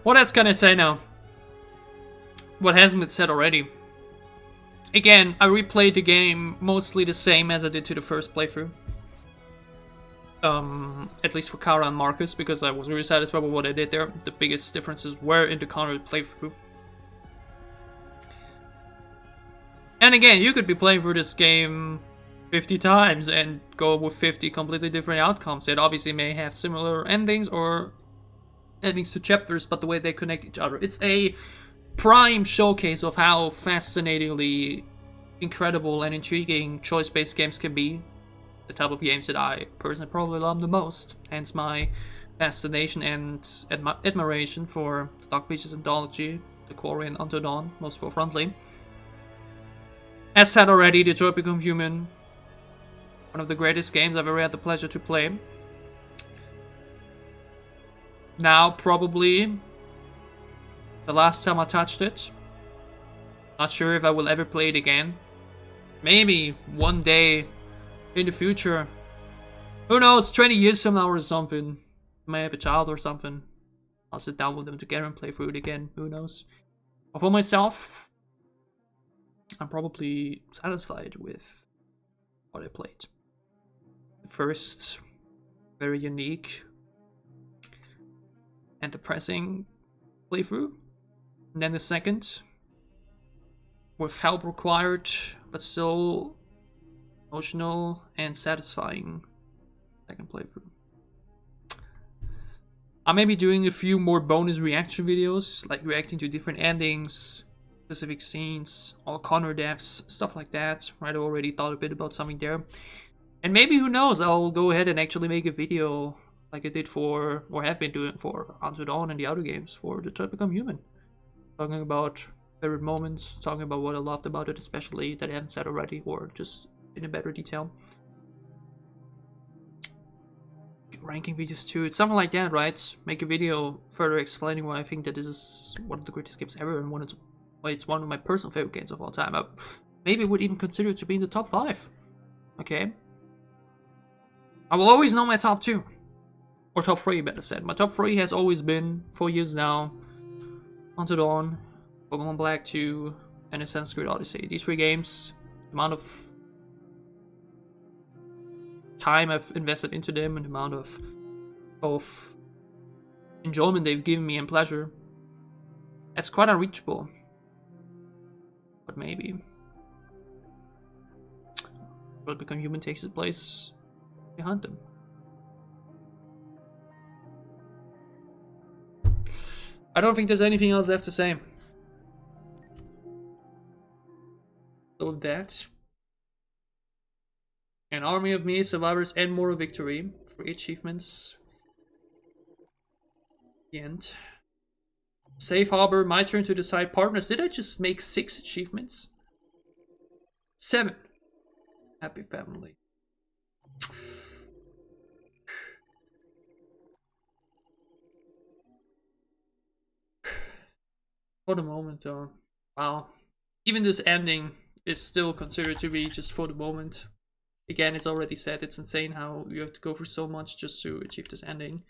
What else can I say now? What hasn't been said already? Again, I replayed the game mostly the same as I did to the first playthrough. At least for Kara and Marcus, because I was really satisfied with what I did there. The biggest differences were in the Conrad playthrough. And again, you could be playing through this game 50 times and go with 50 completely different outcomes. It obviously may have similar endings or endings to chapters, but the way they connect each other. It's a prime showcase of how fascinatingly incredible and intriguing choice-based games can be. The type of games that I personally probably love the most. Hence my fascination and admiration for the Dark Beaches Anthology, the Quarry and Until Dawn, most forefrontly. As said already, Detroit Become Human, one of the greatest games I've ever had the pleasure to play. Now, probably the last time I touched it. Not sure if I will ever play it again. Maybe one day in the future. Who knows, 20 years from now or something. I may have a child or something. I'll sit down with them together and play through it again. Who knows? But for myself, I'm probably satisfied with what I played. The first, very unique and depressing playthrough. And then the second, with help required, but still emotional and satisfying second playthrough. I may be doing a few more bonus reaction videos, like reacting to different endings, specific scenes, all Connor deaths, stuff like that. Right, I already thought a bit about something there. And maybe, who knows, I'll go ahead and actually make a video like I did for, or have been doing for Until Dawn and the other games for Detroit Become Human. Talking about favorite moments, talking about what I loved about it, especially that I haven't said already, or just in a better detail. Ranking videos too, it's something like that, right? Make a video further explaining why I think that this is one of the greatest games ever, and why it's one of my personal favorite games of all time. I maybe would even consider it to be in the top 5. Okay? I will always know my top 2. Or top 3, better said. My top 3 has always been, 4 years now, Until Dawn, Pokemon Black 2, and Assassin's Creed Odyssey. These 3 games, the amount of time I've invested into them and the amount of enjoyment they've given me and pleasure, that's quite unreachable. But maybe Detroit Become Human takes its place behind them. I don't think there's anything else left to say. So that, an army of me, survivors, and moral victory. 3 achievements. The end. Safe harbor, my turn to decide partners. Did I just make 6 achievements? 7. Happy family. For the moment though. Wow. Even this ending is still considered to be just for the moment. Again, it's already said, it's insane how you have to go through so much just to achieve this ending.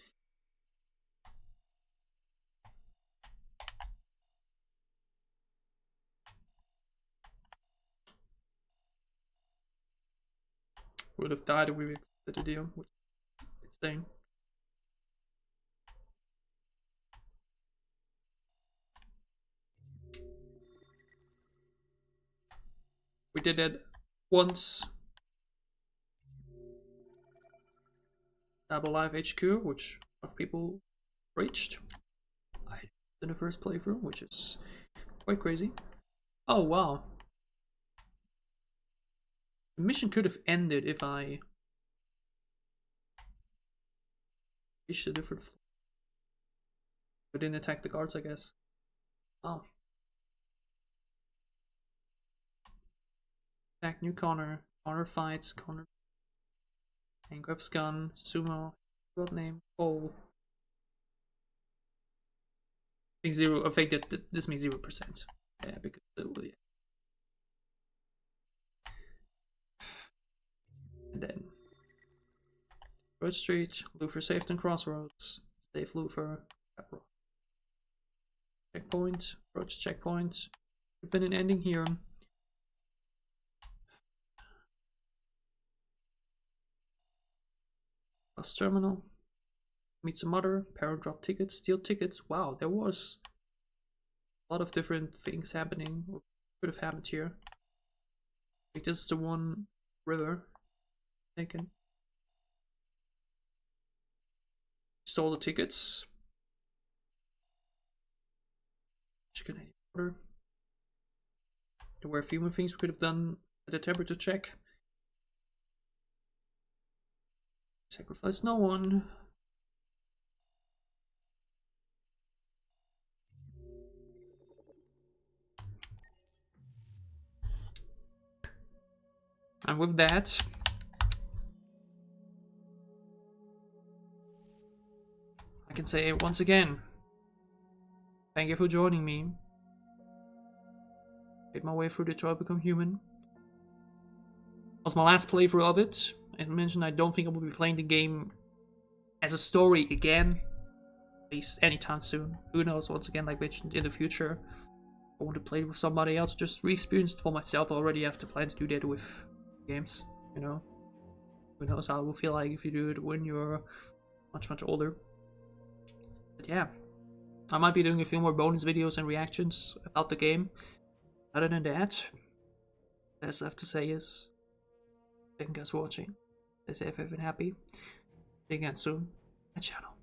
Would have died if we did the deal. Insane. We did it once. Double Life HQ, which a lot of people reached. I did in the first playthrough, which is quite crazy. Oh wow. The mission could have ended if I reached a different floor. But didn't attack the guards, I guess. Oh. Attack new Connor. Connor fights. Connor. And grabs gun. Sumo. What name? Oh. I think 0. I think that this means 0%. Yeah, because yeah. And then Road Street, Luther saved in Crossroads, save Luther, checkpoint. Approach checkpoint. There's been an ending here. Bus terminal. Meet some mother. Parent drop tickets. Steal tickets. Wow, there was a lot of different things happening. Or could have happened here. I think this is the one river. Taken. Stole the tickets. Chicken order. There were a few more things we could have done at the temperature check. Sacrifice no one. And with that, I can say once again, thank you for joining me. Made my way through Detroit Become Human. Was my last playthrough of it. As mentioned, I don't think I will be playing the game as a story again, at least anytime soon. Who knows, once again, like mentioned, in the future I want to play with somebody else, just re-experience it for myself. I already have to plan to do that with games, you know. Who knows how it will feel like if you do it when you're much older. But yeah, I might be doing a few more bonus videos and reactions about the game. Other than that, best I have to say is thank you guys for watching. Stay safe and happy. See you again soon on my channel.